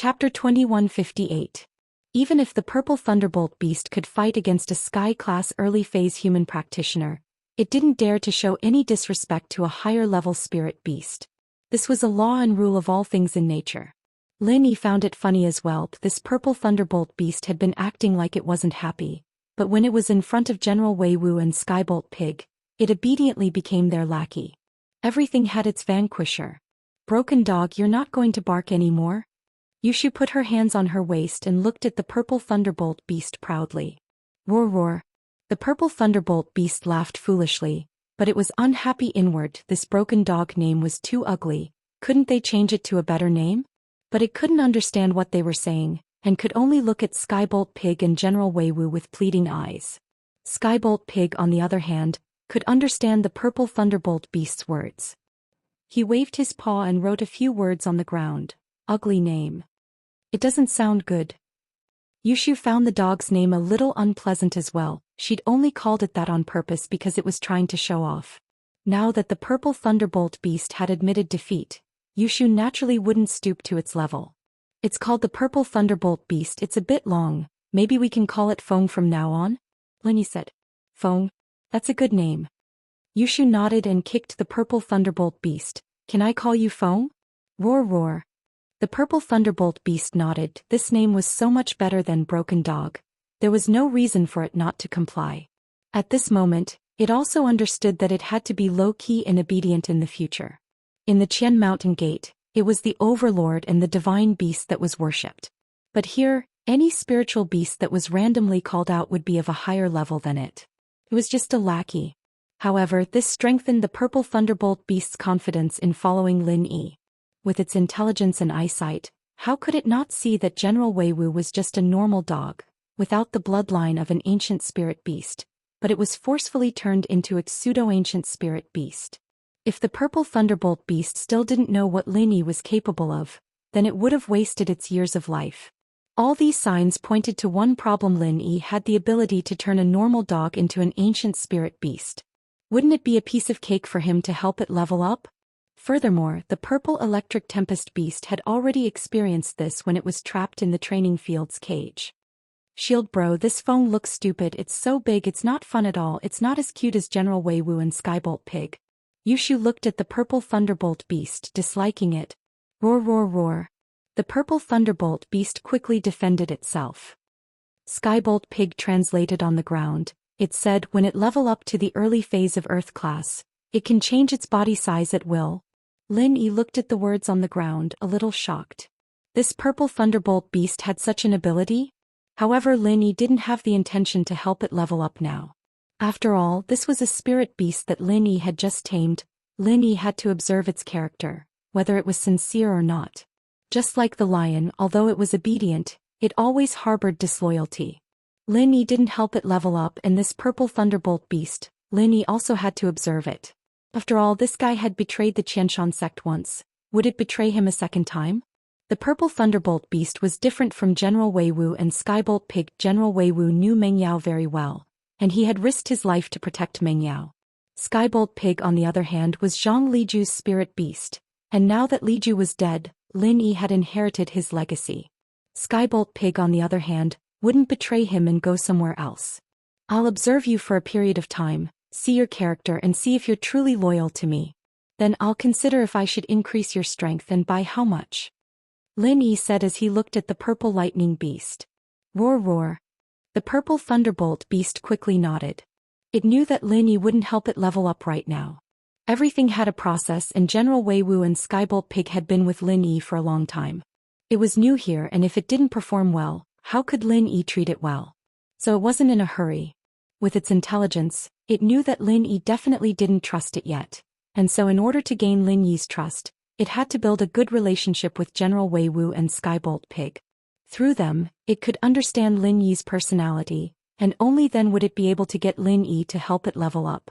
Chapter 2158. Even if the purple thunderbolt beast could fight against a sky-class early-phase human practitioner, it didn't dare to show any disrespect to a higher-level spirit beast. This was a law and rule of all things in nature. Lin Yi found it funny as well. This purple thunderbolt beast had been acting like it wasn't happy, but when it was in front of General Wei Wu and Skybolt Pig, it obediently became their lackey. Everything had its vanquisher. Broken dog, you're not going to bark anymore? Yushu put her hands on her waist and looked at the purple thunderbolt beast proudly. Roar roar. The purple thunderbolt beast laughed foolishly, but it was unhappy inward. This broken dog name was too ugly. Couldn't they change it to a better name? But it couldn't understand what they were saying, and could only look at Skybolt Pig and General Wei Wu with pleading eyes. Skybolt Pig, on the other hand, could understand the purple thunderbolt beast's words. He waved his paw and wrote a few words on the ground. Ugly name. It doesn't sound good. Yushu found the dog's name a little unpleasant as well. She'd only called it that on purpose because it was trying to show off. Now that the purple thunderbolt beast had admitted defeat, Yushu naturally wouldn't stoop to its level. It's called the purple thunderbolt beast. It's a bit long. Maybe we can call it Feng from now on? Lin Yi said. Feng? That's a good name. Yushu nodded and kicked the purple thunderbolt beast. Can I call you Feng? Roar roar. The purple thunderbolt beast nodded. This name was so much better than broken dog. There was no reason for it not to comply. At this moment, it also understood that it had to be low-key and obedient in the future. In the Qian Mountain Gate, it was the overlord and the divine beast that was worshipped. But here, any spiritual beast that was randomly called out would be of a higher level than it. It was just a lackey. However, this strengthened the purple thunderbolt beast's confidence in following Lin Yi. With its intelligence and eyesight, how could it not see that General Wei Wu was just a normal dog, without the bloodline of an ancient spirit beast, but it was forcefully turned into a pseudo-ancient spirit beast? If the purple thunderbolt beast still didn't know what Lin Yi was capable of, then it would have wasted its years of life. All these signs pointed to one problem: Lin Yi had the ability to turn a normal dog into an ancient spirit beast. Wouldn't it be a piece of cake for him to help it level up? Furthermore, the purple electric tempest beast had already experienced this when it was trapped in the training field's cage. Shield bro, this phone looks stupid. It's so big, it's not fun at all. It's not as cute as General Wei Wu and Skybolt Pig. Yushu looked at the purple thunderbolt beast, disliking it. Roar roar roar. The purple thunderbolt beast quickly defended itself. Skybolt Pig translated on the ground. It said when it level up to the early phase of Earth class, it can change its body size at will. Lin Yi looked at the words on the ground, a little shocked. This purple thunderbolt beast had such an ability? However, Lin Yi didn't have the intention to help it level up now. After all, this was a spirit beast that Lin Yi had just tamed. Lin Yi had to observe its character, whether it was sincere or not. Just like the lion, although it was obedient, it always harbored disloyalty. Lin Yi didn't help it level up, and this purple thunderbolt beast, Lin Yi also had to observe it. After all, this guy had betrayed the Qianshan sect once. Would it betray him a second time? The purple thunderbolt beast was different from General Wei Wu and Skybolt Pig. General Wei Wu knew Meng Yao very well, and he had risked his life to protect Meng Yao. Skybolt Pig, on the other hand, was Zhang Liju's spirit beast, and now that Liju was dead, Lin Yi had inherited his legacy. Skybolt Pig, on the other hand, wouldn't betray him and go somewhere else. I'll observe you for a period of time, see your character and see if you're truly loyal to me. Then I'll consider if I should increase your strength and by how much. Lin Yi said as he looked at the purple lightning beast. Roar roar. The purple thunderbolt beast quickly nodded. It knew that Lin Yi wouldn't help it level up right now. Everything had a process, and General Wei Wu and Skybolt Pig had been with Lin Yi for a long time. It was new here, and if it didn't perform well, how could Lin Yi treat it well? So it wasn't in a hurry. With its intelligence, it knew that Lin Yi definitely didn't trust it yet, and so in order to gain Lin Yi's trust, it had to build a good relationship with General Wei Wu and Skybolt Pig. Through them, it could understand Lin Yi's personality, and only then would it be able to get Lin Yi to help it level up.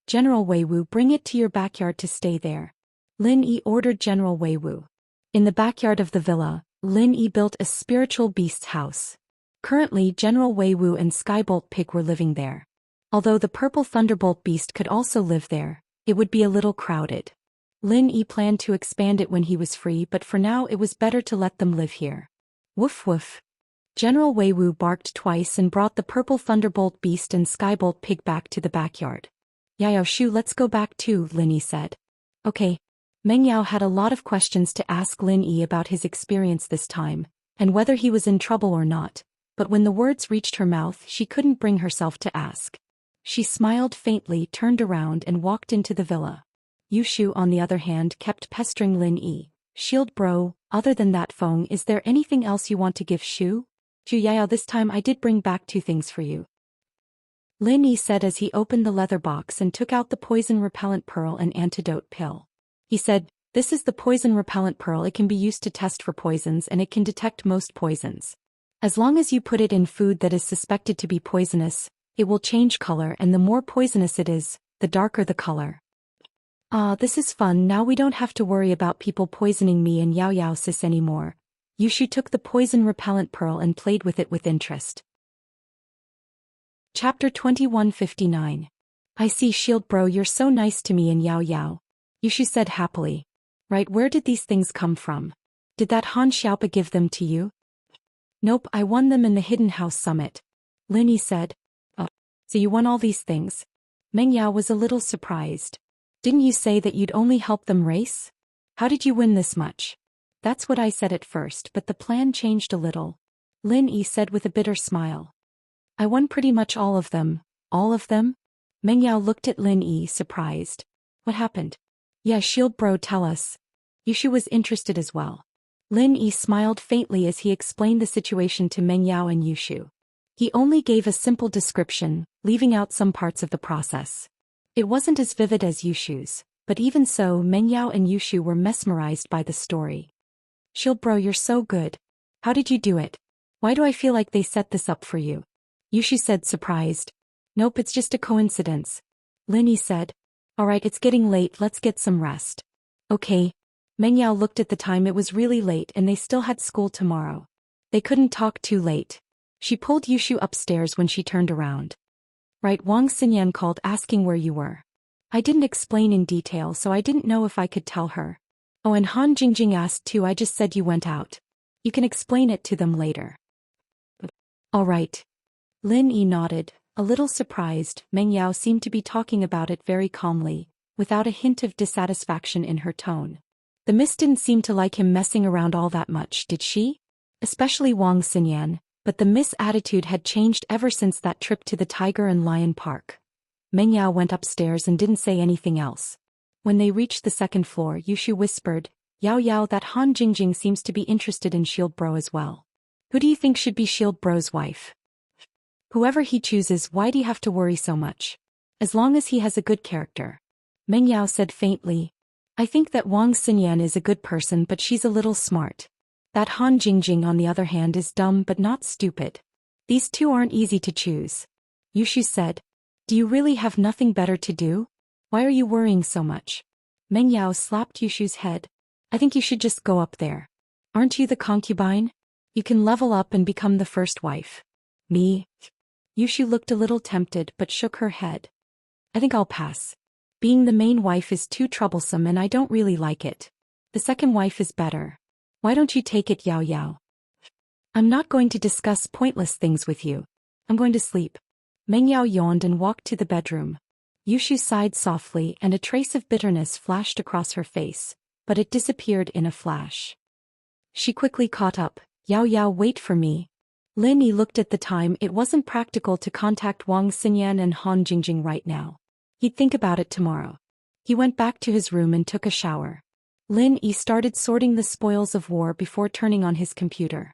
General Wei Wu, bring it to your backyard to stay there. Lin Yi ordered General Wei Wu. In the backyard of the villa, Lin Yi built a spiritual beast's house. Currently, General Wei Wu and Skybolt Pig were living there. Although the purple thunderbolt beast could also live there, it would be a little crowded. Lin Yi planned to expand it when he was free, but for now it was better to let them live here. Woof woof. General Weiwu barked twice and brought the purple thunderbolt beast and skybolt pig back to the backyard. Yao Shu, let's go back too, Lin Yi said. Okay. Meng Yao had a lot of questions to ask Lin Yi about his experience this time, and whether he was in trouble or not, but when the words reached her mouth she couldn't bring herself to ask. She smiled faintly, turned around and walked into the villa. Yushu, on the other hand, kept pestering Lin Yi. Shield bro, other than that phone, is there anything else you want to give Shu? Ju Yao, this time I did bring back 2 things for you. Lin Yi said as he opened the leather box and took out the poison repellent pearl and antidote pill. He said, this is the poison repellent pearl. It can be used to test for poisons and it can detect most poisons. As long as you put it in food that is suspected to be poisonous, it will change color, and the more poisonous it is, the darker the color. Ah, this is fun. Now we don't have to worry about people poisoning me and Yao Yao sis anymore. Yushu took the poison repellent pearl and played with it with interest. Chapter 2159. I see, Shield bro, you're so nice to me and Yao Yao. Yushu said happily. Right, where did these things come from? Did that Han Xiaopa give them to you? Nope, I won them in the Hidden House Summit. Lin Yi said. Oh, so you won all these things? Meng Yao was a little surprised. Didn't you say that you'd only help them race? How did you win this much? That's what I said at first, but the plan changed a little. Lin Yi said with a bitter smile. I won pretty much all of them. All of them? Meng Yao looked at Lin Yi, surprised. What happened? Yeah, Shield bro, tell us. Yushu was interested as well. Lin Yi smiled faintly as he explained the situation to Meng Yao and Yushu. He only gave a simple description, leaving out some parts of the process. It wasn't as vivid as Yushu's, but even so, Meng Yao and Yushu were mesmerized by the story. Shield bro, you're so good. How did you do it? Why do I feel like they set this up for you? Yushu said, surprised. Nope, it's just a coincidence. Lin Yi said. Alright, it's getting late, let's get some rest. Okay. Meng Yao looked at the time. It was really late and they still had school tomorrow. They couldn't talk too late. She pulled Yushu upstairs when she turned around. Right, Wang Xinyan called asking where you were. I didn't explain in detail, so I didn't know if I could tell her. Oh, and Han Jingjing asked too. I just said you went out. You can explain it to them later. Alright. Lin Yi nodded, a little surprised. Meng Yao seemed to be talking about it very calmly, without a hint of dissatisfaction in her tone. The miss didn't seem to like him messing around all that much, did she? Especially Wang Xinyan, but the miss' attitude had changed ever since that trip to the Tiger and Lion Park. Meng Yao went upstairs and didn't say anything else. When they reached the 2nd floor, Yushu whispered, Yao Yao, that Han Jingjing seems to be interested in Shield bro as well. Who do you think should be Shield bro's wife? Whoever he chooses, why do you have to worry so much? As long as he has a good character. Meng Yao said faintly. I think that Wang Xinyan is a good person, but she's a little smart. That Han Jingjing, on the other hand, is dumb but not stupid. These two aren't easy to choose. Yushu said. Do you really have nothing better to do? Why are you worrying so much? Meng Yao slapped Yushu's head. I think you should just go up there. Aren't you the concubine? You can level up and become the first wife. Me? Yushu looked a little tempted but shook her head. I think I'll pass. Being the main wife is too troublesome and I don't really like it. The second wife is better. Why don't you take it, Yao Yao? I'm not going to discuss pointless things with you. I'm going to sleep. Meng Yao yawned and walked to the bedroom. Yushu sighed softly and a trace of bitterness flashed across her face, but it disappeared in a flash. She quickly caught up. Yao Yao, wait for me. Lin Yi looked at the time. It wasn't practical to contact Wang Xinyan and Han Jingjing right now. He'd think about it tomorrow. He went back to his room and took a shower. Lin Yi started sorting the spoils of war before turning on his computer.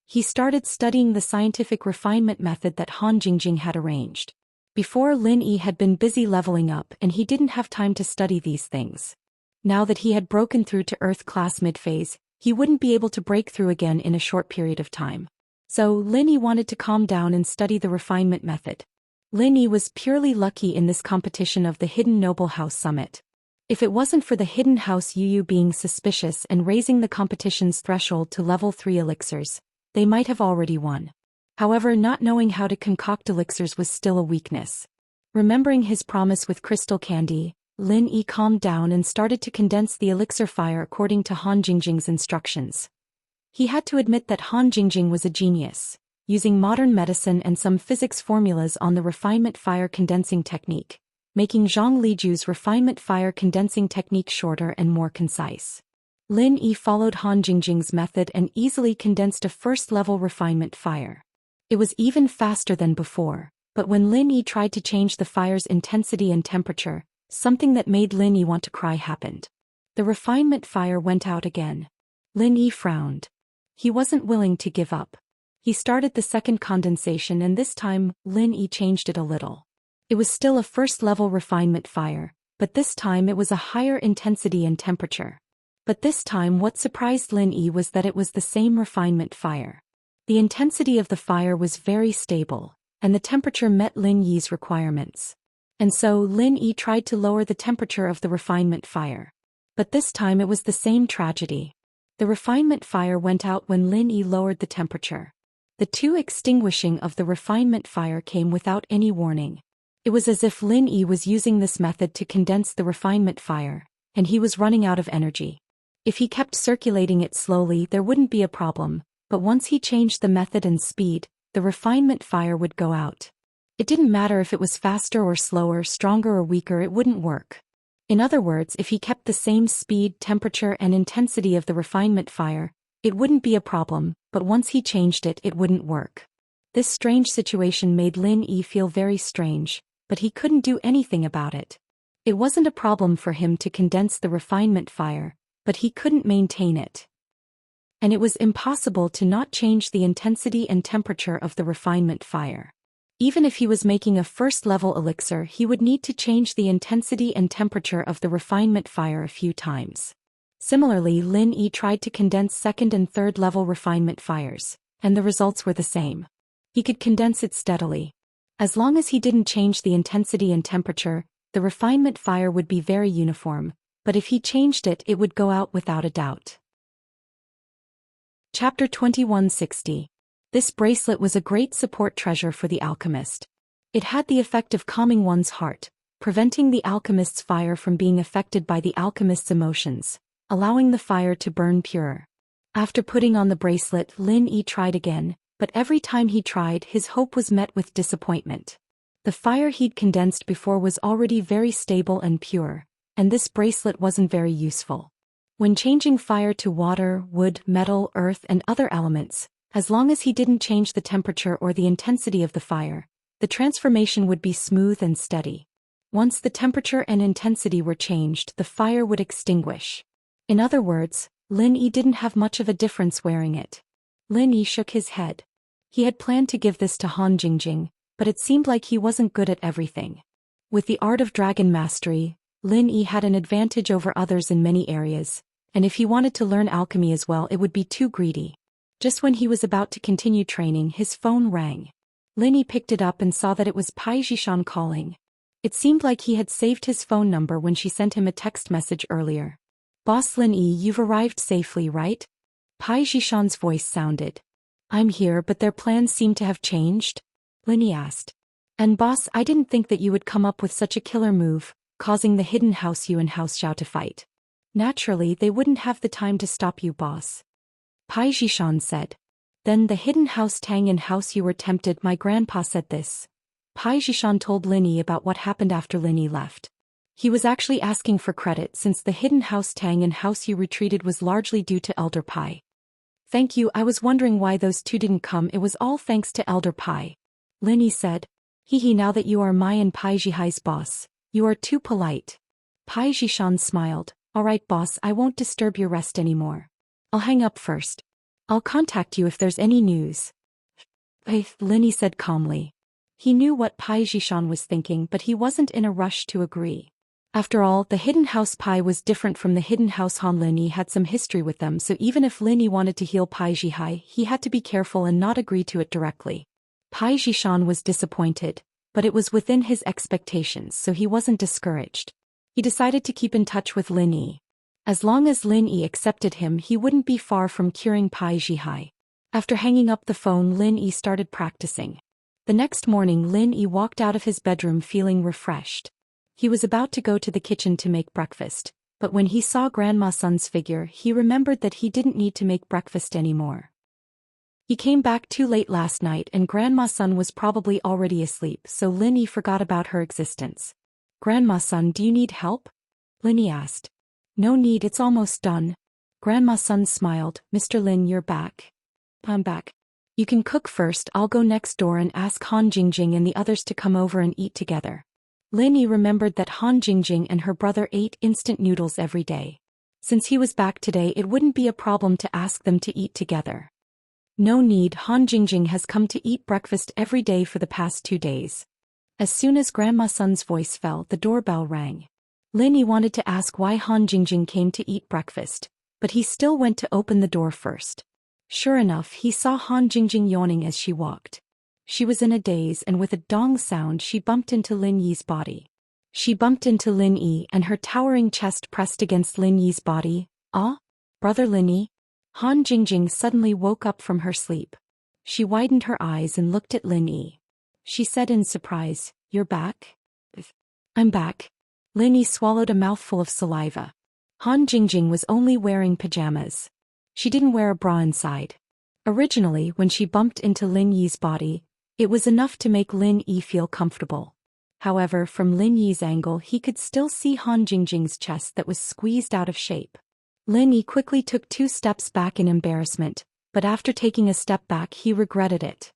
He started studying the scientific refinement method that Han Jingjing had arranged. Before, Lin Yi had been busy leveling up and he didn't have time to study these things. Now that he had broken through to Earth class mid-phase, he wouldn't be able to break through again in a short period of time. So Lin Yi wanted to calm down and study the refinement method. Lin Yi was purely lucky in this competition of the Hidden Noble House Summit. If it wasn't for the Hidden House Yu being suspicious and raising the competition's threshold to level 3 elixirs, they might have already won. However, not knowing how to concoct elixirs was still a weakness. Remembering his promise with crystal candy, Lin Yi calmed down and started to condense the elixir fire according to Han Jingjing's instructions. He had to admit that Han Jingjing was a genius, using modern medicine and some physics formulas on the refinement fire condensing technique, making Zhang Liju's refinement fire condensing technique shorter and more concise. Lin Yi followed Han Jingjing's method and easily condensed a first-level refinement fire. It was even faster than before, but when Lin Yi tried to change the fire's intensity and temperature, something that made Lin Yi want to cry happened. The refinement fire went out again. Lin Yi frowned. He wasn't willing to give up. He started the second condensation and this time, Lin Yi changed it a little. It was still a first-level refinement fire, but this time it was a higher intensity and temperature. But this time what surprised Lin Yi was that it was the same refinement fire. The intensity of the fire was very stable, and the temperature met Lin Yi's requirements. And so Lin Yi tried to lower the temperature of the refinement fire. But this time it was the same tragedy. The refinement fire went out when Lin Yi lowered the temperature. The two extinguishing of the refinement fire came without any warning. It was as if Lin Yi was using this method to condense the refinement fire, and he was running out of energy. If he kept circulating it slowly, there wouldn't be a problem, but once he changed the method and speed, the refinement fire would go out. It didn't matter if it was faster or slower, stronger or weaker, it wouldn't work. In other words, if he kept the same speed, temperature and intensity of the refinement fire, it wouldn't be a problem, but once he changed it, it wouldn't work. This strange situation made Lin Yi feel very strange, but he couldn't do anything about it. It wasn't a problem for him to condense the refinement fire, but he couldn't maintain it. And it was impossible to not change the intensity and temperature of the refinement fire. Even if he was making a first-level elixir, he would need to change the intensity and temperature of the refinement fire a few times. Similarly, Lin Yi tried to condense second and third-level refinement fires, and the results were the same. He could condense it steadily. As long as he didn't change the intensity and temperature, the refinement fire would be very uniform, but if he changed it, it would go out without a doubt. Chapter 2160. This bracelet was a great support treasure for the alchemist. It had the effect of calming one's heart, preventing the alchemist's fire from being affected by the alchemist's emotions, allowing the fire to burn pure. After putting on the bracelet, Lin Yi tried again, but every time he tried, his hope was met with disappointment. The fire he'd condensed before was already very stable and pure, and this bracelet wasn't very useful. When changing fire to water, wood, metal, earth and other elements, as long as he didn't change the temperature or the intensity of the fire, the transformation would be smooth and steady. Once the temperature and intensity were changed, the fire would extinguish. In other words, Lin Yi didn't have much of a difference wearing it. Lin Yi shook his head. He had planned to give this to Han Jingjing, but it seemed like he wasn't good at everything. With the art of dragon mastery, Lin Yi had an advantage over others in many areas, and if he wanted to learn alchemy as well, it would be too greedy. Just when he was about to continue training, his phone rang. Lin Yi picked it up and saw that it was Pai Zhishan calling. It seemed like he had saved his phone number when she sent him a text message earlier. "Boss Lin Yi, you've arrived safely, right?" Pai Zhishan's voice sounded. "I'm here, but their plans seem to have changed?" Lin Yi asked. "And boss, I didn't think that you would come up with such a killer move, causing the hidden House Yu and House Xiao to fight. Naturally, they wouldn't have the time to stop you, boss." Pai Zhishan said. "Then the hidden House Tang and House Yu were tempted. My grandpa said this." Pai Zhishan told Lin Yi about what happened after Lin Yi left. He was actually asking for credit since the hidden House Tang and House Yu retreated was largely due to Elder Pai. "Thank you, I was wondering why those two didn't come. It was all thanks to Elder Pai." Lin Yi said. "Hee, now that you are Mai and Pai Zhihai's boss, you are too polite." Pai Zhishan smiled. "Alright boss, I won't disturb your rest anymore. I'll hang up first. I'll contact you if there's any news." Lin Yi said calmly. He knew what Pai Zhishan was thinking, but he wasn't in a rush to agree. After all, the hidden house Pai was different from the hidden house Han. Lin Yi had some history with them, so even if Lin Yi wanted to heal Pai Zhihai, he had to be careful and not agree to it directly. Pai Zhishan was disappointed, but it was within his expectations, so he wasn't discouraged. He decided to keep in touch with Lin Yi. As long as Lin Yi accepted him, he wouldn't be far from curing Pai Zhihai. After hanging up the phone, Lin Yi started practicing. The next morning, Lin Yi walked out of his bedroom feeling refreshed. He was about to go to the kitchen to make breakfast, But when he saw Grandma Sun's figure, he remembered that he didn't need to make breakfast anymore. He came back too late last night and Grandma Sun was probably already asleep, so Linny forgot about her existence. Grandma Sun, do you need help? Linny asked. No need, it's almost done. Grandma Sun smiled. Mr. Lin, you're back. I'm back. You can cook first, I'll go next door and ask Han Jingjing and the others to come over and eat together. Linny remembered that Han Jingjing and her brother ate instant noodles every day. Since he was back today, it wouldn't be a problem to ask them to eat together. No need, Han Jingjing has come to eat breakfast every day for the past 2 days. As soon as Grandma Sun's voice fell, the doorbell rang. Linny wanted to ask why Han Jingjing came to eat breakfast, but he still went to open the door first. Sure enough, he saw Han Jingjing yawning as she walked. She was in a daze and with a dong sound she bumped into Lin Yi's body. She bumped into Lin Yi and her towering chest pressed against Lin Yi's body. Ah? Brother Lin Yi? Han Jingjing suddenly woke up from her sleep. She widened her eyes and looked at Lin Yi. She said in surprise, You're back? I'm back. Lin Yi swallowed a mouthful of saliva. Han Jingjing was only wearing pajamas. She didn't wear a bra inside. Originally, when she bumped into Lin Yi's body, it was enough to make Lin Yi feel comfortable. However, from Lin Yi's angle he could still see Han Jingjing's chest that was squeezed out of shape. Lin Yi quickly took 2 steps back in embarrassment, but after taking a step back he regretted it.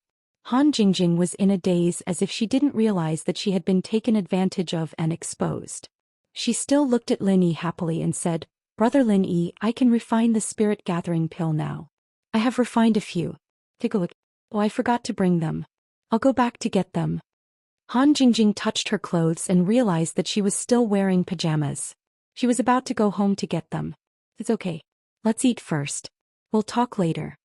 Han Jingjing was in a daze as if she didn't realize that she had been taken advantage of and exposed. She still looked at Lin Yi happily and said, Brother Lin Yi, I can refine the spirit gathering pill now. I have refined a few. Take a look. Oh, I forgot to bring them. I'll go back to get them. Han Jingjing touched her clothes and realized that she was still wearing pajamas. She was about to go home to get them. It's okay. Let's eat first. We'll talk later.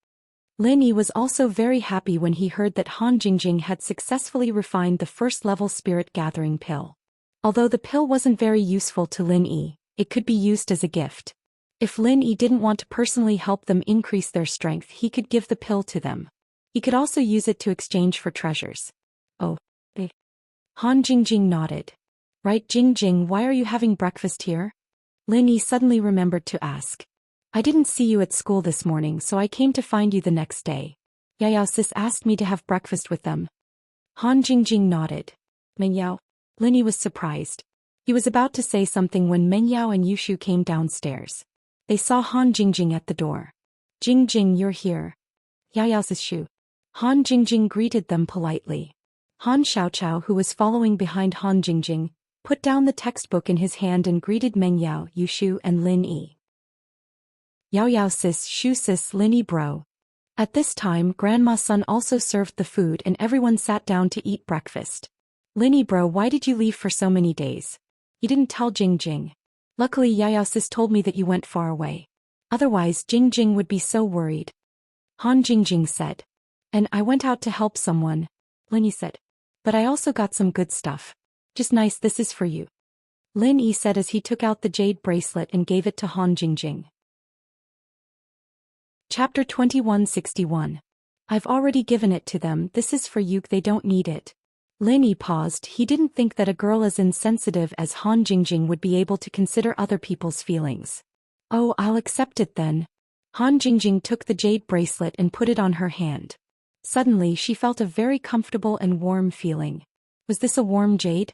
Lin Yi was also very happy when he heard that Han Jingjing had successfully refined the first-level spirit gathering pill. Although the pill wasn't very useful to Lin Yi, it could be used as a gift. If Lin Yi didn't want to personally help them increase their strength, he could give the pill to them. He could also use it to exchange for treasures. Oh, Han Jingjing nodded. Right, Jingjing, why are you having breakfast here? Lin Yi suddenly remembered to ask. I didn't see you at school this morning, so I came to find you the next day. Yao sis asked me to have breakfast with them. Han Jingjing nodded. Meng Yao? Lin Yi was surprised. He was about to say something when Meng Yao and Yushu came downstairs. They saw Han Jingjing at the door. Jingjing, you're here. Yao sis Shu. Han Jingjing greeted them politely. Han Xiaoqiao, who was following behind Han Jingjing, put down the textbook in his hand and greeted Meng Yao, Yushu and Lin Yi. Yao sis, Shu sis, Lin Yi bro. At this time Grandma Sun also served the food and everyone sat down to eat breakfast. Lin Yi bro, why did you leave for so many days? You didn't tell Jingjing. Luckily Yao sis told me that you went far away. Otherwise Jingjing would be so worried. Han Jingjing said. And I went out to help someone. Lin Yi said. But I also got some good stuff. Just nice, this is for you. Lin Yi said as he took out the jade bracelet and gave it to Han Jingjing. Chapter 2161. I've already given it to them, this is for you, they don't need it. Lin Yi paused, he didn't think that a girl as insensitive as Han Jingjing would be able to consider other people's feelings. Oh, I'll accept it then. Han Jingjing took the jade bracelet and put it on her hand. Suddenly she felt a very comfortable and warm feeling. Was this a warm jade?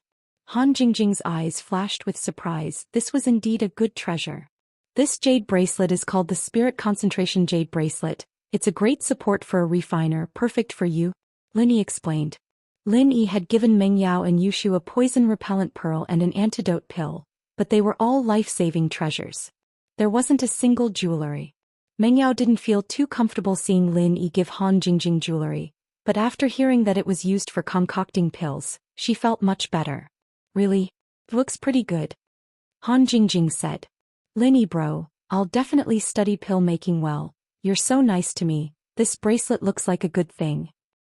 Han Jingjing's eyes flashed with surprise, this was indeed a good treasure. This jade bracelet is called the Spirit Concentration Jade Bracelet. It's a great support for a refiner, perfect for you, Lin Yi explained. Lin Yi had given Meng Yao and Yushu a poison-repellent pearl and an antidote pill, but they were all life-saving treasures. There wasn't a single jewelry. Meng Yao didn't feel too comfortable seeing Lin Yi give Han Jingjing jewelry, but after hearing that it was used for concocting pills, she felt much better. Really? Looks pretty good. Han Jingjing said. Lin Yi bro, I'll definitely study pill making well, you're so nice to me, this bracelet looks like a good thing.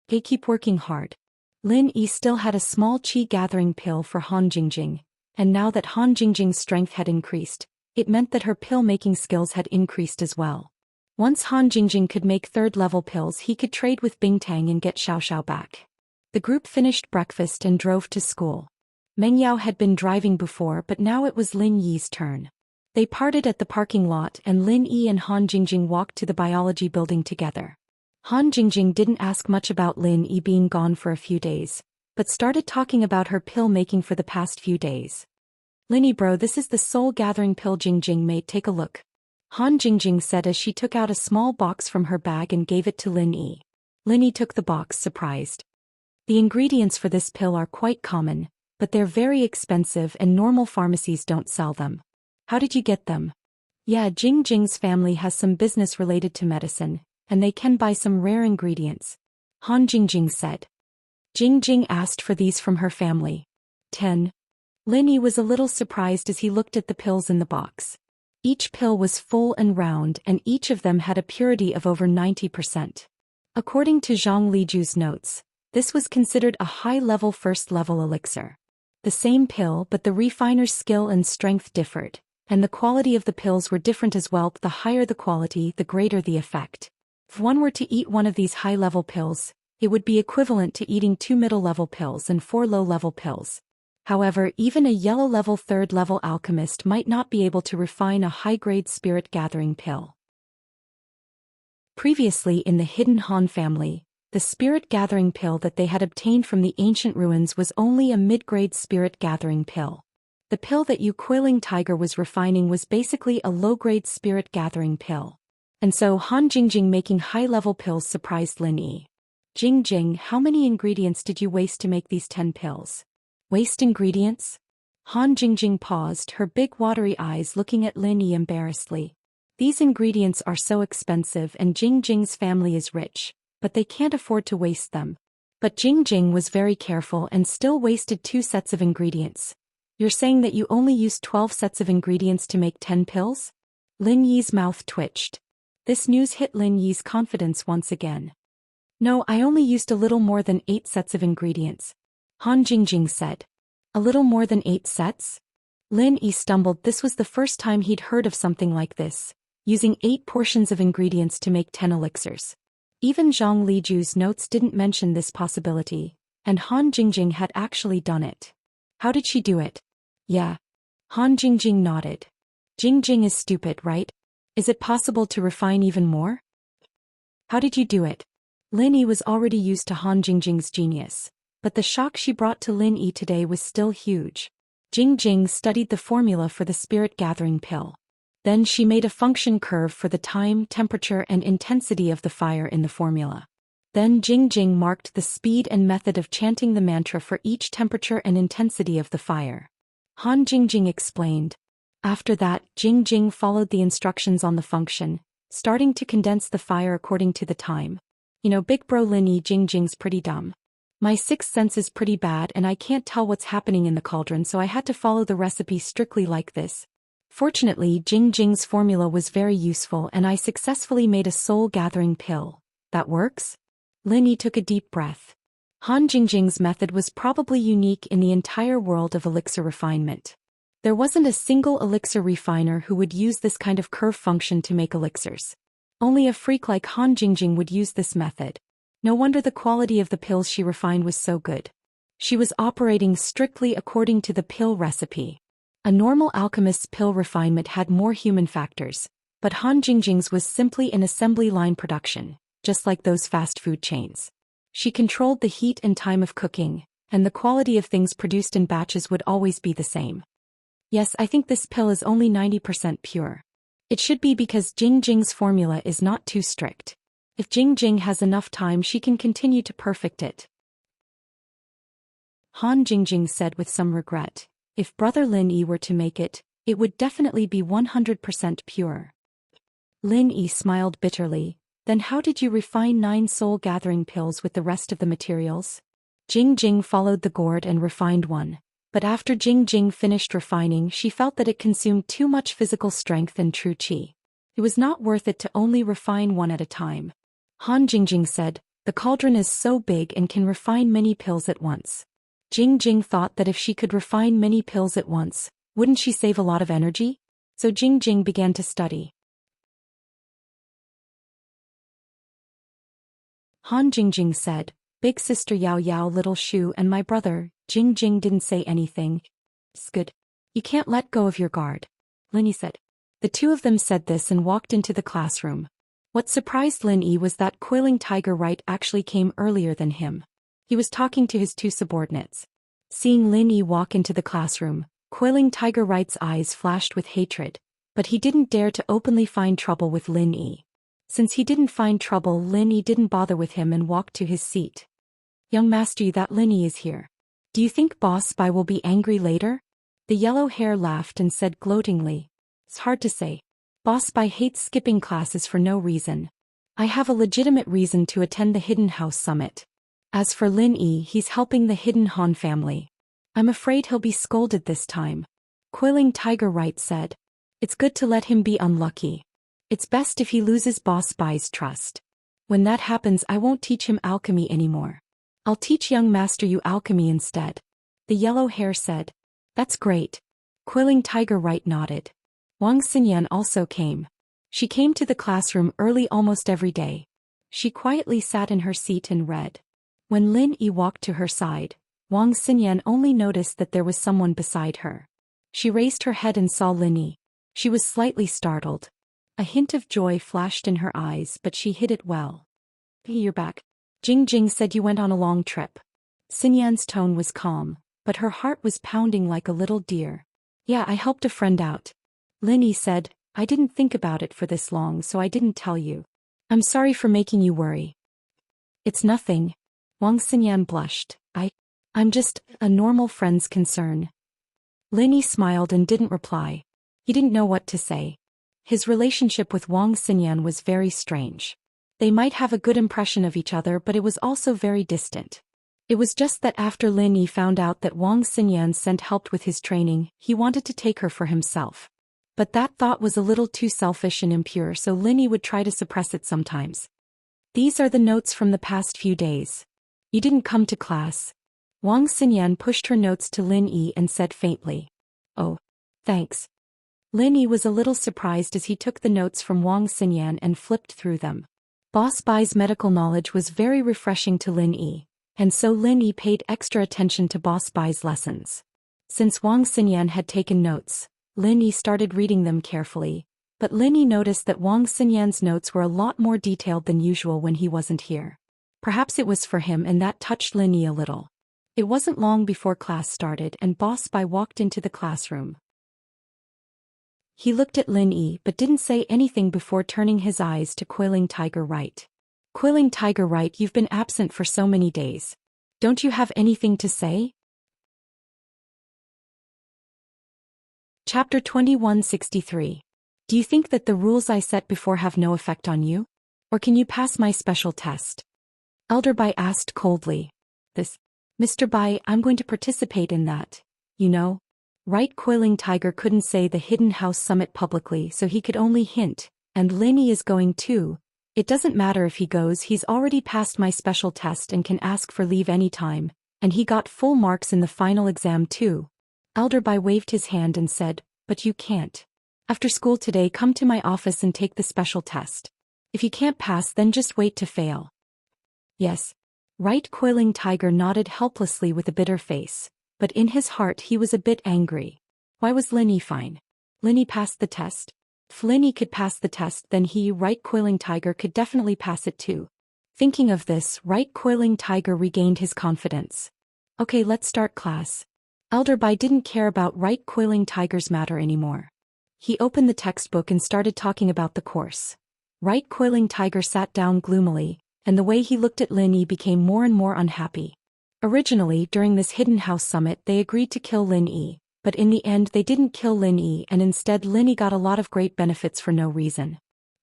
Okay, keep working hard. Lin Yi still had a small qi gathering pill for Han Jingjing, and now that Han Jingjing's strength had increased, it meant that her pill making skills had increased as well. Once Han Jingjing could make third-level pills, he could trade with Bingtang and get Xiao Xiao back. The group finished breakfast and drove to school. Meng Yao had been driving before, but now it was Lin Yi's turn. They parted at the parking lot and Lin Yi and Han Jingjing walked to the biology building together. Han Jingjing didn't ask much about Lin Yi being gone for a few days, but started talking about her pill making for the past few days. Lin Yi bro, this is the soul gathering pill Jingjing made, take a look. Han Jingjing said as she took out a small box from her bag and gave it to Lin Yi. Lin Yi took the box, surprised. The ingredients for this pill are quite common, but they're very expensive and normal pharmacies don't sell them. How did you get them? Yeah, Jingjing's family has some business related to medicine, and they can buy some rare ingredients. Han Jingjing said. Jingjing asked for these from her family. 10. Lin Yi was a little surprised as he looked at the pills in the box. Each pill was full and round and each of them had a purity of over 90%. According to Zhang Liju's notes, this was considered a high-level first-level elixir. The same pill but the refiner's skill and strength differed, and the quality of the pills were different as well. The higher the quality, the greater the effect. If one were to eat one of these high-level pills, it would be equivalent to eating 2 middle-level pills and 4 low-level pills. However, even a yellow-level third-level alchemist might not be able to refine a high-grade spirit-gathering pill. Previously in the hidden Han family, the spirit-gathering pill that they had obtained from the ancient ruins was only a mid-grade spirit-gathering pill. The pill that Yu Coiling Tiger was refining was basically a low-grade spirit-gathering pill. And so Han Jingjing making high-level pills surprised Lin Yi. Jingjing, how many ingredients did you waste to make these 10 pills? Waste ingredients? Han Jingjing paused, her big watery eyes looking at Lin Yi embarrassedly. These ingredients are so expensive and Jingjing's family is rich, but they can't afford to waste them. But Jingjing was very careful and still wasted 2 sets of ingredients. You're saying that you only used 12 sets of ingredients to make 10 pills? Lin Yi's mouth twitched. This news hit Lin Yi's confidence once again. No, I only used a little more than 8 sets of ingredients. Han Jingjing said. A little more than 8 sets? Lin Yi stumbled. This was the first time he'd heard of something like this, using 8 portions of ingredients to make 10 elixirs. Even Zhang Liju's notes didn't mention this possibility, and Han Jingjing had actually done it. How did she do it? Yeah. Han Jingjing nodded. Jingjing is stupid, right? Is it possible to refine even more? How did you do it? Lin Yi was already used to Han Jingjing's genius, but the shock she brought to Lin Yi today was still huge. Jingjing studied the formula for the spirit-gathering pill. Then she made a function curve for the time, temperature and intensity of the fire in the formula. Then Jingjing marked the speed and method of chanting the mantra for each temperature and intensity of the fire. Han Jingjing explained. After that, Jingjing followed the instructions on the function, starting to condense the fire according to the time. You know, big bro Lin Yi, Jingjing's pretty dumb. My sixth sense is pretty bad and I can't tell what's happening in the cauldron, so I had to follow the recipe strictly like this. Fortunately, Jingjing's formula was very useful and I successfully made a soul-gathering pill. That works? Lin Yi took a deep breath. Han Jingjing's method was probably unique in the entire world of elixir refinement. There wasn't a single elixir refiner who would use this kind of curve function to make elixirs. Only a freak like Han Jingjing would use this method. No wonder the quality of the pills she refined was so good. She was operating strictly according to the pill recipe. A normal alchemist's pill refinement had more human factors, but Han Jingjing's was simply an assembly line production, just like those fast food chains. She controlled the heat and time of cooking, and the quality of things produced in batches would always be the same. Yes, I think this pill is only 90% pure. It should be because Jingjing's formula is not too strict. If Jingjing has enough time, she can continue to perfect it. Han Jingjing said with some regret. If brother Lin Yi were to make it, it would definitely be 100% pure. Lin Yi smiled bitterly. Then how did you refine 9 soul-gathering pills with the rest of the materials? Jingjing followed the gourd and refined one. But after Jingjing finished refining, she felt that it consumed too much physical strength and true qi. It was not worth it to only refine one at a time. Han Jingjing said, the cauldron is so big and can refine many pills at once. Jingjing thought that if she could refine many pills at once, wouldn't she save a lot of energy? So Jingjing began to study. Han Jingjing said, big sister Yao Yao, little Shu and my brother. Jingjing didn't say anything. It's good. You can't let go of your guard. Lin Yi said. The two of them said this and walked into the classroom. What surprised Lin Yi was that Coiling Tiger Right actually came earlier than him. He was talking to his two subordinates. Seeing Lin Yi walk into the classroom, Coiling Tiger Right's eyes flashed with hatred, but he didn't dare to openly find trouble with Lin Yi. Since he didn't find trouble, Lin Yi didn't bother with him and walked to his seat. Young master, that Lin Yi is here. Do you think Boss Bai will be angry later? The yellow hair laughed and said gloatingly. It's hard to say. Boss Bai hates skipping classes for no reason. I have a legitimate reason to attend the Hidden House Summit. As for Lin Yi, he's helping the Hidden Han family. I'm afraid he'll be scolded this time. Coiling Tiger Right said. It's good to let him be unlucky. It's best if he loses Boss Bai's trust. When that happens, I won't teach him alchemy anymore. I'll teach young master you alchemy instead. The yellow hair said. That's great. Coiling Tiger Right nodded. Wang Xinyan also came. She came to the classroom early almost every day. She quietly sat in her seat and read. When Lin Yi walked to her side, Wang Xinyan only noticed that there was someone beside her. She raised her head and saw Lin Yi. She was slightly startled. A hint of joy flashed in her eyes, but she hid it well. You're back. Jing Jing said you went on a long trip. Xinyan's tone was calm, but her heart was pounding like a little deer. Yeah, I helped a friend out. Lin Yi said, I didn't think about it for this long, so I didn't tell you. I'm sorry for making you worry. It's nothing. Wang Xinyan blushed. I'm just a normal friend's concern. Lin Yi smiled and didn't reply. He didn't know what to say. His relationship with Wang Xinyan was very strange. They might have a good impression of each other, but it was also very distant. It was just that after Lin Yi found out that Wang Xinyan helped with his training, he wanted to take her for himself. But that thought was a little too selfish and impure, so Lin Yi would try to suppress it sometimes. These are the notes from the past few days. You didn't come to class. Wang Xinyan pushed her notes to Lin Yi and said faintly. Oh, thanks. Lin Yi was a little surprised as he took the notes from Wang Xinyan and flipped through them. Boss Bai's medical knowledge was very refreshing to Lin Yi, and so Lin Yi paid extra attention to Boss Bai's lessons. Since Wang Xinyan had taken notes, Lin Yi started reading them carefully, but Lin Yi noticed that Wang Xinyan's notes were a lot more detailed than usual when he wasn't here. Perhaps it was for him, and that touched Lin Yi a little. It wasn't long before class started and Boss Bai walked into the classroom. He looked at Lin Yi but didn't say anything before turning his eyes to Coiling Tiger Right. Coiling Tiger Right, you've been absent for so many days. Don't you have anything to say? Chapter 2163. Do you think that the rules I set before have no effect on you? Or can you pass my special test? Elder Bai asked coldly. Mr. Bai, I'm going to participate in that, you know. Right, Coiling Tiger couldn't say the Hidden House Summit publicly, so he could only hint, and Lin Yi is going too. It doesn't matter if he goes, he's already passed my special test and can ask for leave anytime, and he got full marks in the final exam too. Elder Bai waved his hand and said, but you can't. After school today, come to my office and take the special test. If you can't pass, then just wait to fail. Yes. Right, Coiling Tiger nodded helplessly with a bitter face, but in his heart he was a bit angry. Why was Lin Yi fine? Lin Yi passed the test. If Lin Yi could pass the test, then he, Right Coiling Tiger, could definitely pass it too. Thinking of this, Right Coiling Tiger regained his confidence. Okay, let's start class. Elder Bai didn't care about Right Coiling Tiger's matter anymore. He opened the textbook and started talking about the course. Right Coiling Tiger sat down gloomily, and the way he looked at Lin Yi became more and more unhappy. Originally, during this Hidden House Summit, they agreed to kill Lin Yi, but in the end they didn't kill Lin Yi, and instead Lin Yi got a lot of great benefits for no reason.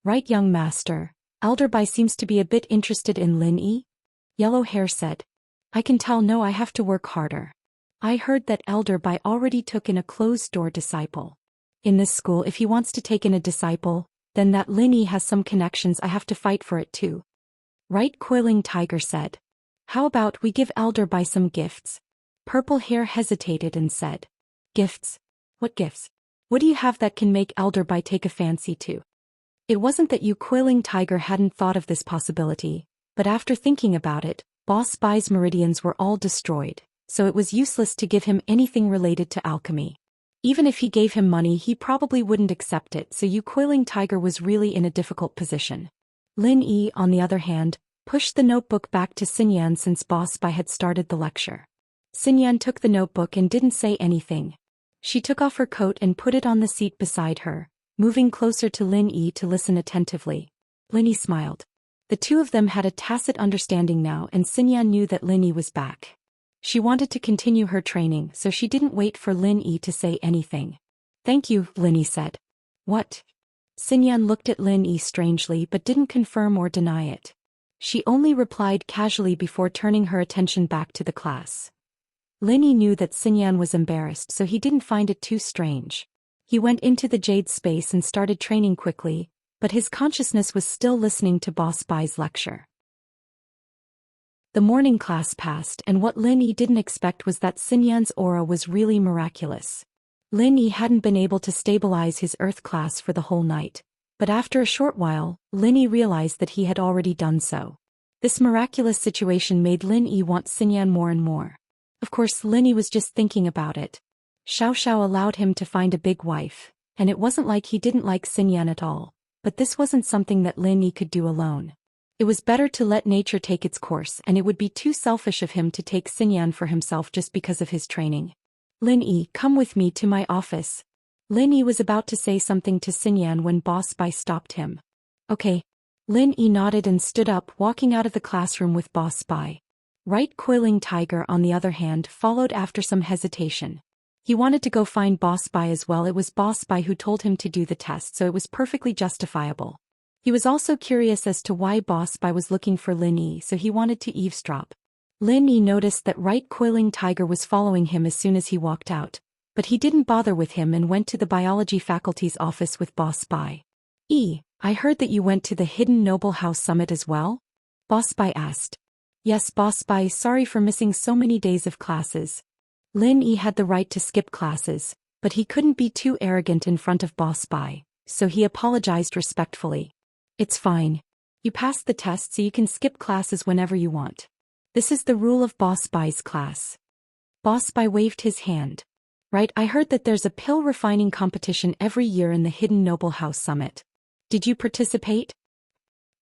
Right, young master, Elder Bai seems to be a bit interested in Lin Yi? Yellow Hair said. I can tell. No, I have to work harder. I heard that Elder Bai already took in a closed-door disciple. In this school, if he wants to take in a disciple, then that Lin Yi has some connections. I have to fight for it too. Right, Coiling Tiger said. How about we give Elder Bai some gifts? Purple Hair hesitated and said. Gifts? What gifts? What do you have that can make Elder Bai take a fancy to? It wasn't that you, Coiling Tiger, hadn't thought of this possibility, but after thinking about it, Boss Bai's meridians were all destroyed, so it was useless to give him anything related to alchemy. Even if he gave him money, he probably wouldn't accept it, so Yu Coiling Tiger was really in a difficult position. Lin Yi, on the other hand, pushed the notebook back to Xinyan since Boss Bai had started the lecture. Xinyan took the notebook and didn't say anything. She took off her coat and put it on the seat beside her, moving closer to Lin Yi to listen attentively. Lin Yi smiled. The two of them had a tacit understanding now, and Xinyan knew that Lin Yi was back. She wanted to continue her training, so she didn't wait for Lin Yi to say anything. "Thank you," Lin Yi said. "What?" Xinyan looked at Lin Yi strangely but didn't confirm or deny it. She only replied casually before turning her attention back to the class. Lin Yi knew that Xinyan was embarrassed, so he didn't find it too strange. He went into the jade space and started training quickly, but his consciousness was still listening to Boss Bai's lecture. The morning class passed, and what Lin Yi didn't expect was that Xinyan's aura was really miraculous. Lin Yi hadn't been able to stabilize his earth class for the whole night, but after a short while, Lin Yi realized that he had already done so. This miraculous situation made Lin Yi want Xinyan more and more. Of course, Lin Yi was just thinking about it. Xiao Xiao allowed him to find a big wife, and it wasn't like he didn't like Xinyan at all, but this wasn't something that Lin Yi could do alone. It was better to let nature take its course, and it would be too selfish of him to take Xinyan for himself just because of his training. "Lin Yi, come with me to my office." Lin Yi was about to say something to Xinyan when Boss Bai stopped him. "Okay." Lin Yi nodded and stood up, walking out of the classroom with Boss Bai. Right Coiling Tiger, on the other hand, followed after some hesitation. He wanted to go find Boss Bai as well. It was Boss Bai who told him to do the test, so it was perfectly justifiable. He was also curious as to why Boss Bai was looking for Lin Yi, so he wanted to eavesdrop. Lin Yi noticed that Right Coiling Tiger was following him as soon as he walked out, but he didn't bother with him and went to the biology faculty's office with Boss Bai. I heard that you went to the Hidden Noble House Summit as well?" Boss Bai asked. "Yes, Boss Bai, sorry for missing so many days of classes." Lin Yi had the right to skip classes, but he couldn't be too arrogant in front of Boss Bai, so he apologized respectfully. "It's fine. You passed the test, so you can skip classes whenever you want. This is the rule of Boss Bai's class." Boss Bai waved his hand. "Right, I heard that there's a pill refining competition every year in the Hidden Noble House Summit. Did you participate?"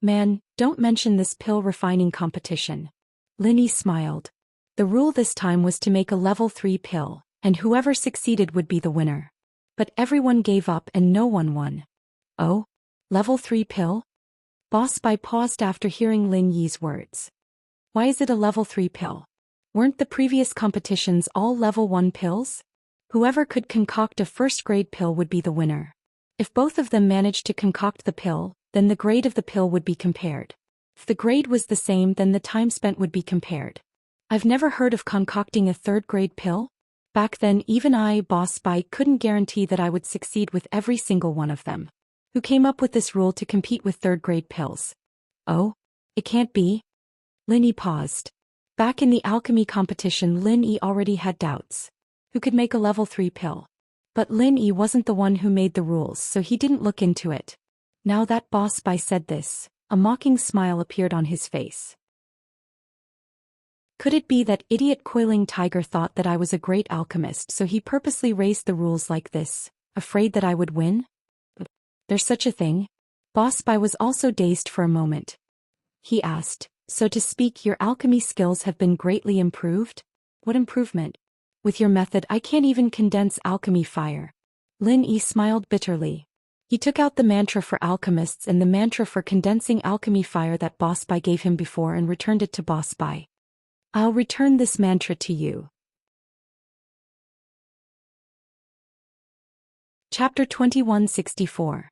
"Man, don't mention this pill refining competition." Lin Yi smiled. The rule this time was to make a level 3 pill, and whoever succeeded would be the winner. But everyone gave up and no one won. "Oh? Level 3 pill?" Boss Bai paused after hearing Lin Yi's words. "Why is it a level 3 pill? Weren't the previous competitions all level 1 pills? Whoever could concoct a first-grade pill would be the winner. If both of them managed to concoct the pill, then the grade of the pill would be compared. If the grade was the same, then the time spent would be compared. I've never heard of concocting a third-grade pill. Back then, even I, Boss Bai, couldn't guarantee that I would succeed with every single one of them. Who came up with this rule to compete with third-grade pills?" "Oh? It can't be?" Lin Yi paused. Back in the alchemy competition, Lin Yi already had doubts. Who could make a level 3 pill? But Lin Yi wasn't the one who made the rules, so he didn't look into it. Now that Boss Bai said this, a mocking smile appeared on his face. Could it be that idiot Coiling Tiger thought that I was a great alchemist, so he purposely raised the rules like this, afraid that I would win? There's such a thing? Boss Bai was also dazed for a moment. He asked, "So to speak, your alchemy skills have been greatly improved? What improvement? With your method, I can't even condense alchemy fire." Lin Yi smiled bitterly. He took out the mantra for alchemists and the mantra for condensing alchemy fire that Boss Bai gave him before and returned it to Boss Bai. "I'll return this mantra to you." Chapter 2164.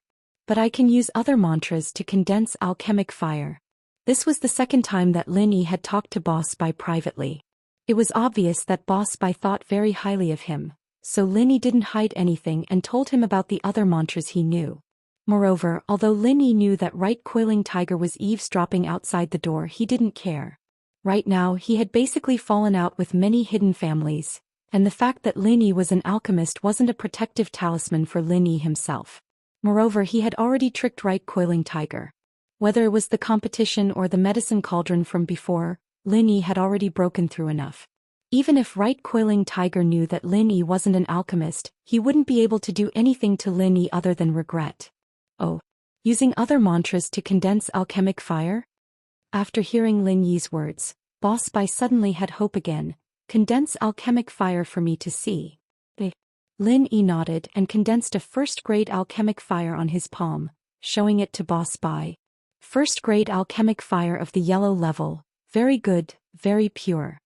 But I can use other mantras to condense alchemic fire. This was the second time that Lin Yi had talked to Boss Bai privately. It was obvious that Boss Bai thought very highly of him, so Lin Yi didn't hide anything and told him about the other mantras he knew. Moreover, although Lin Yi knew that Right Coiling Tiger was eavesdropping outside the door, he didn't care. Right now, he had basically fallen out with many hidden families, and the fact that Lin Yi was an alchemist wasn't a protective talisman for Lin Yi himself. Moreover, he had already tricked Right Coiling Tiger. Whether it was the competition or the medicine cauldron from before, Lin Yi had already broken through enough. Even if Right Coiling Tiger knew that Lin Yi wasn't an alchemist, he wouldn't be able to do anything to Lin Yi other than regret. Oh. Using other mantras to condense alchemic fire? After hearing Lin Yi's words, Boss Bai suddenly had hope again. Condense alchemic fire for me to see. Lin Yi nodded and condensed a first-grade alchemic fire on his palm, showing it to Boss Bai. First-grade alchemic fire of the yellow level, very good, very pure.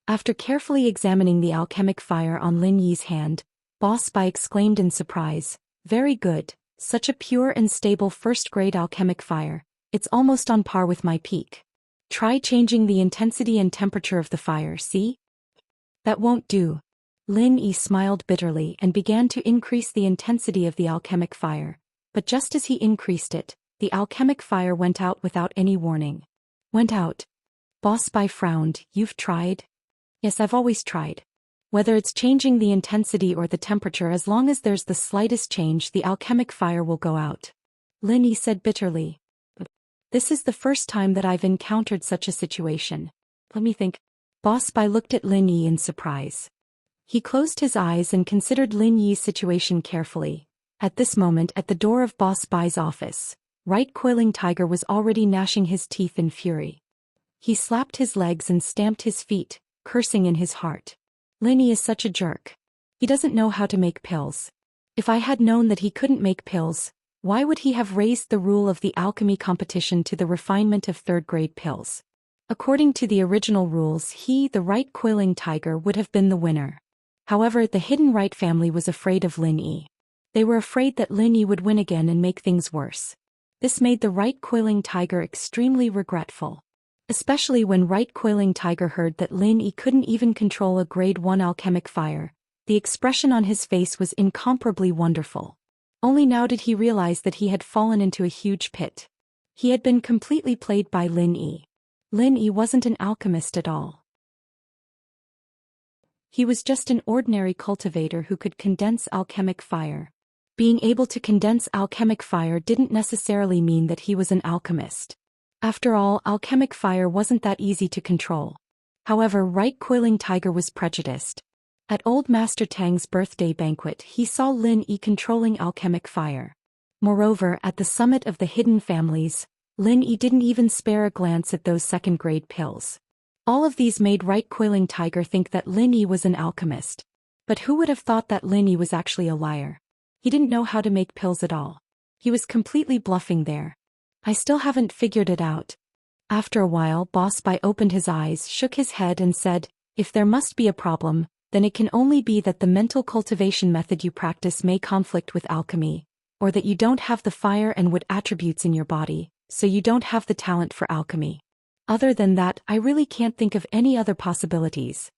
After carefully examining the alchemic fire on Lin Yi's hand, Boss Bai exclaimed in surprise, very good, such a pure and stable first-grade alchemic fire, it's almost on par with my peak. Try changing the intensity and temperature of the fire, see? That won't do. Lin Yi smiled bitterly and began to increase the intensity of the alchemic fire, but just as he increased it, the alchemic fire went out without any warning. Went out. Boss Bai frowned, you've tried? Yes, I've always tried. Whether it's changing the intensity or the temperature, as long as there's the slightest change, the alchemic fire will go out. Lin Yi said bitterly. This is the first time that I've encountered such a situation. Let me think. Boss Bai looked at Lin Yi in surprise. He closed his eyes and considered Lin Yi's situation carefully. At this moment, at the door of Boss Bai's office, Right Coiling Tiger was already gnashing his teeth in fury. He slapped his legs and stamped his feet, cursing in his heart. Lin Yi is such a jerk. He doesn't know how to make pills. If I had known that he couldn't make pills, why would he have raised the rule of the alchemy competition to the refinement of third-grade pills? According to the original rules, he, the Right Coiling Tiger, would have been the winner. However, the hidden Right family was afraid of Lin Yi. They were afraid that Lin Yi would win again and make things worse. This made the Right Coiling Tiger extremely regretful. Especially when Right Coiling Tiger heard that Lin Yi couldn't even control a grade 1 alchemic fire. The expression on his face was incomparably wonderful. Only now did he realize that he had fallen into a huge pit. He had been completely played by Lin Yi. Lin Yi wasn't an alchemist at all. He was just an ordinary cultivator who could condense alchemic fire. Being able to condense alchemic fire didn't necessarily mean that he was an alchemist. After all, alchemic fire wasn't that easy to control. However, Right Coiling Tiger was prejudiced. At Old Master Tang's birthday banquet, he saw Lin Yi controlling alchemic fire. Moreover, at the summit of the hidden families, Lin Yi didn't even spare a glance at those second-grade pills. All of these made Right Coiling Tiger think that Lin Yi was an alchemist. But who would have thought that Lin Yi was actually a liar? He didn't know how to make pills at all. He was completely bluffing there. I still haven't figured it out. After a while, Boss Bai opened his eyes, shook his head and said, if there must be a problem, then it can only be that the mental cultivation method you practice may conflict with alchemy, or that you don't have the fire and wood attributes in your body, so you don't have the talent for alchemy. Other than that, I really can't think of any other possibilities.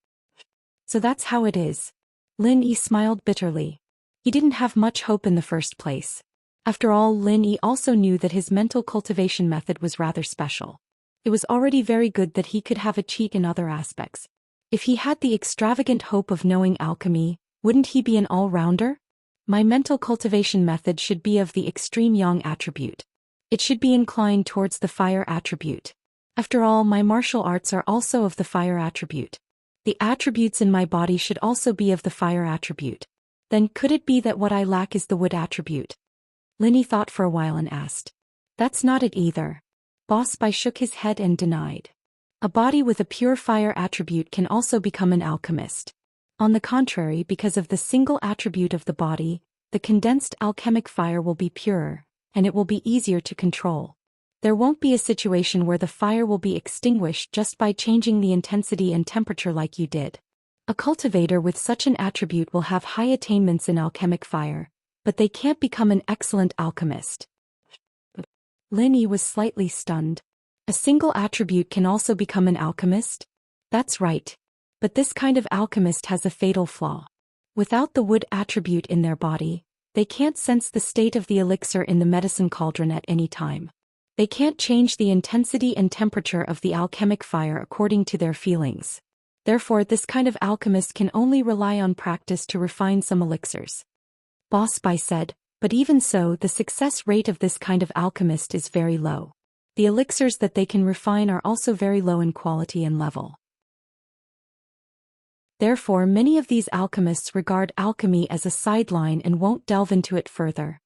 So that's how it is. Lin Yi smiled bitterly. He didn't have much hope in the first place. After all, Lin Yi also knew that his mental cultivation method was rather special. It was already very good that he could have a cheat in other aspects. If he had the extravagant hope of knowing alchemy, wouldn't he be an all-rounder? My mental cultivation method should be of the extreme yang attribute. It should be inclined towards the fire attribute. After all, my martial arts are also of the fire attribute. The attributes in my body should also be of the fire attribute. Then could it be that what I lack is the wood attribute? Lin Yi thought for a while and asked. That's not it either. Boss Bai shook his head and denied. A body with a pure fire attribute can also become an alchemist. On the contrary, because of the single attribute of the body, the condensed alchemic fire will be purer, and it will be easier to control. There won't be a situation where the fire will be extinguished just by changing the intensity and temperature like you did. A cultivator with such an attribute will have high attainments in alchemic fire, but they can't become an excellent alchemist. Lin Yi was slightly stunned. A single attribute can also become an alchemist? That's right. But this kind of alchemist has a fatal flaw. Without the wood attribute in their body, they can't sense the state of the elixir in the medicine cauldron at any time. They can't change the intensity and temperature of the alchemic fire according to their feelings. Therefore, this kind of alchemist can only rely on practice to refine some elixirs. Boss Bai said, but even so, the success rate of this kind of alchemist is very low. The elixirs that they can refine are also very low in quality and level. Therefore, many of these alchemists regard alchemy as a sideline and won't delve into it further.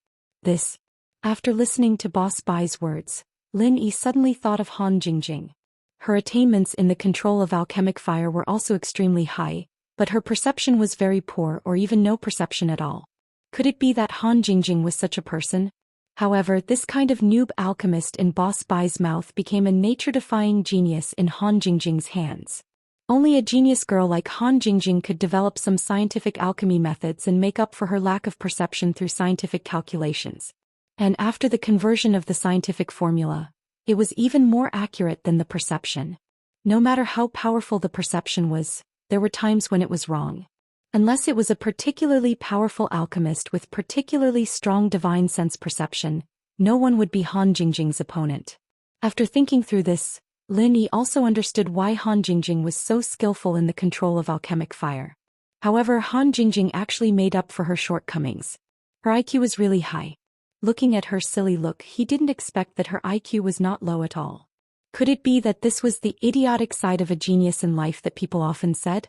After listening to Boss Bai's words, Lin Yi suddenly thought of Han Jingjing. Her attainments in the control of alchemic fire were also extremely high, but her perception was very poor or even no perception at all. Could it be that Han Jingjing was such a person? However, this kind of noob alchemist in Boss Bai's mouth became a nature-defying genius in Han Jingjing's hands. Only a genius girl like Han Jingjing could develop some scientific alchemy methods and make up for her lack of perception through scientific calculations. And after the conversion of the scientific formula, it was even more accurate than the perception. No matter how powerful the perception was, there were times when it was wrong. Unless it was a particularly powerful alchemist with particularly strong divine sense perception, no one would be Han Jingjing's opponent. After thinking through this, Lin Yi also understood why Han Jingjing was so skillful in the control of alchemic fire. However, Han Jingjing actually made up for her shortcomings. Her IQ was really high. Looking at her silly look, he didn't expect that her IQ was not low at all. Could it be that this was the idiotic side of a genius in life that people often said?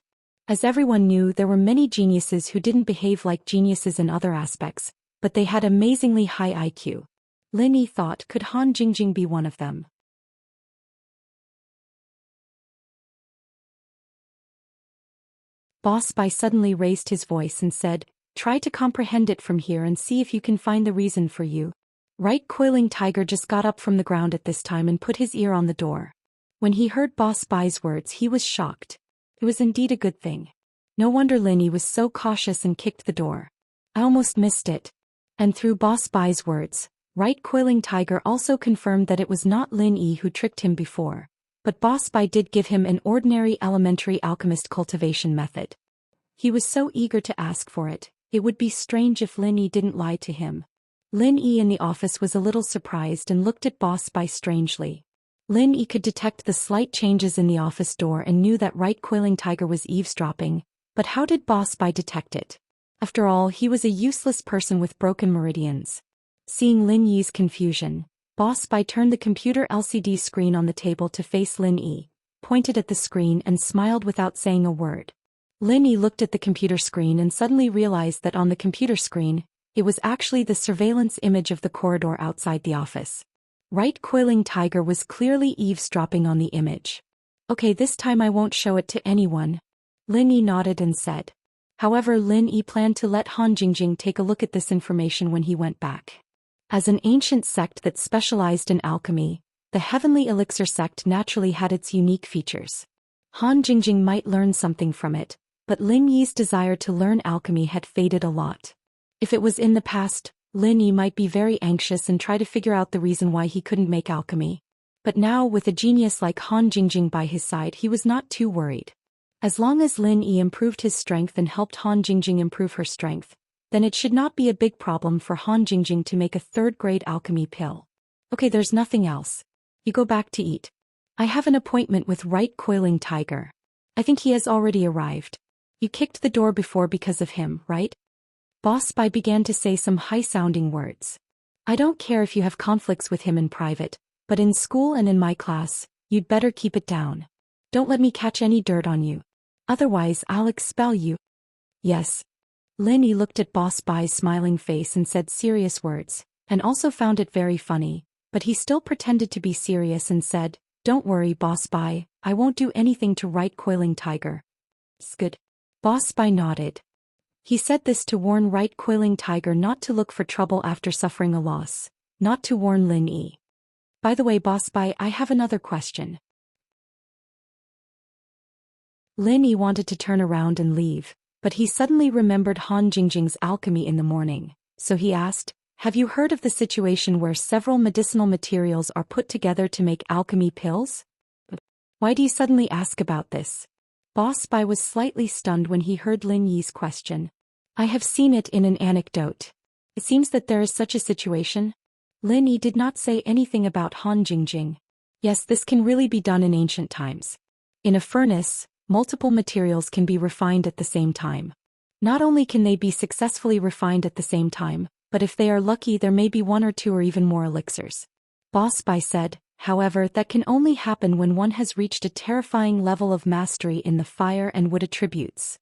As everyone knew, there were many geniuses who didn't behave like geniuses in other aspects, but they had amazingly high IQ. Lin Yi thought, could Han Jingjing be one of them? Boss Bai suddenly raised his voice and said, "Try to comprehend it from here and see if you can find the reason for you." Right Coiling Tiger just got up from the ground at this time and put his ear on the door. When he heard Boss Bai's words, he was shocked. It was indeed a good thing. No wonder Lin Yi was so cautious and kicked the door. I almost missed it. And through Boss Bai's words, Right Coiling Tiger also confirmed that it was not Lin Yi who tricked him before. But Boss Bai did give him an ordinary elementary alchemist cultivation method. He was so eager to ask for it, it would be strange if Lin Yi didn't lie to him. Lin Yi in the office was a little surprised and looked at Boss Bai strangely. Lin Yi could detect the slight changes in the office door and knew that Right Coiling Tiger was eavesdropping, but how did Boss Bai detect it? After all, he was a useless person with broken meridians. Seeing Lin Yi's confusion, Boss Bai turned the computer LCD screen on the table to face Lin Yi, pointed at the screen and smiled without saying a word. Lin Yi looked at the computer screen and suddenly realized that on the computer screen, it was actually the surveillance image of the corridor outside the office. Right Coiling Tiger was clearly eavesdropping on the image. "Okay, this time I won't show it to anyone." Lin Yi nodded and said. However, Lin Yi planned to let Han Jingjing take a look at this information when he went back. As an ancient sect that specialized in alchemy, the Heavenly Elixir sect naturally had its unique features. Han Jingjing might learn something from it, but Lin Yi's desire to learn alchemy had faded a lot. If it was in the past, Lin Yi might be very anxious and try to figure out the reason why he couldn't make alchemy. But now, with a genius like Han Jingjing by his side, he was not too worried. As long as Lin Yi improved his strength and helped Han Jingjing improve her strength, then it should not be a big problem for Han Jingjing to make a third-grade alchemy pill. "Okay, there's nothing else. You go back to eat. I have an appointment with Right Coiling Tiger. I think he has already arrived. You kicked the door before because of him, right?" Boss Bai began to say some high-sounding words. "I don't care if you have conflicts with him in private, but in school and in my class, you'd better keep it down. Don't let me catch any dirt on you. Otherwise, I'll expel you." "Yes." Lin Yi looked at Boss Bai's smiling face and said serious words, and also found it very funny, but he still pretended to be serious and said, "Don't worry, Boss Bai, I won't do anything to Right Coiling Tiger." "Good." Boss Bai nodded. He said this to warn Right Coiling Tiger not to look for trouble after suffering a loss, not to warn Lin Yi. "By the way, Boss Bai, I have another question." Lin Yi wanted to turn around and leave, but he suddenly remembered Han Jingjing's alchemy in the morning, so he asked, "Have you heard of the situation where several medicinal materials are put together to make alchemy pills?" "Why do you suddenly ask about this?" Boss Bai was slightly stunned when he heard Lin Yi's question. "I have seen it in an anecdote. It seems that there is such a situation." Lin Yi did not say anything about Han Jingjing. Yes, this can really be done in ancient times. In a furnace, multiple materials can be refined at the same time. Not only can they be successfully refined at the same time, but if they are lucky there may be one or two or even more elixirs. Boss Bai said, However, that can only happen when one has reached a terrifying level of mastery in the fire and wood attributes.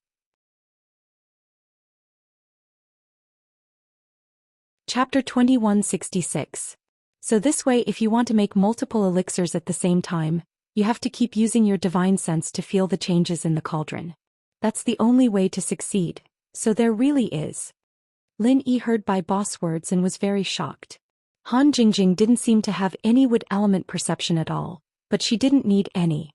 Chapter 2166. So this way, if you want to make multiple elixirs at the same time, you have to keep using your divine sense to feel the changes in the cauldron. That's the only way to succeed, so there really is. Lin Yi heard Bai Boss words and was very shocked. Han Jingjing didn't seem to have any wood element perception at all, but she didn't need any.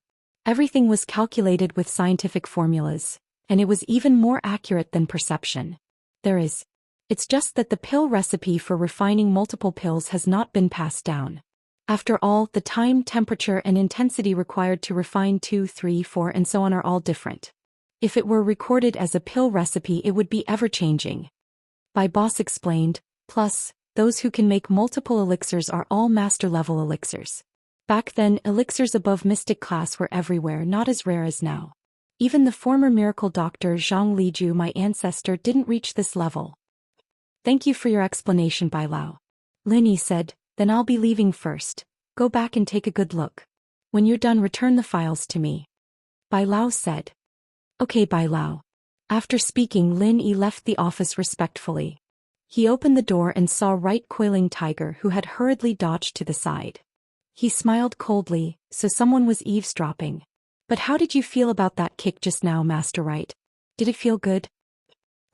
Everything was calculated with scientific formulas, and it was even more accurate than perception. It's just that the pill recipe for refining multiple pills has not been passed down. After all, the time, temperature and intensity required to refine 2, 3, 4 and so on are all different. If it were recorded as a pill recipe, it would be ever-changing. Bai Boss explained, plus, those who can make multiple elixirs are all master-level elixirs. Back then, elixirs above mystic class were everywhere, not as rare as now. Even the former miracle doctor Zhang Liju, my ancestor, didn't reach this level. Thank you for your explanation, Bai Lao. Lin Yi said, then I'll be leaving first. Go back and take a good look. When you're done, return the files to me. Bai Lao said. Okay, Bai Lao. After speaking, Lin Yi left the office respectfully. He opened the door and saw Right Coiling Tiger, who had hurriedly dodged to the side. He smiled coldly, so someone was eavesdropping. But how did you feel about that kick just now, Master Right? Did it feel good?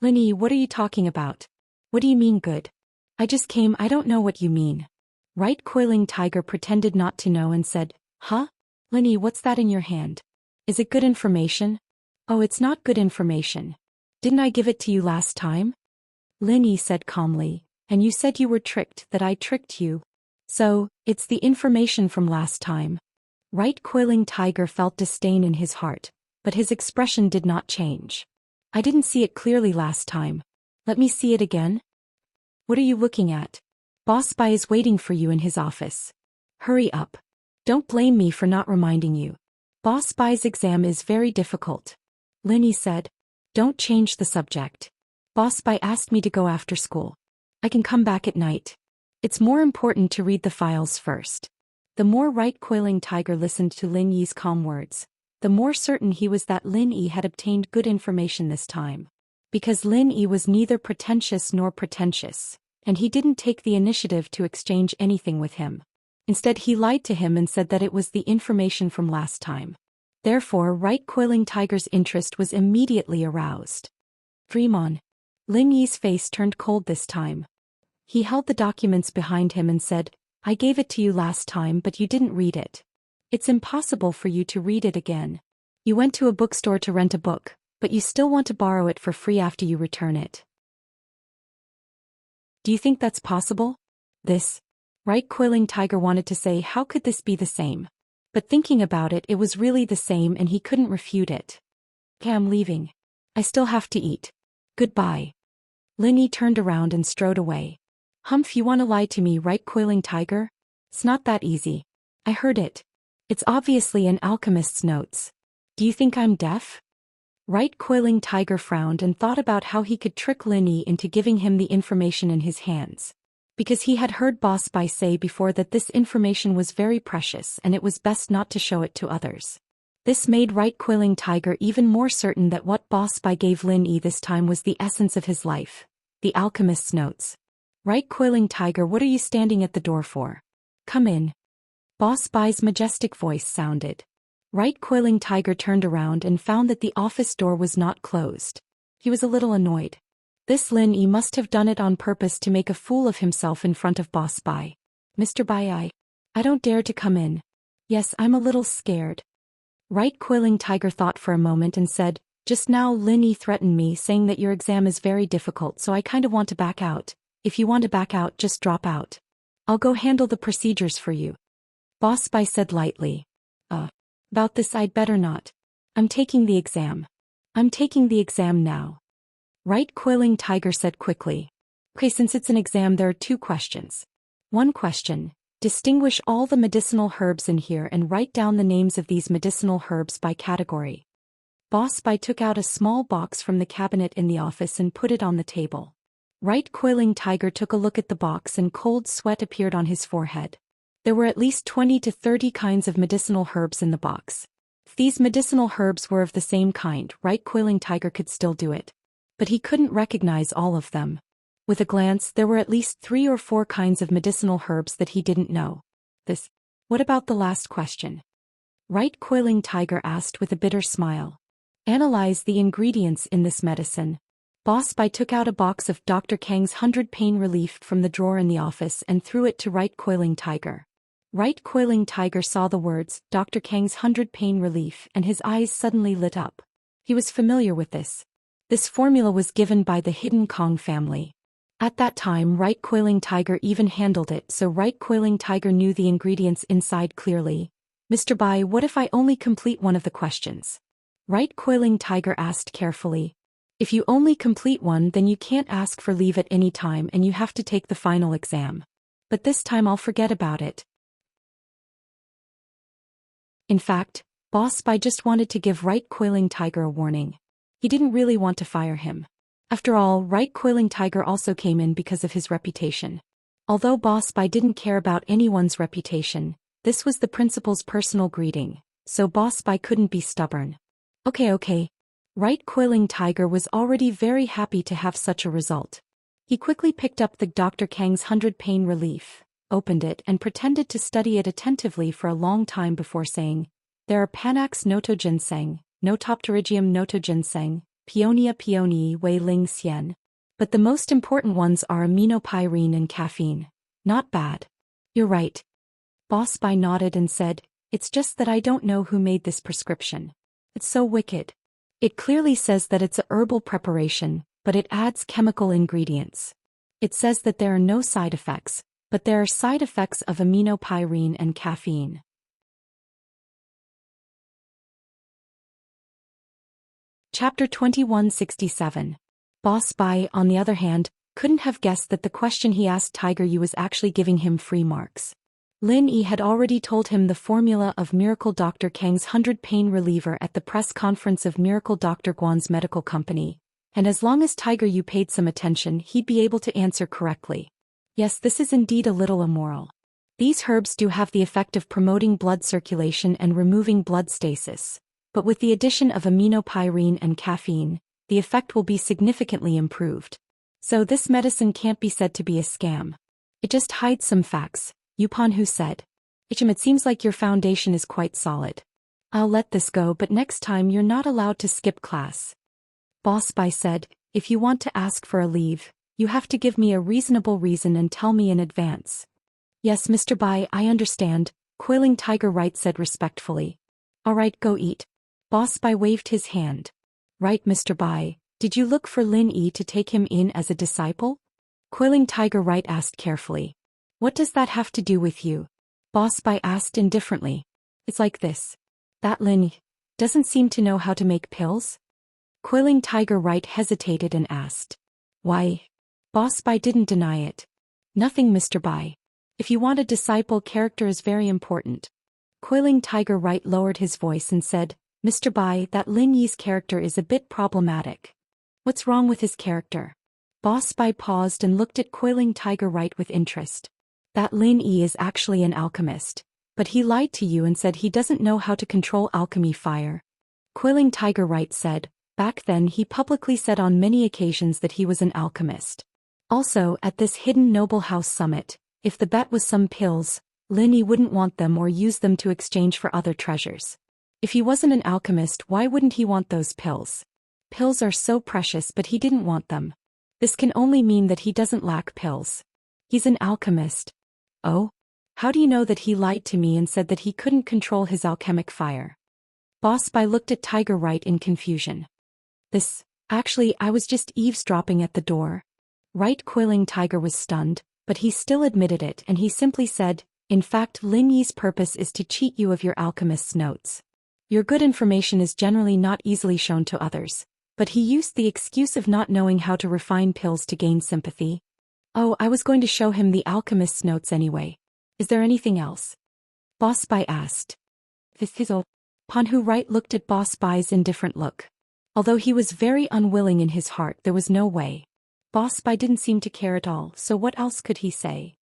Lin Yi, what are you talking about? What do you mean good? I just came, I don't know what you mean. Right Coiling Tiger pretended not to know and said, huh? Lin Yi, what's that in your hand? Is it good information? Oh, it's not good information. Didn't I give it to you last time? Lin Yi said calmly, and you said you were tricked, that I tricked you. So, it's the information from last time. Right Coiling Tiger felt disdain in his heart, but his expression did not change. I didn't see it clearly last time. Let me see it again. What are you looking at? Boss Bai is waiting for you in his office. Hurry up. Don't blame me for not reminding you. Boss Bai's exam is very difficult. Lin Yi said. Don't change the subject. Boss Bai asked me to go after school. I can come back at night. It's more important to read the files first. The more Right Coiling Tiger listened to Lin Yi's calm words, the more certain he was that Lin Yi had obtained good information this time. Because Lin Yi was neither pretentious nor pretentious, and he didn't take the initiative to exchange anything with him. Instead, he lied to him and said that it was the information from last time. Therefore, Right Coiling Tiger's interest was immediately aroused. Dream on. Lin Yi's face turned cold this time. He held the documents behind him and said, I gave it to you last time, but you didn't read it. It's impossible for you to read it again. You went to a bookstore to rent a book, but you still want to borrow it for free after you return it. Do you think that's possible? Right Coiling Tiger wanted to say, how could this be the same? But thinking about it, it was really the same and he couldn't refute it. Okay, I'm leaving. I still have to eat. Goodbye. Lin Yi turned around and strode away. Humph, you want to lie to me, Right Coiling Tiger? It's not that easy. I heard it. It's obviously an alchemist's notes. Do you think I'm deaf? Right Coiling Tiger frowned and thought about how he could trick Lin Yi into giving him the information in his hands. Because he had heard Boss Bai say before that this information was very precious and it was best not to show it to others. This made Right Coiling Tiger even more certain that what Boss Bai gave Lin Yi this time was the essence of his life, the alchemist's notes. Right Coiling Tiger, what are you standing at the door for? Come in. Boss Bai's majestic voice sounded. Right Coiling Tiger turned around and found that the office door was not closed. He was a little annoyed. This Lin Yi must have done it on purpose to make a fool of himself in front of Boss Bai. Mr. Bai, I don't dare to come in. Yes, I'm a little scared. Right Coiling Tiger thought for a moment and said, just now Lin Yi threatened me saying that your exam is very difficult, so I kinda want to back out. If you want to back out, just drop out. I'll go handle the procedures for you. Boss Bai said lightly. About this I'd better not. I'm taking the exam. I'm taking the exam now. Right Coiling Tiger said quickly. Okay, since it's an exam, there are 2 questions. 1 question. Distinguish all the medicinal herbs in here and write down the names of these medicinal herbs by category. Boss Bai took out a small box from the cabinet in the office and put it on the table. Right Coiling Tiger took a look at the box and cold sweat appeared on his forehead. There were at least 20 to 30 kinds of medicinal herbs in the box. If these medicinal herbs were of the same kind, right, Coiling Tiger could still do it. But he couldn't recognize all of them. With a glance, there were at least 3 or 4 kinds of medicinal herbs that he didn't know. What about the last question? Right, Coiling Tiger asked with a bitter smile. Analyze the ingredients in this medicine. Boss Bai took out a box of Dr. Kang's 100 pain relief from the drawer in the office and threw it to Right Coiling Tiger. Right Coiling Tiger saw the words, Dr. Kang's 100 pain relief, and his eyes suddenly lit up. He was familiar with this. This formula was given by the Hidden Kong family. At that time, Right Coiling Tiger even handled it, so Right Coiling Tiger knew the ingredients inside clearly. Mr. Bai, what if I only complete one of the questions? Right Coiling Tiger asked carefully. If you only complete one, then you can't ask for leave at any time and you have to take the final exam. But this time I'll forget about it. In fact, Boss Bai just wanted to give Right Coiling Tiger a warning. He didn't really want to fire him. After all, Right Coiling Tiger also came in because of his reputation. Although Boss Bai didn't care about anyone's reputation, this was the principal's personal greeting, so Boss Bai couldn't be stubborn. Okay. Right Coiling Tiger was already very happy to have such a result. He quickly picked up the Dr. Kang's 100 pain relief, opened it and pretended to study it attentively for a long time before saying, there are Panax noto ginseng, Notopterygium noto ginseng, Peonia peonii Wei Ling Xian. But the most important ones are aminopyrene and caffeine. Not bad. You're right. Boss Bai nodded and said, it's just that I don't know who made this prescription. It's so wicked. It clearly says that it's a herbal preparation, but it adds chemical ingredients. It says that there are no side effects, but there are side effects of aminopyrene and caffeine. Chapter 2167. Boss Bai, on the other hand, couldn't have guessed that the question he asked Tiger Yu was actually giving him free marks. Lin Yi had already told him the formula of Miracle Dr. Kang's 100 pain reliever at the press conference of Miracle Dr. Guan's medical company, and as long as Tiger Yu paid some attention, he'd be able to answer correctly. Yes, this is indeed a little immoral. These herbs do have the effect of promoting blood circulation and removing blood stasis. But with the addition of aminopyrene and caffeine, the effect will be significantly improved. So this medicine can't be said to be a scam. It just hides some facts, Yupan Hu said. Ichim, it seems like your foundation is quite solid. I'll let this go, but next time you're not allowed to skip class. Boss Bai said, if you want to ask for a leave, you have to give me a reasonable reason and tell me in advance. Yes, Mr. Bai, I understand, Coiling Tiger Right said respectfully. All right, go eat. Boss Bai waved his hand. Right, Mr. Bai, did you look for Lin Yi to take him in as a disciple? Coiling Tiger Right asked carefully. What does that have to do with you? Boss Bai asked indifferently. It's like this. That Lin Yi doesn't seem to know how to make pills? Coiling Tiger Right hesitated and asked. Why? Boss Bai didn't deny it. Nothing, Mr. Bai. If you want a disciple, character is very important. Coiling Tiger Right lowered his voice and said, Mr. Bai, that Lin Yi's character is a bit problematic. What's wrong with his character? Boss Bai paused and looked at Coiling Tiger Right with interest. That Lin Yi is actually an alchemist, but he lied to you and said he doesn't know how to control alchemy fire. Coiling Tiger Right said, back then he publicly said on many occasions that he was an alchemist. Also, at this hidden noble house summit, if the bet was some pills, Lin Yi wouldn't want them or use them to exchange for other treasures. If he wasn't an alchemist, why wouldn't he want those pills? Pills are so precious, but he didn't want them. This can only mean that he doesn't lack pills. He's an alchemist. Oh? How do you know that he lied to me and said that he couldn't control his alchemic fire? Boss Bai looked at Tiger Right in confusion. Actually, I was just eavesdropping at the door. Right Coiling Tiger was stunned, but he still admitted it and he simply said, in fact, Lin Yi's purpose is to cheat you of your alchemist's notes. Your good information is generally not easily shown to others, but he used the excuse of not knowing how to refine pills to gain sympathy. Oh, I was going to show him the alchemist's notes anyway. Is there anything else? Boss Bai asked. Panhu Right looked at Boss Bai's indifferent look. Although he was very unwilling in his heart, there was no way. Boss Bai didn't seem to care at all, so what else could he say?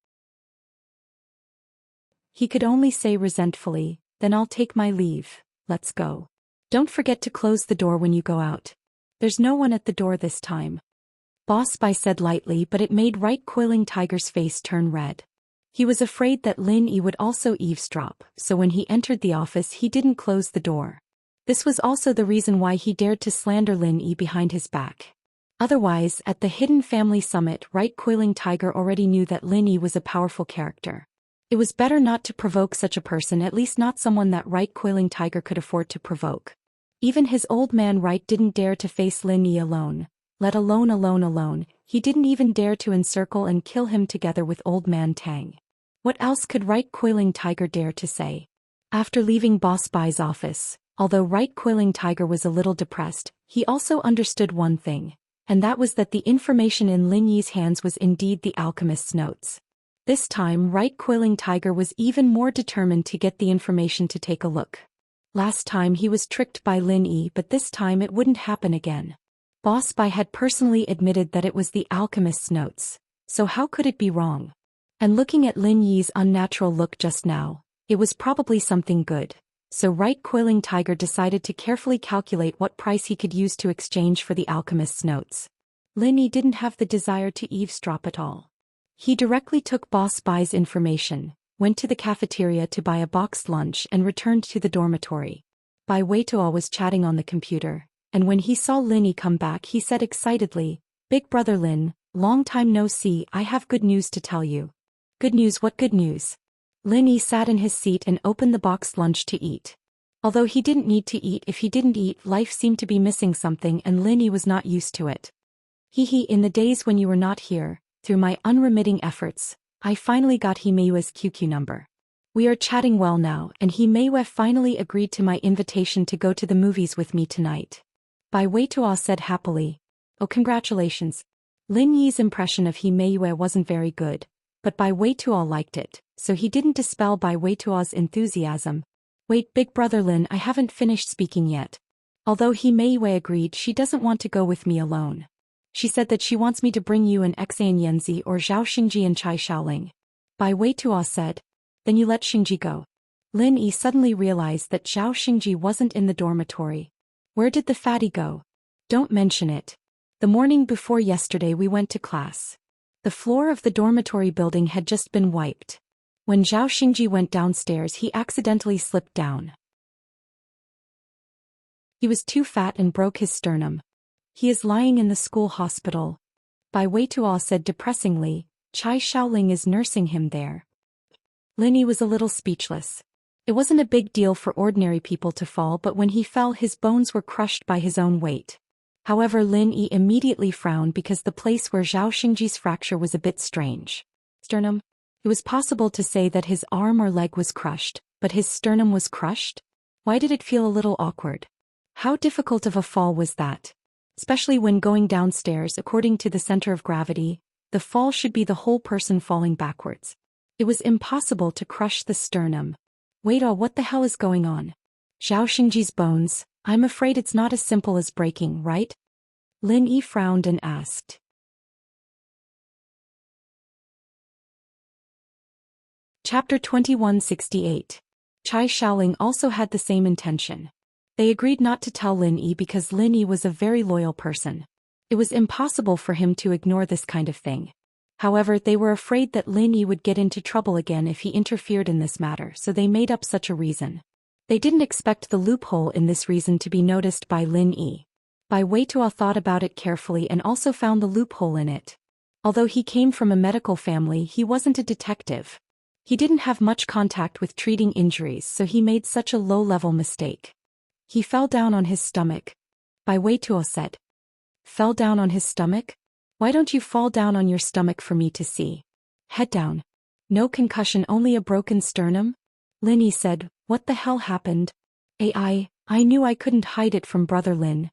He could only say resentfully, "Then I'll take my leave, let's go. Don't forget to close the door when you go out. There's no one at the door this time." Boss Bai said lightly, but it made Right Coiling Tiger's face turn red. He was afraid that Lin Yi would also eavesdrop, so when he entered the office he didn't close the door. This was also the reason why he dared to slander Lin Yi behind his back. Otherwise, at the Hidden Family Summit, Right Coiling Tiger already knew that Lin Yi was a powerful character. It was better not to provoke such a person, at least not someone that Right Coiling Tiger could afford to provoke. Even his old man Right didn't dare to face Lin Yi alone, let alone. He didn't even dare to encircle and kill him together with old man Tang. What else could Right Coiling Tiger dare to say? After leaving Boss Bai's office, although Right Coiling Tiger was a little depressed, he also understood one thing, and that was that the information in Lin Yi's hands was indeed the alchemist's notes. This time Right Coiling Tiger was even more determined to get the information to take a look. Last time he was tricked by Lin Yi, but this time it wouldn't happen again. Boss Bai had personally admitted that it was the alchemist's notes, so how could it be wrong? And looking at Lin Yi's unnatural look just now, it was probably something good. So Right Coiling Tiger decided to carefully calculate what price he could use to exchange for the alchemist's notes. Lin Yi didn't have the desire to eavesdrop at all. He directly took Boss Bai's information, went to the cafeteria to buy a boxed lunch and returned to the dormitory. Bai Weituo was chatting on the computer, and when he saw Lin Yi come back he said excitedly, "Big brother Lin, long time no see, I have good news to tell you." "Good news? What good news?" Lin Yi sat in his seat and opened the boxed lunch to eat. Although he didn't need to eat, if he didn't eat, life seemed to be missing something and Lin Yi was not used to it. In the days when you were not here, through my unremitting efforts, I finally got Himeiu's QQ number. We are chatting well now, and Himeiu finally agreed to my invitation to go to the movies with me tonight. Bai Weituo said happily. "Oh, congratulations." Lin Yi's impression of Himeiu wasn't very good, but Bai Weituo liked it, so he didn't dispel Bai Weituo's enthusiasm. "Wait, big brother Lin, I haven't finished speaking yet." Although Himeiu agreed, she doesn't want to go with me alone. She said that she wants me to bring you and Xan Yanzi or Zhao Xingji and Chai Xiaoling. Bai Weituo said. "Then you let Xingji go." Lin Yi suddenly realized that Zhao Xingji wasn't in the dormitory. Where did the fatty go? "Don't mention it. The morning before yesterday we went to class. The floor of the dormitory building had just been wiped. When Zhao Xingji went downstairs he accidentally slipped down. He was too fat and broke his sternum. He is lying in the school hospital." Bai Weituo said depressingly. "Chai Xiaoling is nursing him there." Lin Yi was a little speechless. It wasn't a big deal for ordinary people to fall, but when he fell his bones were crushed by his own weight. However, Lin Yi immediately frowned because the place where Zhao Xingji's fracture was a bit strange. Sternum? It was possible to say that his arm or leg was crushed, but his sternum was crushed? Why did it feel a little awkward? How difficult of a fall was that? Especially when going downstairs according to the center of gravity, the fall should be the whole person falling backwards. It was impossible to crush the sternum. Wait, what the hell is going on? Zhao Xingji's bones, I'm afraid it's not as simple as breaking, right? Lin Yi frowned and asked. Chapter 2168. Chai Xiaoling also had the same intention. They agreed not to tell Lin Yi because Lin Yi was a very loyal person. It was impossible for him to ignore this kind of thing. However, they were afraid that Lin Yi would get into trouble again if he interfered in this matter, so they made up such a reason. They didn't expect the loophole in this reason to be noticed by Lin Yi. Bai Weituo thought about it carefully and also found the loophole in it. Although he came from a medical family, he wasn't a detective. He didn't have much contact with treating injuries, so he made such a low-level mistake. He fell down on his stomach. Bai Weituo said. Fell down on his stomach? Why don't you fall down on your stomach for me to see? Head down. No concussion, only a broken sternum? Lin Yi said, what the hell happened? I knew I couldn't hide it from brother Lin.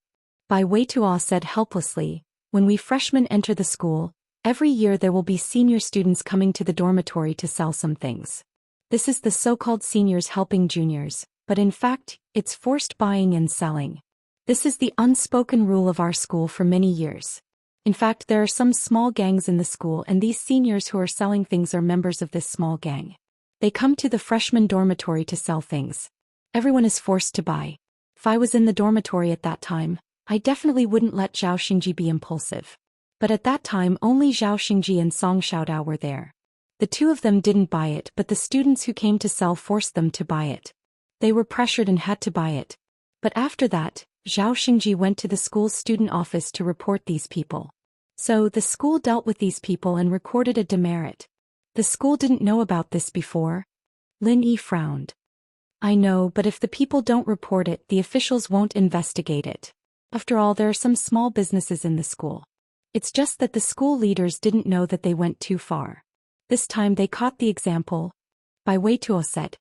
Bai Weituo said helplessly, when we freshmen enter the school, every year there will be senior students coming to the dormitory to sell some things. This is the so-called seniors helping juniors, but in fact, it's forced buying and selling. This is the unspoken rule of our school for many years. In fact, there are some small gangs in the school and these seniors who are selling things are members of this small gang. They come to the freshman dormitory to sell things. Everyone is forced to buy. If I was in the dormitory at that time, I definitely wouldn't let Zhao Xingji be impulsive. But at that time only Zhao Xingji and Song Xiaodao were there. The two of them didn't buy it, but the students who came to sell forced them to buy it. They were pressured and had to buy it. But after that, Zhao Xingji went to the school's student office to report these people. So the school dealt with these people and recorded a demerit. The school didn't know about this before. Lin Yi frowned. I know, but if the people don't report it, the officials won't investigate it. After all, there are some small businesses in the school. It's just that the school leaders didn't know that they went too far. This time they caught the example. Bai Weituo said.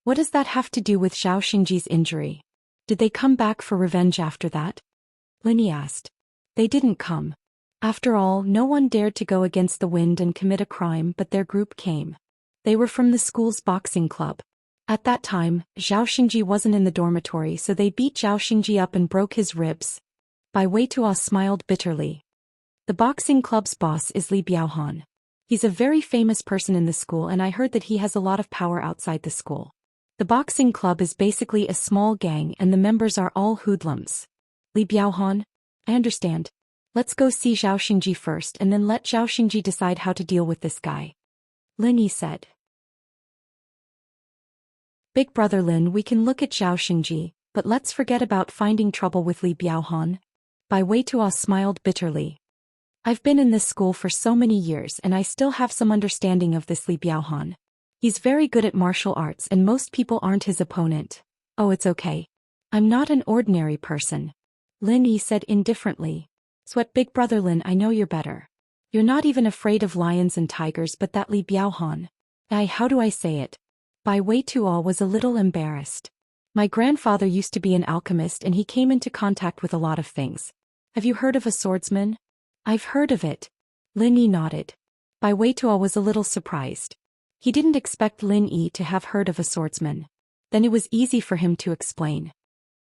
What does that have to do with Zhao Xingji's injury? Did they come back for revenge after that? Lin Yi asked. They didn't come. After all, no one dared to go against the wind and commit a crime, but their group came. They were from the school's boxing club. At that time, Zhao Xingji wasn't in the dormitory, so they beat Zhao Xingji up and broke his ribs. Bai Weituo smiled bitterly. The boxing club's boss is Li Biaohan. He's a very famous person in the school, and I heard that he has a lot of power outside the school. The boxing club is basically a small gang and the members are all hoodlums. Li Biaohan? I understand. Let's go see Zhao Xingji first and then let Zhao Xingji decide how to deal with this guy. Lin Yi said. Big brother Lin, we can look at Zhao Xingji, but let's forget about finding trouble with Li Biaohan. Bai Weituo smiled bitterly. I've been in this school for so many years and I still have some understanding of this Li Biaohan. He's very good at martial arts and most people aren't his opponent. Oh, it's okay. I'm not an ordinary person. Lin Yi said indifferently. Sweat big brother Lin, I know you're better. You're not even afraid of lions and tigers, but that Li Biaohan. How do I say it? Bai Weituo was a little embarrassed. My grandfather used to be an alchemist and he came into contact with a lot of things. Have you heard of a swordsman? I've heard of it. Lin Yi nodded. Bai Weituo was a little surprised. He didn't expect Lin Yi to have heard of a swordsman. Then it was easy for him to explain.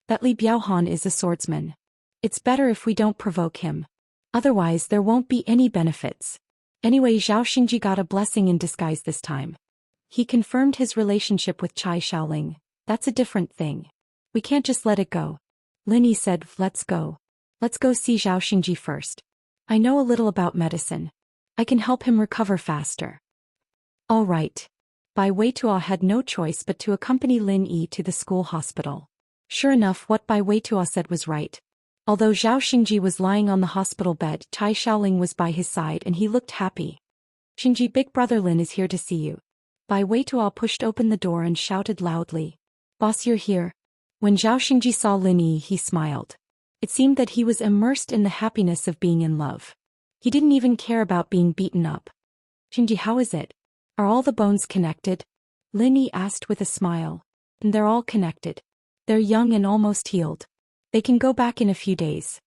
That Li Biaohan is a swordsman. It's better if we don't provoke him. Otherwise there won't be any benefits. Anyway, Zhao Xingji got a blessing in disguise this time. He confirmed his relationship with Chai Xiaoling. That's a different thing. We can't just let it go. Lin Yi said, let's go. Let's go see Zhao Xingji first. I know a little about medicine. I can help him recover faster. All right. Bai Weituo had no choice but to accompany Lin Yi to the school hospital. Sure enough, what Bai Weituo said was right. Although Zhao Xingji was lying on the hospital bed, Chai Xiaoling was by his side and he looked happy. Xingji, big brother Lin is here to see you. Bai Weituo pushed open the door and shouted loudly. Boss, you're here. When Zhao Xingji saw Lin Yi, he smiled. It seemed that he was immersed in the happiness of being in love. He didn't even care about being beaten up. Xingji, how is it? Are all the bones connected? Lin Yi asked with a smile. And they're all connected. They're young and almost healed. They can go back in a few days.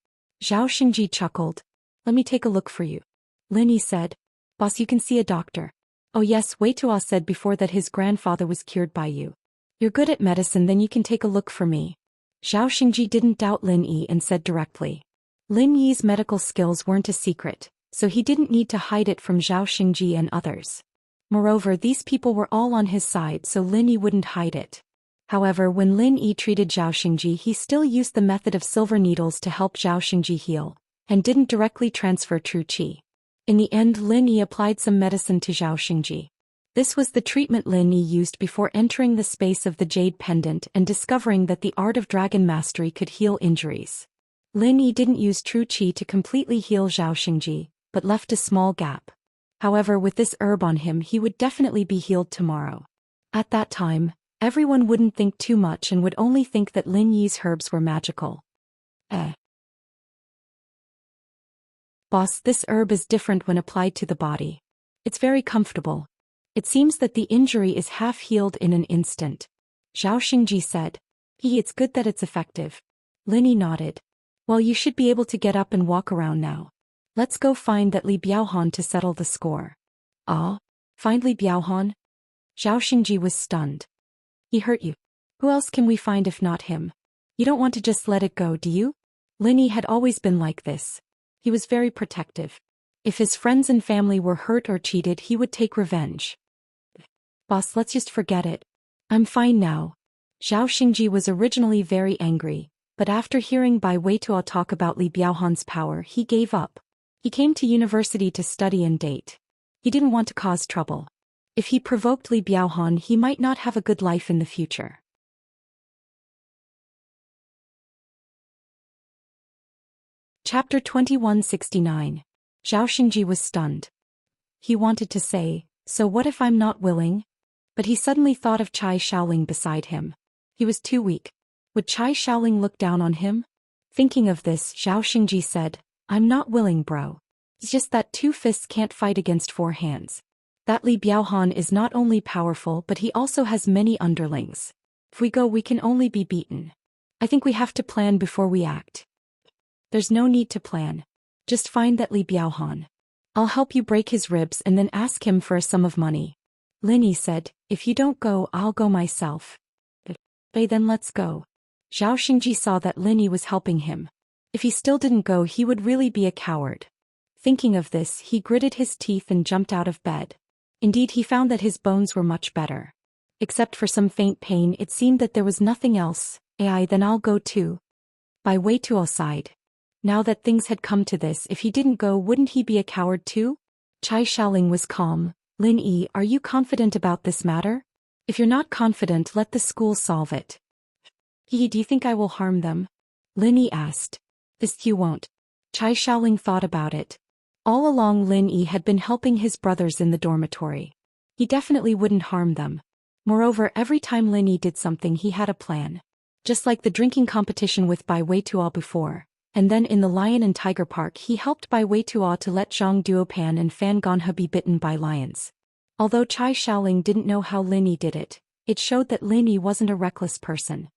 Zhao Xingji chuckled. Let me take a look for you. Lin Yi said. Boss, you can see a doctor. Oh yes, Weituo said before that his grandfather was cured by you. You're good at medicine, then you can take a look for me. Zhao Xingji didn't doubt Lin Yi and said directly. Lin Yi's medical skills weren't a secret, so he didn't need to hide it from Zhao Xingji and others. Moreover, these people were all on his side, so Lin Yi wouldn't hide it. However, when Lin Yi treated Zhao Xingji, he still used the method of silver needles to help Zhao Xingji heal, and didn't directly transfer true qi. In the end, Lin Yi applied some medicine to Zhao Xingji. This was the treatment Lin Yi used before entering the space of the Jade Pendant and discovering that the art of dragon mastery could heal injuries. Lin Yi didn't use true qi to completely heal Zhao Xingji, but left a small gap. However, with this herb on him, he would definitely be healed tomorrow. At that time, everyone wouldn't think too much and would only think that Lin Yi's herbs were magical. Boss, this herb is different when applied to the body. It's very comfortable. It seems that the injury is half healed in an instant. Zhao Xingji said. It's good that it's effective. Lin Yi nodded. Well, you should be able to get up and walk around now. Let's go find that Li Biaohan to settle the score. Ah? Find Li Biaohan? Zhao Xingji was stunned. He hurt you. Who else can we find if not him? You don't want to just let it go, do you? Lin Yi had always been like this. He was very protective. If his friends and family were hurt or cheated, he would take revenge. Boss, let's just forget it. I'm fine now. Zhao Xingji was originally very angry, but after hearing Bai Weituo talk about Li Biaohan's power, he gave up. He came to university to study and date. He didn't want to cause trouble. If he provoked Li Biaohan, he might not have a good life in the future. Chapter 2169. Zhao Xingji was stunned. He wanted to say, "So what if I'm not willing?" But he suddenly thought of Chai Shaoling beside him. He was too weak. Would Chai Shaoling look down on him? Thinking of this, Zhao Xingji said, "I'm not willing, bro. It's just that 2 fists can't fight against 4 hands. That Li Biaohan is not only powerful but he also has many underlings. If we go we can only be beaten. I think we have to plan before we act." "There's no need to plan. Just find that Li Biaohan. I'll help you break his ribs and then ask him for a sum of money." Lin Yi said, "If you don't go, I'll go myself." Then let's go." Zhao Xingji saw that Lin Yi was helping him. If he still didn't go, he would really be a coward. Thinking of this, he gritted his teeth and jumped out of bed. Indeed, he found that his bones were much better. Except for some faint pain, it seemed that there was nothing else. Then I'll go too." Bai Weituo sighed. Now that things had come to this, if he didn't go, wouldn't he be a coward too? Chai Shaoling was calm. "Lin Yi, are you confident about this matter? If you're not confident, let the school solve it." "Do you think I will harm them?" Lin Yi asked. "This you won't." Chai Shaoling thought about it. All along Lin Yi had been helping his brothers in the dormitory. He definitely wouldn't harm them. Moreover, every time Lin Yi did something he had a plan. Just like the drinking competition with Bai Weituo before. And then in the Lion and Tiger Park he helped Bai Weituo to let Zhang Duopan and Fan Ganhe be bitten by lions. Although Chai Shaoling didn't know how Lin Yi did it, it showed that Lin Yi wasn't a reckless person.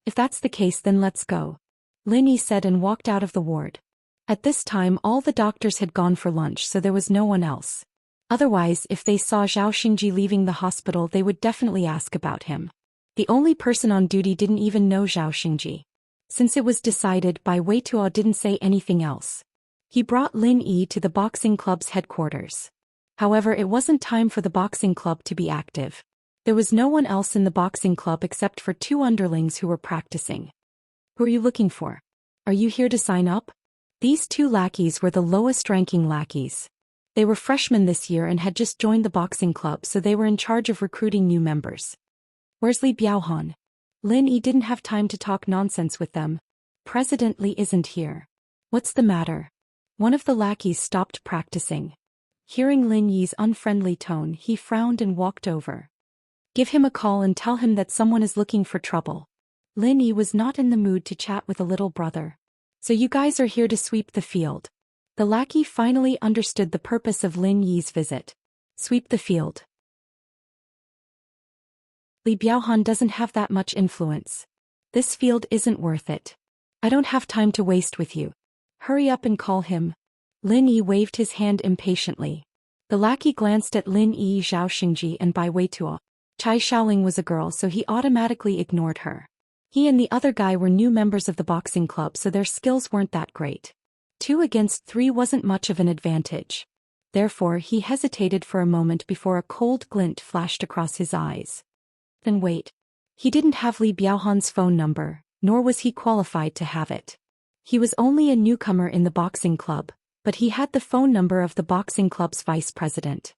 "If that's the case, then let's go," Lin Yi said and walked out of the ward. At this time all the doctors had gone for lunch, so there was no one else. Otherwise, if they saw Zhao Xingji leaving the hospital, they would definitely ask about him. The only person on duty didn't even know Zhao Xingji. Since it was decided, Bai Weituo didn't say anything else. He brought Lin Yi to the boxing club's headquarters. However, it wasn't time for the boxing club to be active. There was no one else in the boxing club except for 2 underlings who were practicing. "Who are you looking for? Are you here to sign up?" These 2 lackeys were the lowest-ranking lackeys. They were freshmen this year and had just joined the boxing club, so they were in charge of recruiting new members. "Where's Li Biaohan?" Lin Yi didn't have time to talk nonsense with them. "President Li isn't here." "What's the matter?" One of the lackeys stopped practicing. Hearing Lin Yi's unfriendly tone, he frowned and walked over. "Give him a call and tell him that someone is looking for trouble." Lin Yi was not in the mood to chat with a little brother. "So you guys are here to sweep the field." The lackey finally understood the purpose of Lin Yi's visit. "Sweep the field. Li Biaohan doesn't have that much influence. This field isn't worth it. I don't have time to waste with you. Hurry up and call him." Lin Yi waved his hand impatiently. The lackey glanced at Lin Yi, Zhao Xingji and Bai Weituo. Chai Shaoling was a girl, so he automatically ignored her. He and the other guy were new members of the boxing club, so their skills weren't that great. 2 against 3 wasn't much of an advantage. Therefore, he hesitated for a moment before a cold glint flashed across his eyes. Then wait. He didn't have Li Biaohan's phone number, nor was he qualified to have it. He was only a newcomer in the boxing club, but he had the phone number of the boxing club's vice president.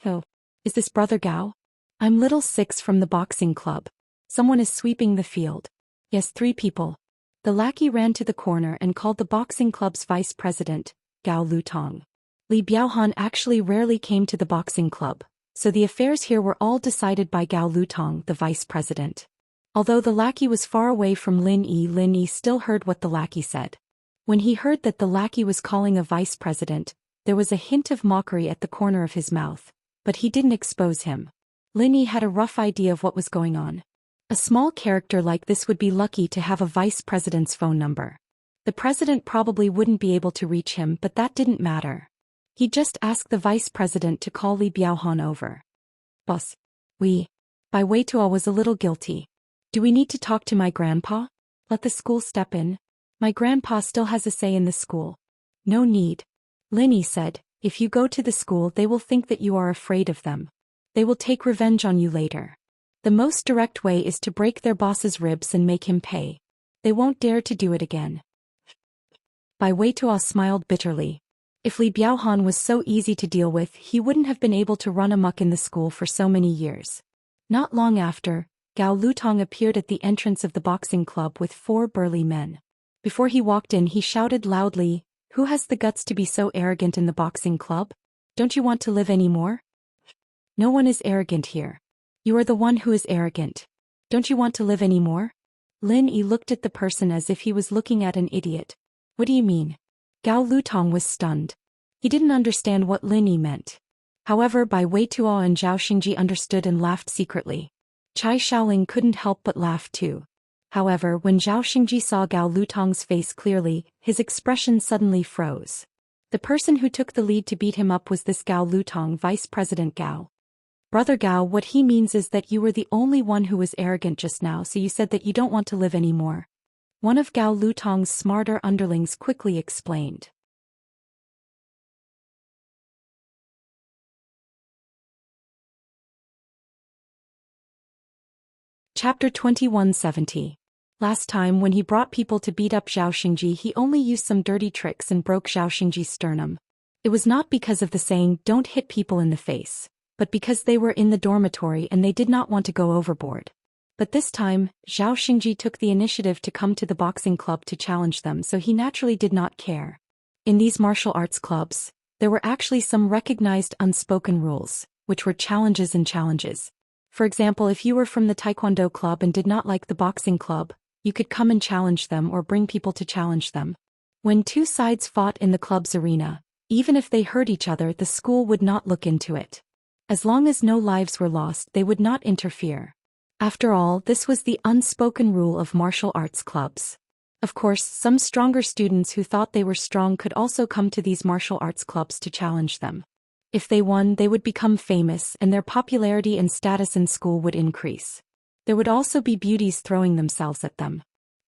"Oh, is this Brother Gao? I'm Little Six from the boxing club. Someone is sweeping the field." "Yes, 3 people." The lackey ran to the corner and called the boxing club's vice president, Gao Lutong. Li Biaohan actually rarely came to the boxing club, so the affairs here were all decided by Gao Lutong, the vice president. Although the lackey was far away from Lin Yi still heard what the lackey said. When he heard that the lackey was calling a vice president, there was a hint of mockery at the corner of his mouth, but he didn't expose him. Lin Yi had a rough idea of what was going on. A small character like this would be lucky to have a vice president's phone number. The president probably wouldn't be able to reach him, but that didn't matter. He just asked the vice president to call Li Biaohan over. "Boss. Bai Weituo was a little guilty. Do we need to talk to my grandpa? Let the school step in? My grandpa still has a say in the school." "No need." Lin Yi said, "If you go to the school they will think that you are afraid of them. They will take revenge on you later. The most direct way is to break their boss's ribs and make him pay. They won't dare to do it again. Bai Weituo smiled bitterly. If Li Biaohan was so easy to deal with, he wouldn't have been able to run amok in the school for so many years. Not long after, Gao Lutong appeared at the entrance of the boxing club with 4 burly men. Before he walked in, he shouted loudly, "Who has the guts to be so arrogant in the boxing club? Don't you want to live anymore? No one is arrogant here. You are the one who is arrogant. Don't you want to live anymore?" Lin Yi looked at the person as if he was looking at an idiot. "What do you mean?" Gao Lutong was stunned. He didn't understand what Lin Yi meant. However, Bai Weituo and Zhao Xingji understood and laughed secretly. Chai Shaoling couldn't help but laugh too. However, when Zhao Xingji saw Gao Lutong's face clearly, his expression suddenly froze. The person who took the lead to beat him up was this Gao Lutong, Vice President Gao. "Brother Gao, what he means is that you were the only one who was arrogant just now, so you said that you don't want to live anymore." One of Gao Lutong's smarter underlings quickly explained. Chapter 2170. Last time when he brought people to beat up Zhao Xingji, he only used some dirty tricks and broke Zhao Xingji's sternum. It was not because of the saying, "Don't hit people in the face," but because they were in the dormitory and they did not want to go overboard. But this time, Zhao Xingji took the initiative to come to the boxing club to challenge them, so he naturally did not care. In these martial arts clubs, there were actually some recognized unspoken rules, which were challenges and challenges. For example, if you were from the Taekwondo club and did not like the boxing club, you could come and challenge them or bring people to challenge them. When 2 sides fought in the club's arena, even if they hurt each other, the school would not look into it. As long as no lives were lost, they would not interfere. After all, this was the unspoken rule of martial arts clubs. Of course, some stronger students who thought they were strong could also come to these martial arts clubs to challenge them. If they won, they would become famous and their popularity and status in school would increase. There would also be beauties throwing themselves at them.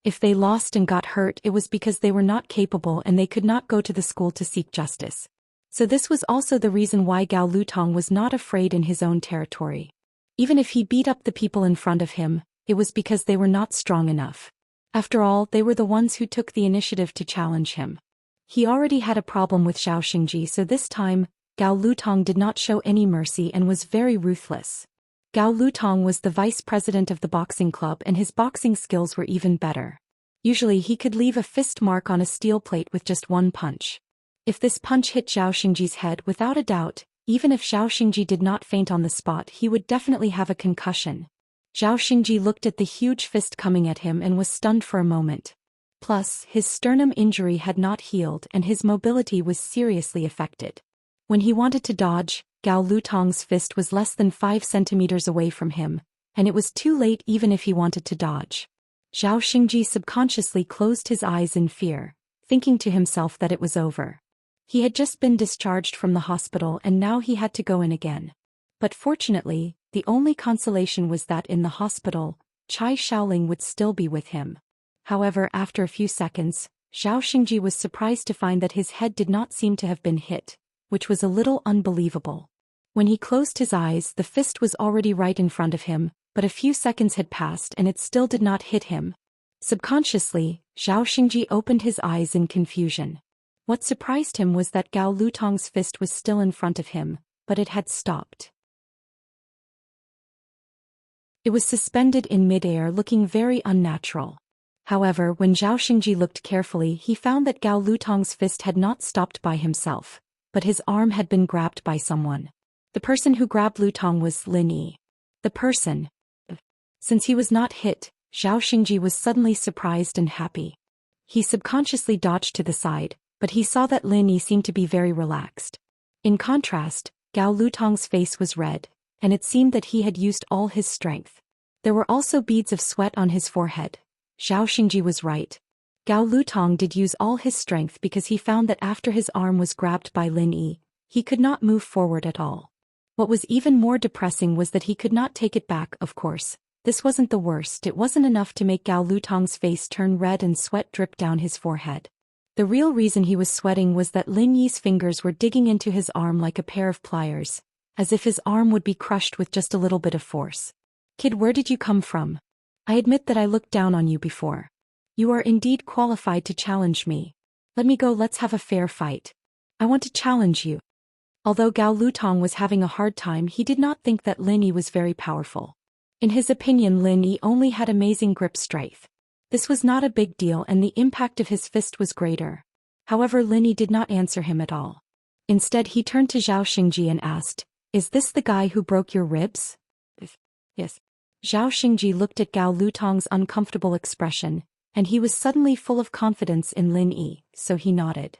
If they lost and got hurt, it was because they were not capable and they could not go to the school to seek justice. So this was also the reason why Gao Lutong was not afraid in his own territory. Even if he beat up the people in front of him, it was because they were not strong enough. After all, they were the ones who took the initiative to challenge him. He already had a problem with Zhao Xingji, so this time, Gao Lutong did not show any mercy and was very ruthless. Gao Lutong was the vice president of the boxing club and his boxing skills were even better. Usually he could leave a fist mark on a steel plate with just one punch. If this punch hit Zhao Xingji's head, without a doubt, even if Zhao Xingji did not faint on the spot, he would definitely have a concussion. Zhao Xingji looked at the huge fist coming at him and was stunned for a moment. Plus, his sternum injury had not healed and his mobility was seriously affected. When he wanted to dodge, Gao Lutong's fist was less than 5 centimeters away from him, and it was too late even if he wanted to dodge. Zhao Xingji subconsciously closed his eyes in fear, thinking to himself that it was over. He had just been discharged from the hospital and now he had to go in again. But fortunately, the only consolation was that in the hospital, Chai Shaoling would still be with him. However, after a few seconds, Zhao Xingji was surprised to find that his head did not seem to have been hit, which was a little unbelievable. When he closed his eyes, the fist was already right in front of him, but a few seconds had passed and it still did not hit him. Subconsciously, Zhao Xingji opened his eyes in confusion. What surprised him was that Gao Lutong's fist was still in front of him, but it had stopped. It was suspended in midair, looking very unnatural. However, when Zhao Xingji looked carefully, he found that Gao Lutong's fist had not stopped by himself, but his arm had been grabbed by someone. The person who grabbed Lutong was Lin Yi. The person. Since he was not hit, Zhao Xingji was suddenly surprised and happy. He subconsciously dodged to the side, but he saw that Lin Yi seemed to be very relaxed. In contrast, Gao Lutong's face was red, and it seemed that he had used all his strength. There were also beads of sweat on his forehead. Zhao Xingji was right. Gao Lutong did use all his strength because he found that after his arm was grabbed by Lin Yi, he could not move forward at all. What was even more depressing was that he could not take it back. Of course, this wasn't the worst. It wasn't enough to make Gao Lutong's face turn red and sweat drip down his forehead. The real reason he was sweating was that Lin Yi's fingers were digging into his arm like a pair of pliers, as if his arm would be crushed with just a little bit of force. Kid, where did you come from? I admit that I looked down on you before. You are indeed qualified to challenge me. Let me go, let's have a fair fight. I want to challenge you. Although Gao Lutong was having a hard time, he did not think that Lin Yi was very powerful. In his opinion, Lin Yi only had amazing grip strength. This was not a big deal and the impact of his fist was greater. However, Lin Yi did not answer him at all. Instead, he turned to Zhao Xingji and asked, "Is this the guy who broke your ribs?" Yes. Zhao Xingji looked at Gao Lutong's uncomfortable expression, and he was suddenly full of confidence in Lin Yi, so he nodded.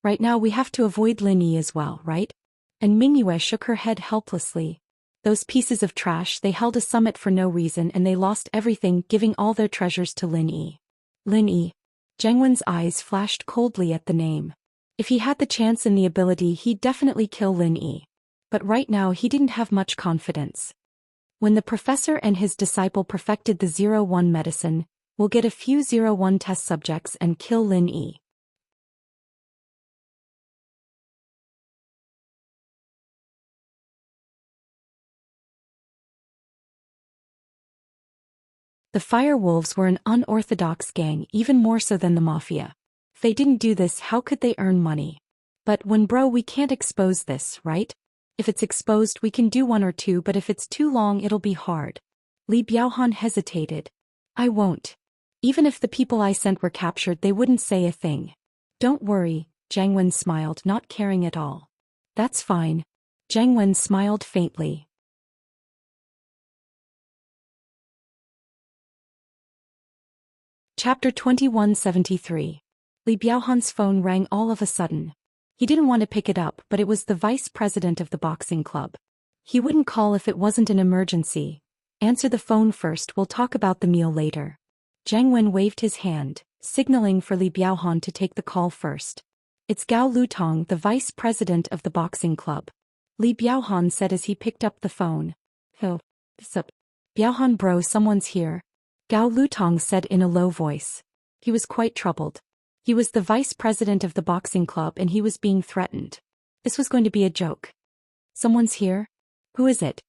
Right now we have to avoid Lin Yi as well, right? And Mingyue shook her head helplessly. Those pieces of trash, they held a summit for no reason and they lost everything, giving all their treasures to Lin Yi. Lin Yi. Zheng Wen's eyes flashed coldly at the name. If he had the chance and the ability, he'd definitely kill Lin Yi. But right now he didn't have much confidence. When the professor and his disciple perfected the 01 medicine, we'll get a few 01 test subjects and kill Lin Yi. The Fire Wolves were an unorthodox gang, even more so than the Mafia. If they didn't do this, how could they earn money? But we can't expose this, right? If it's exposed, we can do one or two, but if it's too long, it'll be hard. Li Biaohan hesitated. I won't. Even if the people I sent were captured, they wouldn't say a thing. Don't worry, Zheng Wen smiled, not caring at all. That's fine. Zheng Wen smiled faintly. Chapter 2173. Li Biaohan's phone rang all of a sudden. He didn't want to pick it up, but it was the vice president of the boxing club. He wouldn't call if it wasn't an emergency. Answer the phone first, we'll talk about the meal later. Zheng Wen waved his hand, signaling for Li Biaohan to take the call first. It's Gao Lutong, the vice president of the boxing club. Li Biaohan said as he picked up the phone. Oh, sup? Biaohan bro, someone's here. Gao Lutong said in a low voice. He was quite troubled. He was the vice president of the boxing club and he was being threatened. This was going to be a joke. Someone's here? Who is it?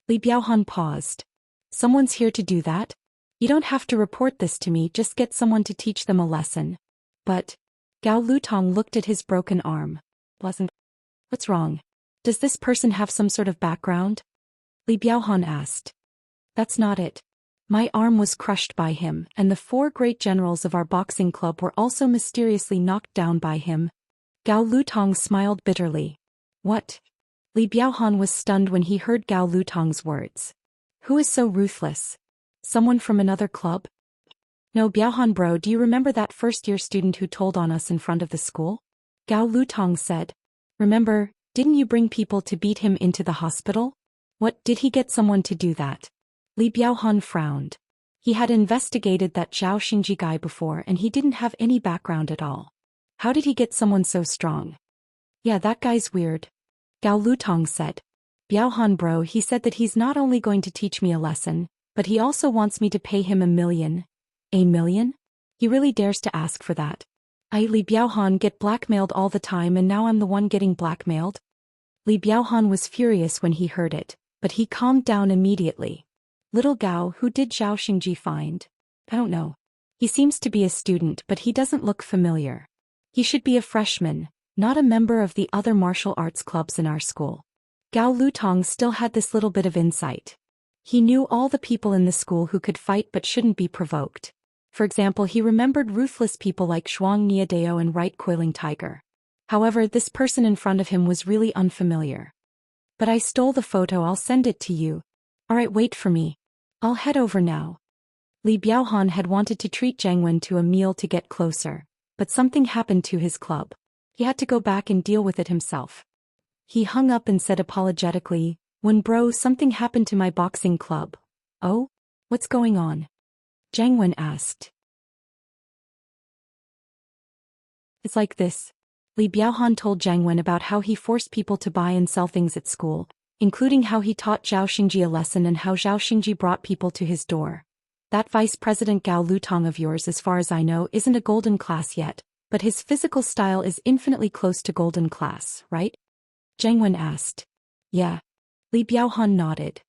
Li Biaohan paused. Someone's here to do that? You don't have to report this to me, just get someone to teach them a lesson. But, Gao Lutong looked at his broken arm. What's wrong? Does this person have some sort of background? Li Biaohan asked. That's not it. My arm was crushed by him, and the 4 great generals of our boxing club were also mysteriously knocked down by him. Gao Lutong smiled bitterly. What? Li Biaohan was stunned when he heard Gao Lutong's words. Who is so ruthless? Someone from another club? No, Biaohan bro, do you remember that first-year student who told on us in front of the school? Gao Lutong said. Remember, didn't you bring people to beat him into the hospital? What, did he get someone to do that? Li Biaohan frowned. He had investigated that Zhao Xingji guy before and he didn't have any background at all. How did he get someone so strong? Yeah, that guy's weird. Gao Lutong said. Biaohan bro, he said that he's not only going to teach me a lesson, but he also wants me to pay him 1 million. 1 million? He really dares to ask for that. Li Biaohan get blackmailed all the time and now I'm the one getting blackmailed? Li Biaohan was furious when he heard it, but he calmed down immediately. Little Gao, who did Zhao Xingji find? I don't know. He seems to be a student, but he doesn't look familiar. He should be a freshman, not a member of the other martial arts clubs in our school. Gao Lutong still had this little bit of insight. He knew all the people in the school who could fight but shouldn't be provoked. For example, he remembered ruthless people like Shuang Niadeo and Right Coiling Tiger. However, this person in front of him was really unfamiliar. But I stole the photo, I'll send it to you. Alright, wait for me. I'll head over now. Li Biaohan had wanted to treat Zheng Wen to a meal to get closer, but something happened to his club. He had to go back and deal with it himself. He hung up and said apologetically, "When bro, something happened to my boxing club." Oh? What's going on? Zheng Wen asked. It's like this. Li Biaohan told Zheng Wen about how he forced people to buy and sell things at school, including how he taught Zhao Xingji a lesson and how Zhao Xingji brought people to his door. That Vice President Gao Lutong of yours, as far as I know, isn't a golden class yet, but his physical style is infinitely close to golden class, right? Zhang Wen asked. Yeah. Li Biaohan nodded.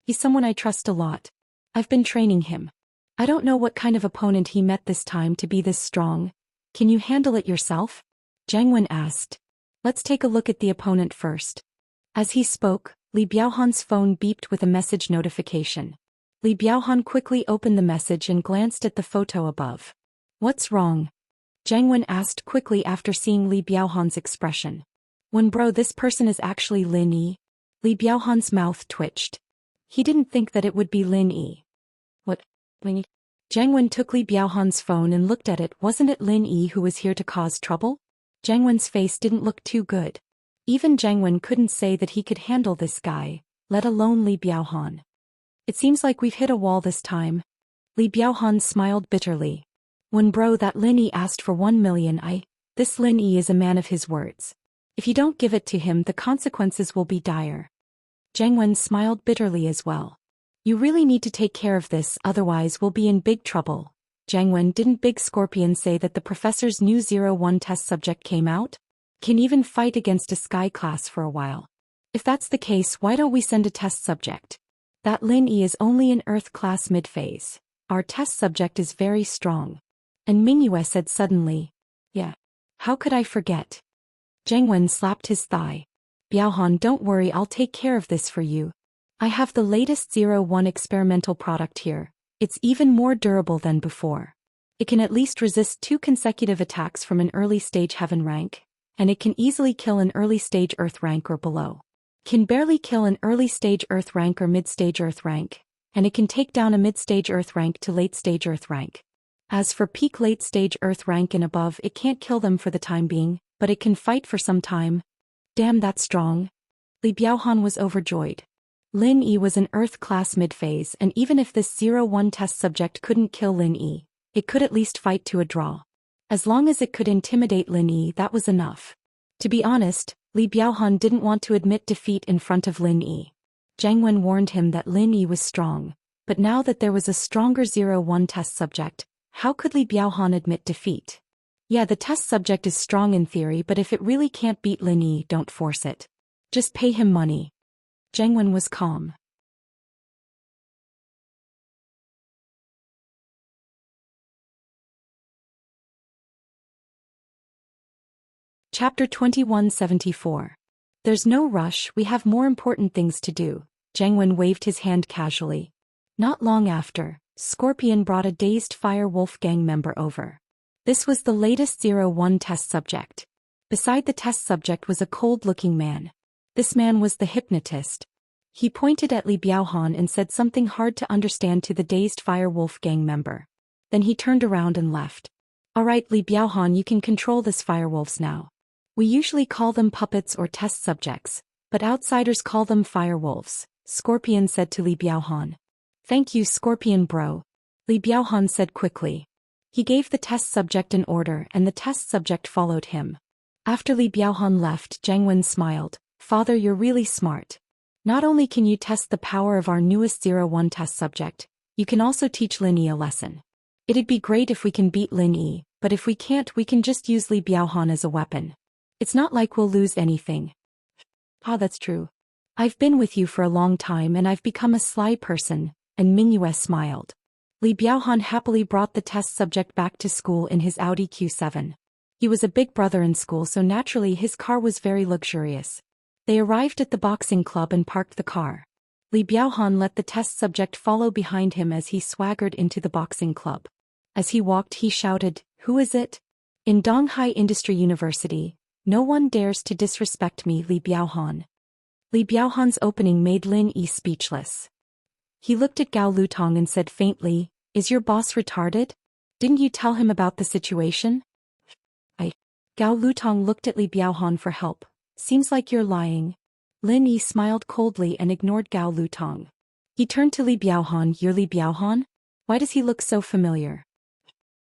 He's someone I trust a lot. I've been training him. I don't know what kind of opponent he met this time to be this strong. Can you handle it yourself? Zhang Wen asked. Let's take a look at the opponent first. As he spoke, Li Biaohan's phone beeped with a message notification. Li Biaohan quickly opened the message and glanced at the photo above. What's wrong? Zhang Wen asked quickly after seeing Li Biaohan's expression. When bro, this person is actually Lin Yi. Li Biaohan's mouth twitched. He didn't think that it would be Lin Yi. What? Lin Yi? Zhang Wen took Li Biaohan's phone and looked at it. Wasn't it Lin Yi who was here to cause trouble? Zhang Wen's face didn't look too good. Even Zhang Wen couldn't say that he could handle this guy, let alone Li Biaohan. It seems like we've hit a wall this time. Li Biaohan smiled bitterly. When bro, that Lin Yi asked for 1 million, this Lin Yi is a man of his words. If you don't give it to him, the consequences will be dire. Zhang Wen smiled bitterly as well. You really need to take care of this, otherwise we'll be in big trouble. Zhang Wen, didn't Big Scorpion say that the professor's new 01 test subject came out? Can even fight against a sky class for a while. If that's the case, why don't we send a test subject? That Lin Yi is only an Earth class mid-phase. Our test subject is very strong. And Mingyue said suddenly. Yeah. How could I forget? Zhang Wen slapped his thigh. Biaohan, don't worry, I'll take care of this for you. I have the latest 01 experimental product here. It's even more durable than before. It can at least resist 2 consecutive attacks from an early stage heaven rank, and it can easily kill an early stage earth rank or below. Can barely kill an early stage earth rank or mid stage earth rank, and it can take down a mid stage earth rank to late stage earth rank. As for peak late stage earth rank and above, it can't kill them for the time being, but it can fight for some time. Damn, that's strong. Li Biaohan was overjoyed. Lin Yi was an Earth class mid-phase, and even if this 01 test subject couldn't kill Lin Yi, it could at least fight to a draw. As long as it could intimidate Lin Yi, that was enough. To be honest, Li Biaohan didn't want to admit defeat in front of Lin Yi. Zhang Wen warned him that Lin Yi was strong, but now that there was a stronger 01 test subject, how could Li Biaohan admit defeat? Yeah, the test subject is strong in theory, but if it really can't beat Lin Yi, don't force it. Just pay him money. Zhang Wen was calm. Chapter 2174. There's no rush, we have more important things to do. Zhang Wen waved his hand casually. Not long after, Scorpion brought a dazed Fire Wolf gang member over. This was the latest 01 test subject. Beside the test subject was a cold-looking man. This man was the hypnotist. He pointed at Li Biaohan and said something hard to understand to the dazed Fire Wolf gang member. Then he turned around and left. Alright, Li Biaohan, you can control this firewolves now. We usually call them puppets or test subjects, but outsiders call them firewolves, Scorpion said to Li Biaohan. Thank you, Scorpion bro. Li Biaohan said quickly. He gave the test subject an order and the test subject followed him. After Li Biaohan left, Zhang Wen smiled. Father, you're really smart. Not only can you test the power of our newest 01 test subject, you can also teach Lin Yi a lesson. It'd be great if we can beat Lin Yi, but if we can't, we can just use Li Biaohan as a weapon. It's not like we'll lose anything. Ah, that's true. I've been with you for a long time and I've become a sly person, and Mingyue smiled. Li Biaohan happily brought the test subject back to school in his Audi Q7. He was a big brother in school, so naturally his car was very luxurious. They arrived at the boxing club and parked the car. Li Biaohan let the test subject follow behind him as he swaggered into the boxing club. As he walked, he shouted, "Who is it? In Donghai Industry University, no one dares to disrespect me, Li Biaohan." Li Biaohan's opening made Lin Yi speechless. He looked at Gao Lutong and said faintly, "Is your boss retarded? Didn't you tell him about the situation?" Gao Lutong looked at Li Biaohan for help. "Seems like you're lying." Lin Yi smiled coldly and ignored Gao Lutong. He turned to Li Biaohan. "You're Li Biaohan? Why does he look so familiar?"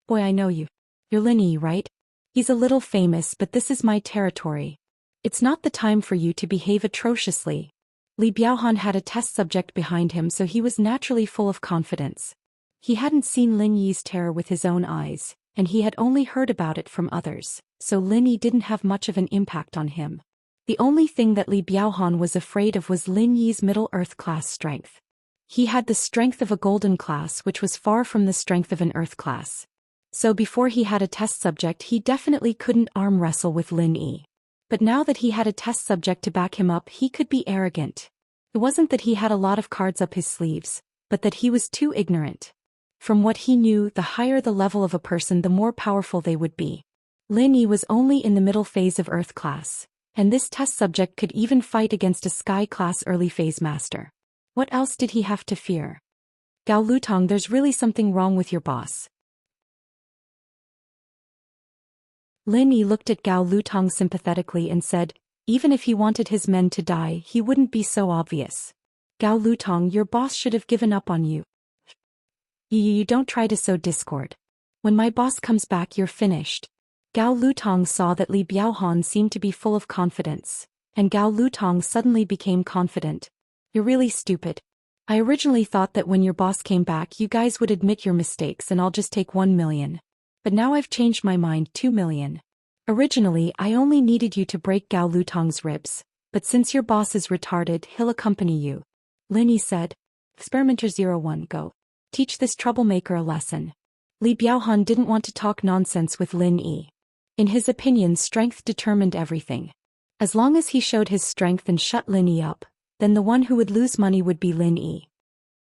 "Boy, I know you. You're Lin Yi, right? He's a little famous, but this is my territory. It's not the time for you to behave atrociously." Li Biaohan had a test subject behind him, so he was naturally full of confidence. He hadn't seen Lin Yi's terror with his own eyes, and he had only heard about it from others, so Lin Yi didn't have much of an impact on him. The only thing that Li Biaohan was afraid of was Lin Yi's Middle Earth class strength. He had the strength of a Golden class, which was far from the strength of an Earth class. So before he had a test subject, he definitely couldn't arm wrestle with Lin Yi. But now that he had a test subject to back him up, he could be arrogant. It wasn't that he had a lot of cards up his sleeves, but that he was too ignorant. From what he knew, the higher the level of a person, the more powerful they would be. Lin Yi was only in the middle phase of Earth class, and this test subject could even fight against a Sky class early phase master. What else did he have to fear? Gao Lutong, there's really something wrong with your boss. Lin Yi looked at Gao Lutong sympathetically and said, even if he wanted his men to die, he wouldn't be so obvious. Gao Lutong, your boss should have given up on you. You don't try to sow discord. When my boss comes back, you're finished. Gao Lutong saw that Li Biaohan seemed to be full of confidence, and Gao Lutong suddenly became confident. You're really stupid. I originally thought that when your boss came back, you guys would admit your mistakes and I'll just take 1 million. But now I've changed my mind, 2 million. Originally, I only needed you to break Gao Lutong's ribs, but since your boss is retarded, he'll accompany you. Lin Yi said. Experimenter 01, go. Teach this troublemaker a lesson. Li Biaohan didn't want to talk nonsense with Lin Yi. In his opinion, strength determined everything. As long as he showed his strength and shut Lin Yi up, then the one who would lose money would be Lin Yi.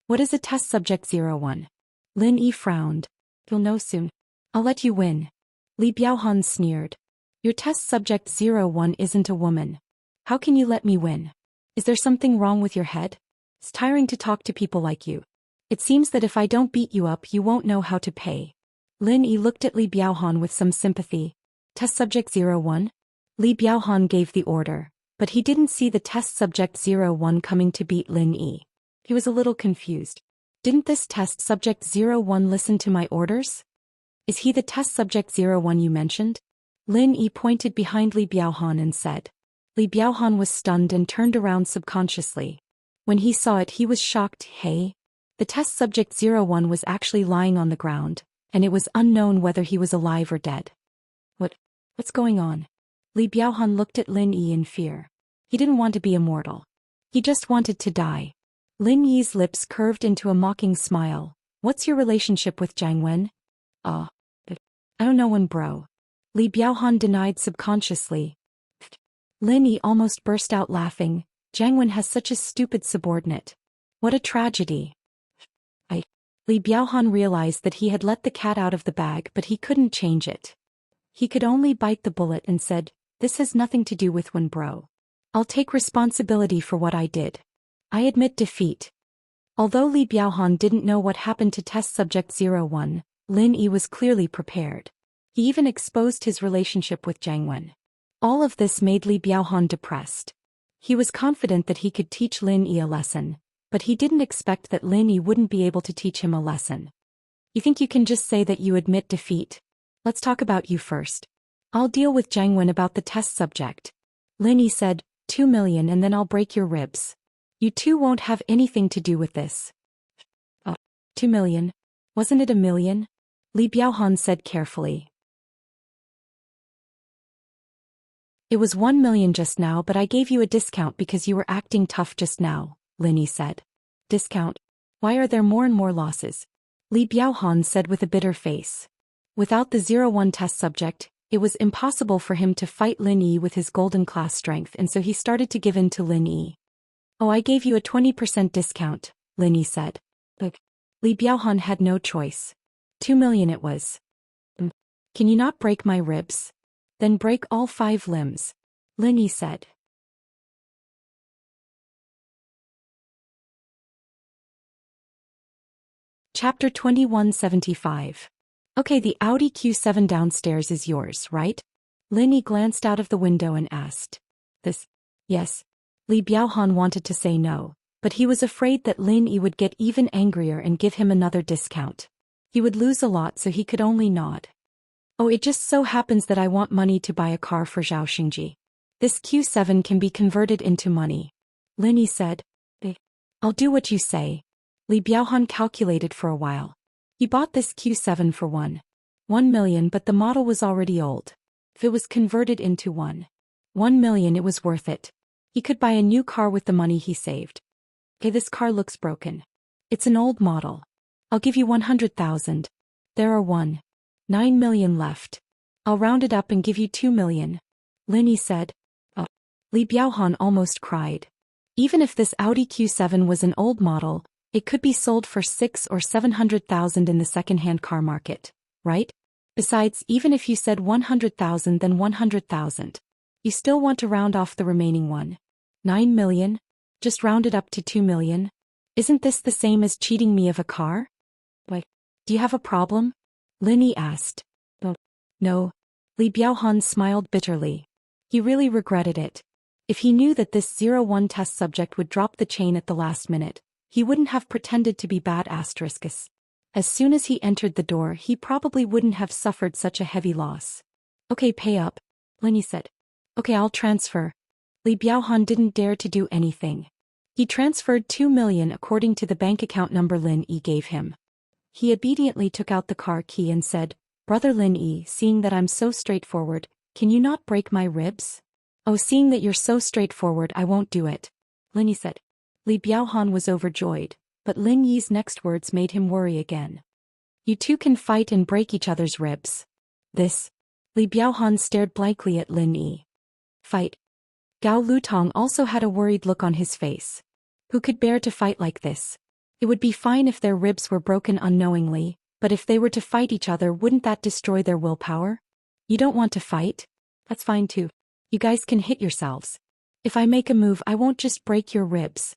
What is a test subject 01? Lin Yi frowned. You'll know soon. I'll let you win. Li Biaohan sneered. Your test subject 01 isn't a woman. How can you let me win? Is there something wrong with your head? It's tiring to talk to people like you. It seems that if I don't beat you up, you won't know how to pay. Lin Yi looked at Li Biaohan with some sympathy. Test subject 01? Li Biaohan gave the order, but he didn't see the test subject 01 coming to beat Lin Yi. He was a little confused. Didn't this test subject 01 listen to my orders? Is he the test subject 01 you mentioned? Lin Yi pointed behind Li Biaohan and said. Li Biaohan was stunned and turned around subconsciously. When he saw it, he was shocked. Hey? The test subject 01 was actually lying on the ground, and it was unknown whether he was alive or dead. What's going on? Li Biaohan looked at Lin Yi in fear. He didn't want to be immortal. He just wanted to die. Lin Yi's lips curved into a mocking smile. What's your relationship with Jiang Wen? I don't know one, bro. Li Biaohan denied subconsciously. Lin Yi almost burst out laughing. Jiang Wen has such a stupid subordinate. What a tragedy. Li Biaohan realized that he had let the cat out of the bag, but he couldn't change it. He could only bite the bullet and said, this has nothing to do with Wen, bro. I'll take responsibility for what I did. I admit defeat. Although Li Biaohan didn't know what happened to test subject 01, Lin Yi was clearly prepared. He even exposed his relationship with Jiang Wen. All of this made Li Biaohan depressed. He was confident that he could teach Lin Yi a lesson, but he didn't expect that Lin Yi wouldn't be able to teach him a lesson. You think you can just say that you admit defeat? Let's talk about you first. I'll deal with Jiang Wen about the test subject. Lin Yi said, 2 million and then I'll break your ribs. You two won't have anything to do with this. 2 million? Wasn't it 1 million? Li Biaohan said carefully. It was 1 million just now, but I gave you a discount because you were acting tough just now, Lin Yi said. Discount? Why are there more and more losses? Li Biaohan said with a bitter face. Without the 01 test subject, it was impossible for him to fight Lin Yi with his golden class strength, and so he started to give in to Lin Yi. Oh, I gave you a 20% discount, Lin Yi said. Li Biaohan had no choice. 2 million it was. Can you not break my ribs? Then break all 5 limbs, Lin Yi said. Chapter 2175. Okay, the Audi Q7 downstairs is yours, right? Lin Yi glanced out of the window and asked. Yes. Li Biaohan wanted to say no, but he was afraid that Lin Yi would get even angrier and give him another discount. He would lose a lot, so he could only nod. Oh, it just so happens that I want money to buy a car for Zhao Xingji. This Q7 can be converted into money. Lin Yi said. I'll do what you say. Li Biaohan calculated for a while. He bought this Q7 for 1 million, but the model was already old. If it was converted into 1 million, it was worth it. He could buy a new car with the money he saved. Okay, this car looks broken. It's an old model. I'll give you 100,000. There are 9 million left. I'll round it up and give you 2 million. Lin Yi said. Oh. Li Biaohan almost cried. Even if this Audi Q7 was an old model, it could be sold for 600,000 or 700,000 in the second-hand car market, right? Besides, even if you said 100,000, then 100,000. You still want to round off the remaining 9 million? Just round it up to 2 million? Isn't this the same as cheating me of a car? Why? Do you have a problem? Lin Yi asked. Oh, no. Li Biaohan smiled bitterly. He really regretted it. If he knew that this 01 test subject would drop the chain at the last minute, he wouldn't have pretended to be bad asterisks. As soon as he entered the door, he probably wouldn't have suffered such a heavy loss. Okay, pay up, Lin Yi said. Okay, I'll transfer. Li Biaohan didn't dare to do anything. He transferred 2 million according to the bank account number Lin Yi gave him. He obediently took out the car key and said, Brother Lin Yi, seeing that I'm so straightforward, can you not break my ribs? Oh, seeing that you're so straightforward, I won't do it, Lin Yi said. Li Biaohan was overjoyed, but Lin Yi's next words made him worry again. You two can fight and break each other's ribs. This? Li Biaohan stared blankly at Lin Yi. Fight. Gao Lutong also had a worried look on his face. Who could bear to fight like this? It would be fine if their ribs were broken unknowingly, but if they were to fight each other, wouldn't that destroy their willpower? You don't want to fight? That's fine too. You guys can hit yourselves. If I make a move, I won't just break your ribs.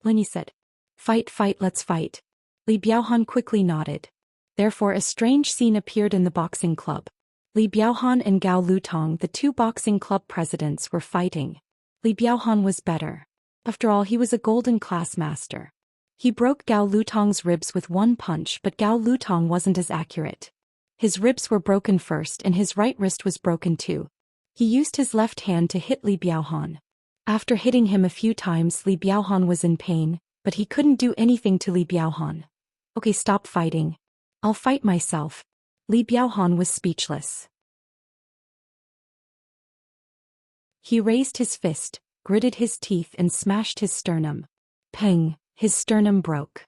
Lin Yi said. Fight, fight, let's fight. Li Biaohan quickly nodded. Therefore a strange scene appeared in the boxing club. Li Biaohan and Gao Lutong, the two boxing club presidents, were fighting. Li Biaohan was better. After all, he was a golden class master. He broke Gao Lutong's ribs with one punch, but Gao Lutong wasn't as accurate. His ribs were broken first and his right wrist was broken too. He used his left hand to hit Li Biaohan. After hitting him a few times, Li Biaohan was in pain, but he couldn't do anything to Li Biaohan. Okay, stop fighting. I'll fight myself. Li Biaohan was speechless. He raised his fist, gritted his teeth and smashed his sternum. Peng, his sternum broke.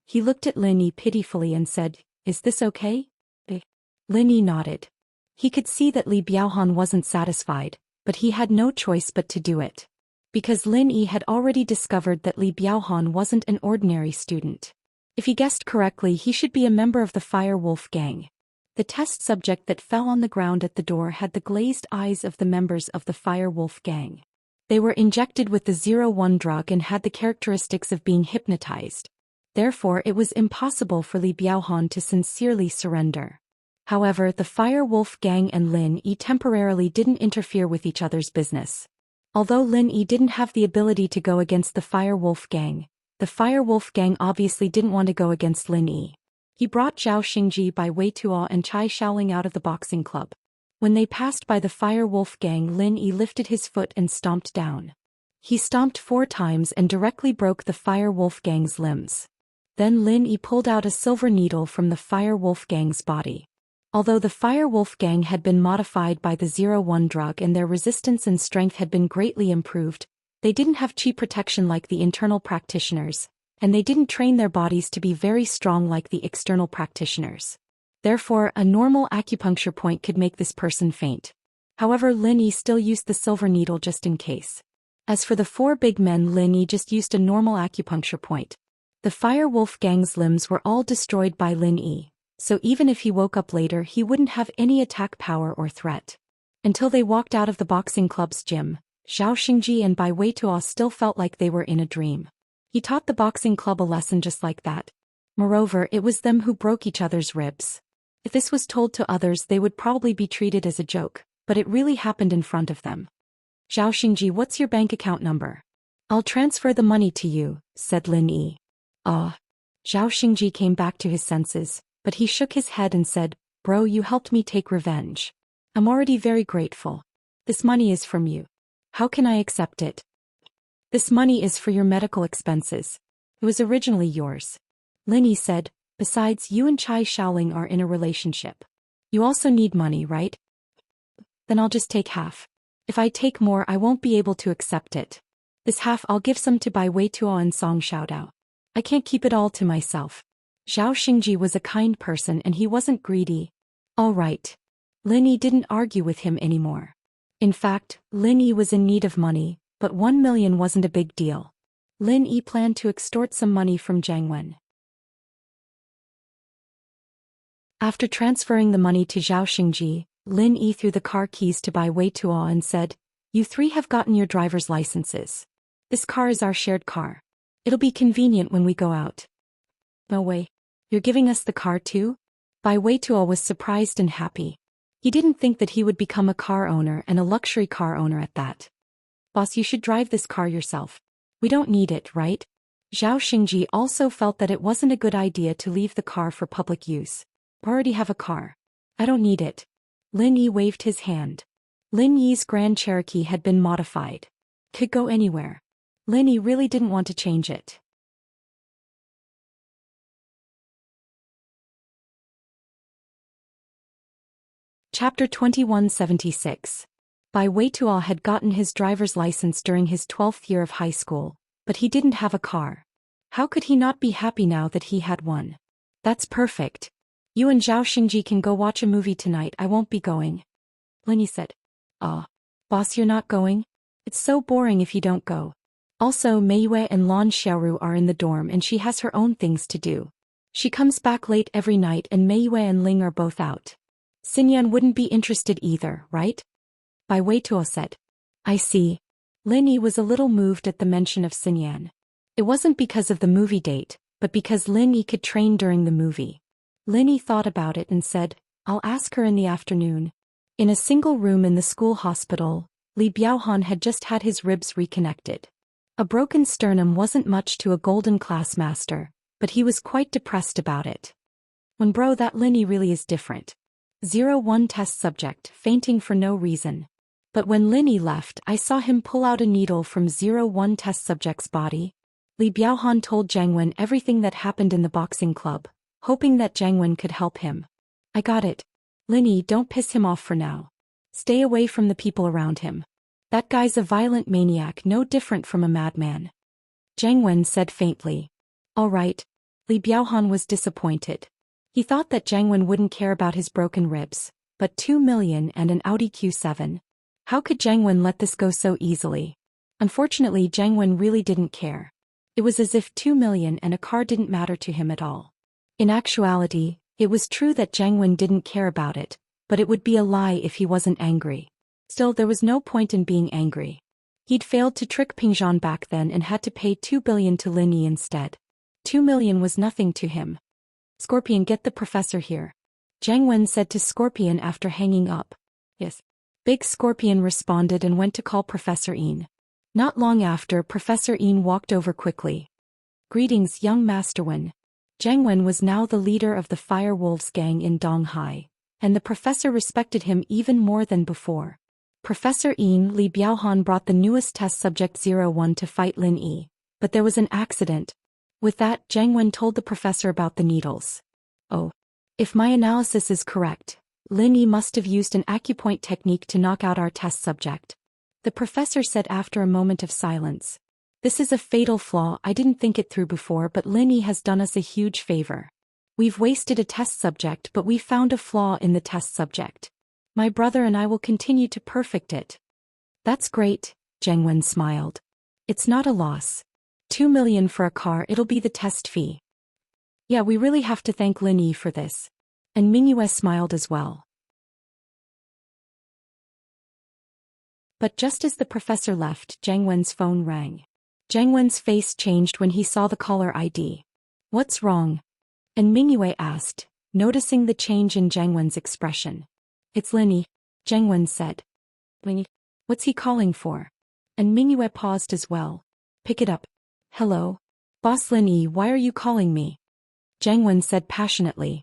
He looked at Lin Yi pitifully and said, Is this okay? Lin Yi nodded. He could see that Li Biaohan wasn't satisfied, but he had no choice but to do it. Because Lin Yi had already discovered that Li Biaohan wasn't an ordinary student. If he guessed correctly, he should be a member of the Fire Wolf gang. The test subject that fell on the ground at the door had the glazed eyes of the members of the Fire Wolf gang. They were injected with the 01 drug and had the characteristics of being hypnotized. Therefore, it was impossible for Li Biaohan to sincerely surrender. However, the Fire Wolf gang and Lin Yi temporarily didn't interfere with each other's business. Although Lin Yi didn't have the ability to go against the Fire Wolf gang, the Fire Wolf gang obviously didn't want to go against Lin Yi. He brought Zhao Xingji by Wei Tuo and Chai Shaoling out of the boxing club. When they passed by the Fire Wolf gang, Lin Yi lifted his foot and stomped down. He stomped 4 times and directly broke the Fire Wolf gang's limbs. Then Lin Yi pulled out a silver needle from the Fire Wolf gang's body. Although the Fire Wolf gang had been modified by the 01 drug and their resistance and strength had been greatly improved, they didn't have chi protection like the internal practitioners, and they didn't train their bodies to be very strong like the external practitioners. Therefore, a normal acupuncture point could make this person faint. However, Lin Yi still used the silver needle just in case. As for the 4 big men, Lin Yi just used a normal acupuncture point. The Fire Wolf gang's limbs were all destroyed by Lin Yi, so even if he woke up later, he wouldn't have any attack power or threat. Until they walked out of the boxing club's gym, Zhao Xingji and Bai Weituo still felt like they were in a dream. He taught the boxing club a lesson just like that. Moreover, it was them who broke each other's ribs. If this was told to others, they would probably be treated as a joke, but it really happened in front of them. Zhao Xingji, what's your bank account number? I'll transfer the money to you, said Lin Yi. Ah. Zhao Xingji came back to his senses, but he shook his head and said, Bro, you helped me take revenge. I'm already very grateful. This money is from you. How can I accept it? This money is for your medical expenses. It was originally yours. Lin Yi said, Besides, you and Chai Xiaoling are in a relationship. You also need money, right? Then I'll just take half. If I take more, I won't be able to accept it. This half I'll give some to Bai Weituo and Song Xiaodao. I can't keep it all to myself. Zhao Xingji was a kind person and he wasn't greedy. All right. Lin Yi didn't argue with him anymore. In fact, Lin Yi was in need of money, but 1 million wasn't a big deal. Lin Yi planned to extort some money from Zhang Wen. After transferring the money to Zhao Xingji, Lin Yi threw the car keys to Bai Weituo and said, "You three have gotten your driver's licenses. This car is our shared car. It'll be convenient when we go out." "No way. You're giving us the car too?" Bai Weituo was surprised and happy. He didn't think that he would become a car owner and a luxury car owner at that. "Boss, you should drive this car yourself. We don't need it, right?" Zhao Xingji also felt that it wasn't a good idea to leave the car for public use. "Already have a car. I don't need it." Lin Yi waved his hand. Lin Yi's Grand Cherokee had been modified. Could go anywhere. Lin Yi really didn't want to change it. Chapter 2176. Bai Weituo had gotten his driver's license during his 12th year of high school, but he didn't have a car. How could he not be happy now that he had one? "That's perfect. You and Zhao Xingji can go watch a movie tonight. I won't be going." Lin Yi said. Boss, you're not going? It's so boring if you don't go. Also, Meiyue and Lan Xiaoru are in the dorm and she has her own things to do. She comes back late every night and Meiyue and Ling are both out. Xinyan wouldn't be interested either, right? Bai Weituo said. "I see." Lin Yi was a little moved at the mention of Xinyan. It wasn't because of the movie date, but because Lin Yi could train during the movie. Lin Yi thought about it and said, "I'll ask her in the afternoon." In a single room in the school hospital, Li Biaohan had just had his ribs reconnected. A broken sternum wasn't much to a golden class master, but he was quite depressed about it. Bro, that Lin Yi really is different. 01 test subject, fainting for no reason. But when Lin Yi left, I saw him pull out a needle from 01 test subject's body. Li Biaohan told Zhang Wen everything that happened in the boxing club, hoping that Zhang Wen could help him. "I got it. Lin Yi, don't piss him off for now. Stay away from the people around him. That guy's a violent maniac, no different from a madman." Zhang Wen said faintly. "All right." Li Biaohan was disappointed. He thought that Zhang Wen wouldn't care about his broken ribs, but 2 million and an Audi Q7. How could Zhang Wen let this go so easily? Unfortunately, Zhang Wen really didn't care. It was as if 2 million and a car didn't matter to him at all. In actuality, it was true that Zhang Wen didn't care about it, but it would be a lie if he wasn't angry. Still, there was no point in being angry. He'd failed to trick Pingzhan back then and had to pay 2 billion to Lin Yi instead. 2 million was nothing to him. "Scorpion, get the professor here," Zhang Wen said to Scorpion after hanging up. "Yes." Big Scorpion responded and went to call Professor Yin. Not long after, Professor Yin walked over quickly. "Greetings, young Master Wen." Zhang Wen was now the leader of the Fire Wolves gang in Donghai, and the professor respected him even more than before. Professor Yin Li Biaohan brought the newest test subject 01 to fight Lin Yi, but there was an accident. With that, Zhang Wen told the professor about the needles. "Oh. If my analysis is correct, Lin Yi must have used an acupoint technique to knock out our test subject," the professor said after a moment of silence. "This is a fatal flaw. I didn't think it through before, but Lin Yi has done us a huge favor. We've wasted a test subject, but we found a flaw in the test subject. My brother and I will continue to perfect it." "That's great," Zhang Wen smiled. "It's not a loss. 2 million for a car, it'll be the test fee." "Yeah, we really have to thank Lin Yi for this." And Mingyue smiled as well. But just as the professor left, Zhang Wen's phone rang. Zhang Wen's face changed when he saw the caller ID. "What's wrong?" And Mingyue asked, noticing the change in Zhang Wen's expression. "It's Lin Yi," Zhang Wen said. "Lin Yi? What's he calling for?" And Mingyue paused as well. "Pick it up." "Hello? Boss Lin Yi, why are you calling me?" Zhang Wen said passionately.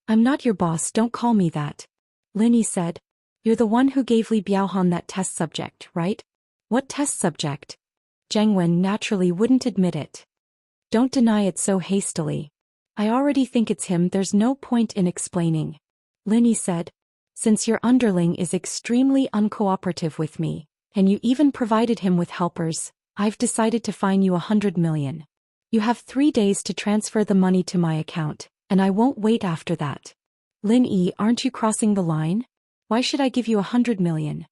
"I'm not your boss, don't call me that." Lin Yi said. "You're the one who gave Li Biaohan that test subject, right?" "What test subject?" Zhang Wen naturally wouldn't admit it. "Don't deny it so hastily." I already think it's him, there's no point in explaining. Lin Yi said. Since your underling is extremely uncooperative with me, and you even provided him with helpers, I've decided to fine you 100 million. You have 3 days to transfer the money to my account, and I won't wait after that. Lin Yi, aren't you crossing the line? Why should I give you 100 million?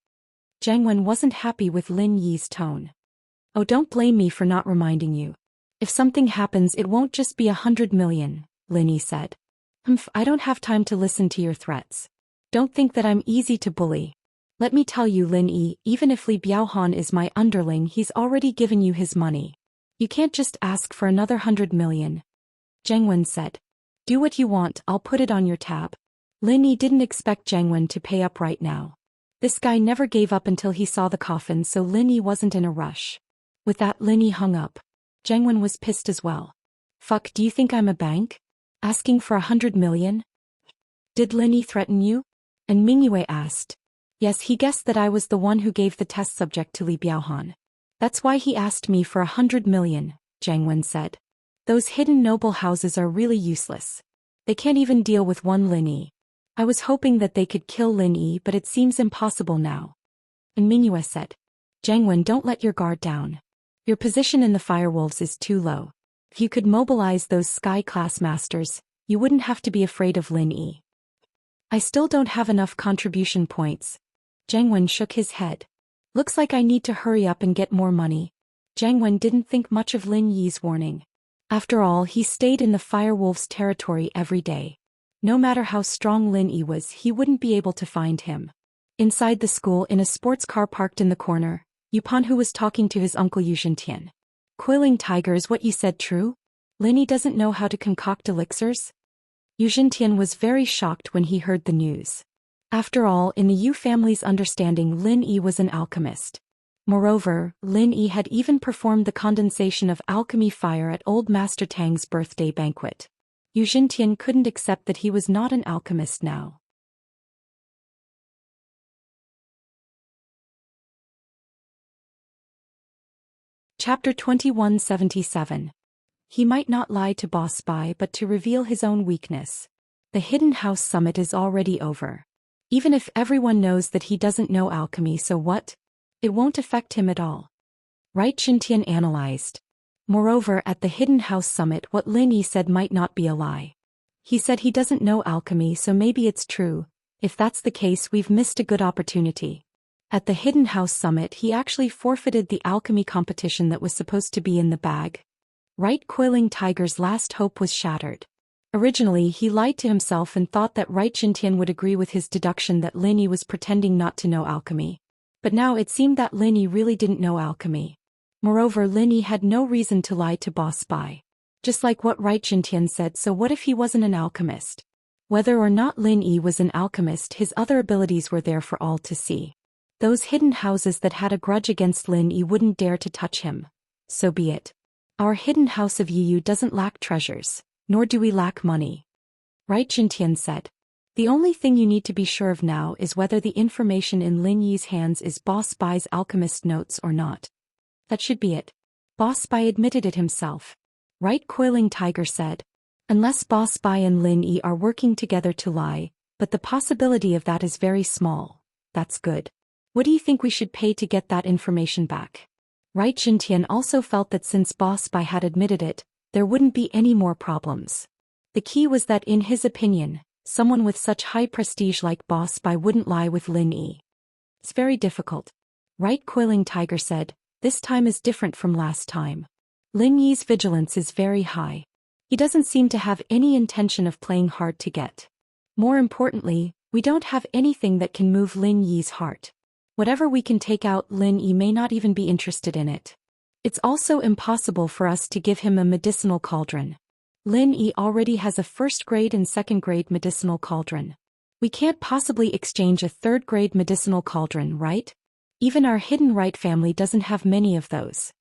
Jiang Wen wasn't happy with Lin Yi's tone. Oh, don't blame me for not reminding you. If something happens, it won't just be 100 million, Lin Yi said. I don't have time to listen to your threats. Don't think that I'm easy to bully. Let me tell you, Lin Yi, even if Li Biaohan is my underling, he's already given you his money. You can't just ask for another 100 million. Jiang Wen said. Do what you want, I'll put it on your tab. Lin Yi didn't expect Jiang Wen to pay up right now. This guy never gave up until he saw the coffin, so Lin Yi wasn't in a rush. With that, Lin Yi hung up. Jiang Wen was pissed as well. Fuck, do you think I'm a bank? Asking for 100 million? Did Lin Yi threaten you? And Mingyue asked. Yes, he guessed that I was the one who gave the test subject to Li Biaohan. That's why he asked me for 100 million, Jiang Wen said. Those hidden noble houses are really useless. They can't even deal with one Lin Yi. I was hoping that they could kill Lin Yi, but it seems impossible now. And Mingyue said. Jiang Wen, don't let your guard down. Your position in the Firewolves is too low. If you could mobilize those Sky-class masters, you wouldn't have to be afraid of Lin Yi. I still don't have enough contribution points. Jiang Wen shook his head. Looks like I need to hurry up and get more money. Jiang Wen didn't think much of Lin Yi's warning. After all, he stayed in the Firewolves' territory every day. No matter how strong Lin Yi was, he wouldn't be able to find him. Inside the school, in a sports car parked in the corner, Yupanhu was talking to his uncle Yuzhentian. Coiling tigers, what you said true? Lin Yi doesn't know how to concoct elixirs? Yuzhentian was very shocked when he heard the news. After all, in the Yu family's understanding, Lin Yi was an alchemist. Moreover, Lin Yi had even performed the condensation of alchemy fire at old Master Tang's birthday banquet. Yuzhentian couldn't accept that he was not an alchemist now. Chapter 2177. He might not lie to Boss Spy but to reveal his own weakness. The Hidden House Summit is already over. Even if everyone knows that he doesn't know alchemy, so what? It won't affect him at all. Right, Xintian analyzed. Moreover, at the Hidden House Summit, what Lin Yi said might not be a lie. He said he doesn't know alchemy, so maybe it's true. If that's the case, we've missed a good opportunity. At the Hidden House Summit, he actually forfeited the alchemy competition that was supposed to be in the bag. Right, Coiling Tiger's last hope was shattered. Originally, he lied to himself and thought that Right Xintian would agree with his deduction that Lin Yi was pretending not to know alchemy. But now it seemed that Lin Yi really didn't know alchemy. Moreover, Lin Yi had no reason to lie to Boss Spy. Just like what Right Xintian said, so what if he wasn't an alchemist? Whether or not Lin Yi was an alchemist, his other abilities were there for all to see. Those hidden houses that had a grudge against Lin Yi wouldn't dare to touch him. So be it. Our hidden house of Yu doesn't lack treasures, nor do we lack money. Right, Xintian said. The only thing you need to be sure of now is whether the information in Lin Yi's hands is Boss Spy's alchemist notes or not. That should be it. Boss Spy admitted it himself. Right, Coiling Tiger said. Unless Boss Spy and Lin Yi are working together to lie, but the possibility of that is very small. That's good. What do you think we should pay to get that information back? Right, Xintian also felt that since Boss Spy had admitted it, there wouldn't be any more problems. The key was that in his opinion, someone with such high prestige like Boss Spy wouldn't lie with Lin Yi. It's very difficult. Right, Coiling Tiger said. This time is different from last time. Lin Yi's vigilance is very high. He doesn't seem to have any intention of playing hard to get. More importantly, we don't have anything that can move Lin Yi's heart. Whatever we can take out, Lin Yi may not even be interested in it. It's also impossible for us to give him a medicinal cauldron. Lin Yi already has a first-grade and second-grade medicinal cauldron. We can't possibly exchange a third-grade medicinal cauldron, right? Even our hidden right family doesn't have many of those.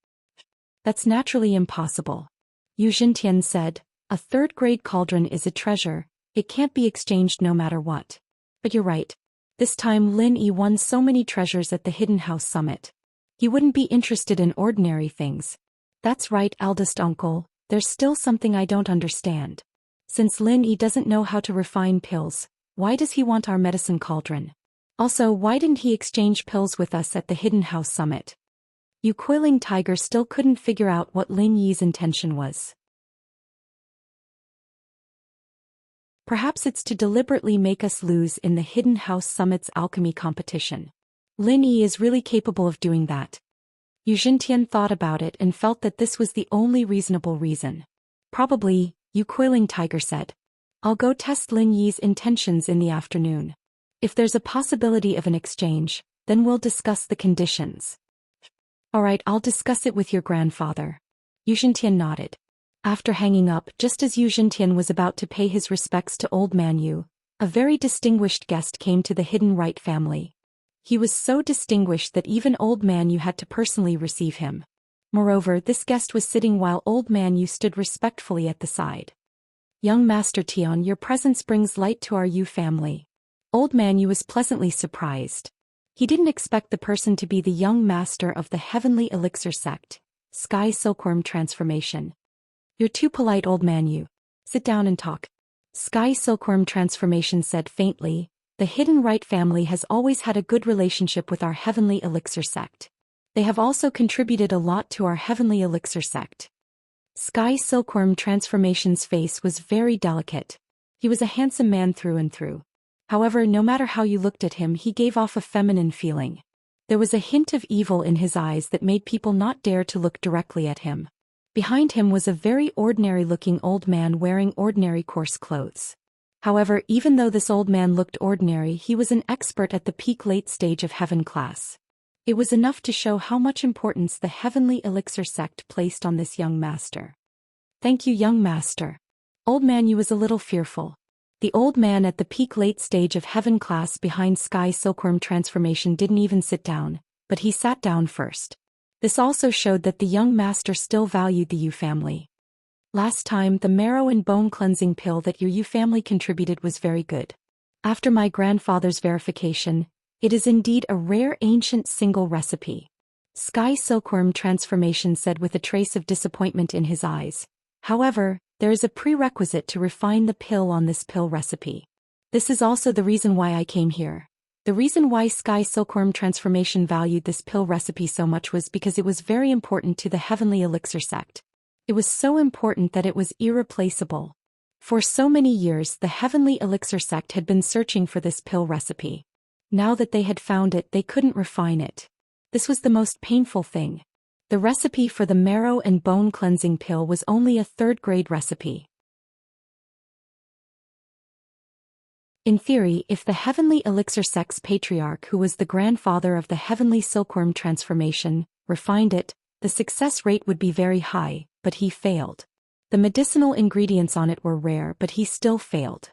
That's naturally impossible. Yu Xintian said, a third-grade cauldron is a treasure, it can't be exchanged no matter what. But you're right. This time Lin Yi won so many treasures at the Hidden House Summit. He wouldn't be interested in ordinary things. That's right, eldest uncle, there's still something I don't understand. Since Lin Yi doesn't know how to refine pills, why does he want our medicine cauldron? Also, why didn't he exchange pills with us at the Hidden House Summit? Yu Coiling Tiger still couldn't figure out what Lin Yi's intention was. Perhaps it's to deliberately make us lose in the Hidden House Summit's alchemy competition. Lin Yi is really capable of doing that. Yu Xintian thought about it and felt that this was the only reasonable reason. Probably, Yu Coiling Tiger said. I'll go test Lin Yi's intentions in the afternoon. If there's a possibility of an exchange, then we'll discuss the conditions. Alright, I'll discuss it with your grandfather. Yu Xintian nodded. After hanging up, just as Yu Xintian was about to pay his respects to Old Man Yu, a very distinguished guest came to the Hidden Right family. He was so distinguished that even Old Man Yu had to personally receive him. Moreover, this guest was sitting while Old Man Yu stood respectfully at the side. Young Master Tian, your presence brings light to our Yu family. Old Man Yu was pleasantly surprised. He didn't expect the person to be the young master of the Heavenly Elixir sect, Sky Silkworm Transformation. You're too polite, Old Man Yu. Sit down and talk. Sky Silkworm Transformation said faintly, the Hidden Right family has always had a good relationship with our Heavenly Elixir sect. They have also contributed a lot to our Heavenly Elixir sect. Sky Silkworm Transformation's face was very delicate. He was a handsome man through and through. However, no matter how you looked at him, he gave off a feminine feeling. There was a hint of evil in his eyes that made people not dare to look directly at him. Behind him was a very ordinary-looking old man wearing ordinary coarse clothes. However, even though this old man looked ordinary, he was an expert at the peak late stage of heaven class. It was enough to show how much importance the Heavenly Elixir sect placed on this young master. Thank you, young master. Old Man Yu was a little fearful. The old man at the peak late stage of heaven class behind Sky Silkworm Transformation didn't even sit down, but he sat down first. This also showed that the young master still valued the Yu family. Last time, the marrow and bone cleansing pill that your Yu family contributed was very good. After my grandfather's verification, it is indeed a rare ancient single recipe. Sky Silkworm Transformation said with a trace of disappointment in his eyes. However, there is a prerequisite to refine the pill on this pill recipe. This is also the reason why I came here. The reason why Sky Silkworm Transformation valued this pill recipe so much was because it was very important to the Heavenly Elixir sect. It was so important that it was irreplaceable. For so many years, the Heavenly Elixir sect had been searching for this pill recipe. Now that they had found it, they couldn't refine it. This was the most painful thing. The recipe for the marrow and bone cleansing pill was only a third-grade recipe. In theory, if the Heavenly Elixir sect's patriarch, who was the grandfather of the Heavenly Silkworm Transformation, refined it, the success rate would be very high, but he failed. The medicinal ingredients on it were rare, but he still failed.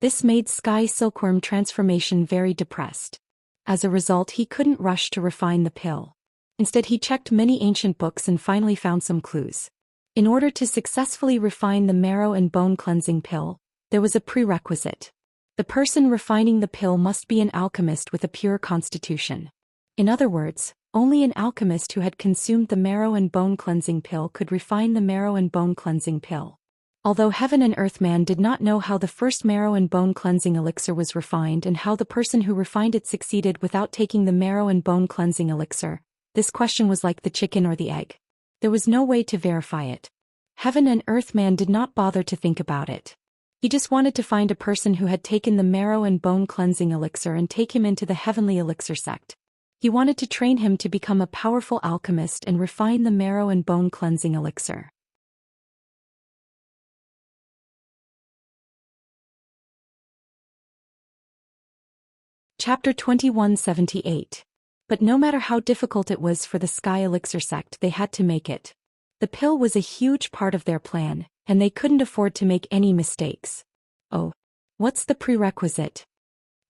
This made Sky Silkworm Transformation very depressed. As a result, he couldn't rush to refine the pill. Instead, he checked many ancient books and finally found some clues. In order to successfully refine the marrow and bone cleansing pill, there was a prerequisite. The person refining the pill must be an alchemist with a pure constitution. In other words, only an alchemist who had consumed the marrow and bone cleansing pill could refine the marrow and bone cleansing pill. Although Heaven and Earth Man did not know how the first marrow and bone cleansing elixir was refined and how the person who refined it succeeded without taking the marrow and bone cleansing elixir, this question was like the chicken or the egg. There was no way to verify it. Heaven and Earth Man did not bother to think about it. He just wanted to find a person who had taken the marrow and bone cleansing elixir and take him into the Heavenly Elixir sect. He wanted to train him to become a powerful alchemist and refine the marrow and bone cleansing elixir. Chapter 2178. But no matter how difficult it was for the Sky Elixir sect, they had to make it. The pill was a huge part of their plan, and they couldn't afford to make any mistakes. Oh. What's the prerequisite?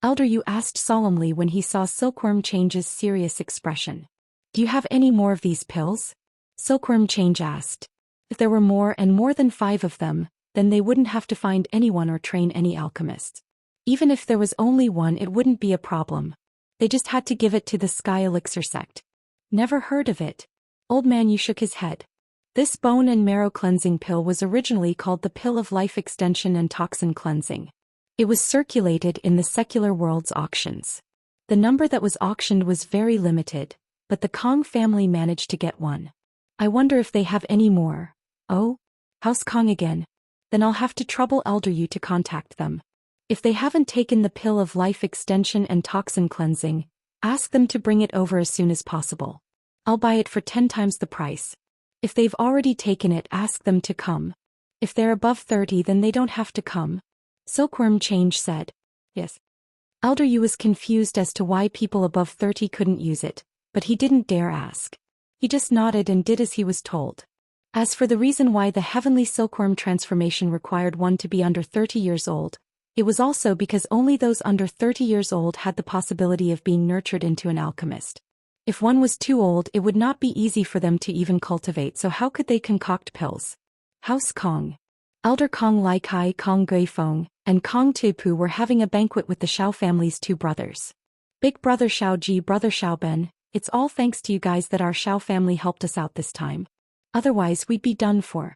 Elder Yu asked solemnly when he saw Silkworm Change's serious expression. Do you have any more of these pills? Silkworm Change asked. If there were more and more than 5 of them, then they wouldn't have to find anyone or train any alchemists. Even if there was only one, it wouldn't be a problem. They just had to give it to the Sky Elixir sect. Never heard of it. Old Man Yu shook his head. This bone and marrow cleansing pill was originally called the Pill of Life Extension and Toxin Cleansing. It was circulated in the secular world's auctions. The number that was auctioned was very limited, but the Kong family managed to get one. I wonder if they have any more. Oh? House Kong again. Then I'll have to trouble Elder Yu to contact them. If they haven't taken the Pill of Life Extension and Toxin Cleansing, ask them to bring it over as soon as possible. I'll buy it for 10 times the price. If they've already taken it, ask them to come. If they're above 30, then they don't have to come. Silkworm Change said. Yes. Elder Yu was confused as to why people above 30 couldn't use it, but he didn't dare ask. He just nodded and did as he was told. As for the reason why the heavenly silkworm transformation required one to be under 30 years old, it was also because only those under 30 years old had the possibility of being nurtured into an alchemist. If one was too old, it would not be easy for them to even cultivate, so how could they concoct pills? House Kong. Elder Kong Lai Kai Kong Guifeng and Kong Tepu were having a banquet with the Shao family's 2 brothers. Big brother Shao Ji, brother Shao Ben, it's all thanks to you guys that our Shao family helped us out this time. Otherwise we'd be done for.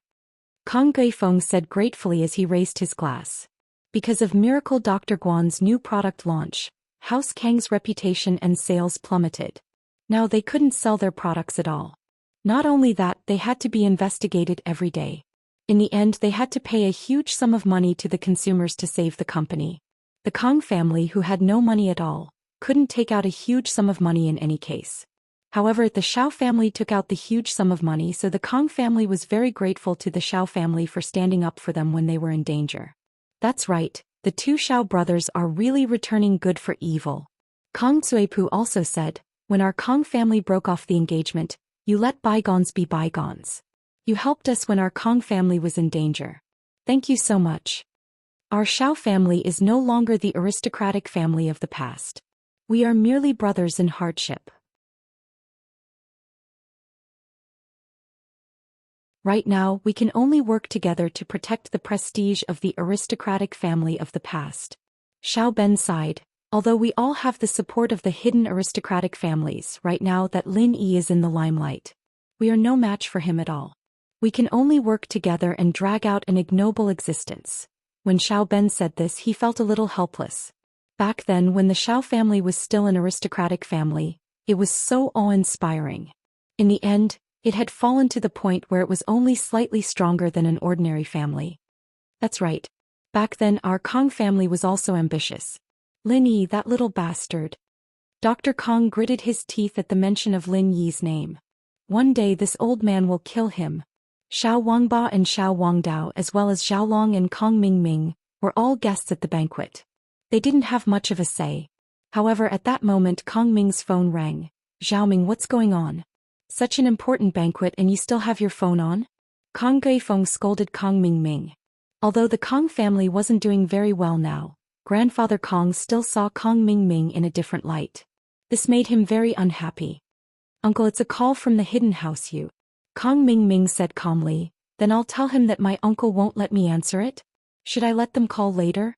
Kong Guifeng said gratefully as he raised his glass. Because of Miracle Dr. Guan's new product launch, House Kang's reputation and sales plummeted. Now they couldn't sell their products at all. Not only that, they had to be investigated every day. In the end, they had to pay a huge sum of money to the consumers to save the company. The Kong family, who had no money at all, couldn't take out a huge sum of money in any case. However, the Shao family took out the huge sum of money, so the Kong family was very grateful to the Shao family for standing up for them when they were in danger. That's right, the 2 Shao brothers are really returning good for evil. Kong Tsuepu also said, when our Kong family broke off the engagement, you let bygones be bygones. You helped us when our Kong family was in danger. Thank you so much. Our Shao family is no longer the aristocratic family of the past. We are merely brothers in hardship. Right now, we can only work together to protect the prestige of the aristocratic family of the past. Shao Ben sighed. Although we all have the support of the hidden aristocratic families right now that Lin Yi is in the limelight. We are no match for him at all. We can only work together and drag out an ignoble existence. When Shao Ben said this, he felt a little helpless. Back then, when the Shao family was still an aristocratic family, it was so awe-inspiring. In the end, it had fallen to the point where it was only slightly stronger than an ordinary family. That's right. Back then, our Kong family was also ambitious. Lin Yi, that little bastard. Dr. Kong gritted his teeth at the mention of Lin Yi's name. One day this old man will kill him. Xiao Wangba and Xiao Wangdao, as well as Xiao Long and Kong Mingming, were all guests at the banquet. They didn't have much of a say. However, at that moment Kong Ming's phone rang. Xiaoming, what's going on? Such an important banquet and you still have your phone on? Kong Guifeng scolded Kong Mingming. Although the Kong family wasn't doing very well now, Grandfather Kong still saw Kong Mingming in a different light. This made him very unhappy. Uncle, it's a call from the hidden house you. Kong Mingming said calmly. Then I'll tell him that my uncle won't let me answer it? Should I let them call later?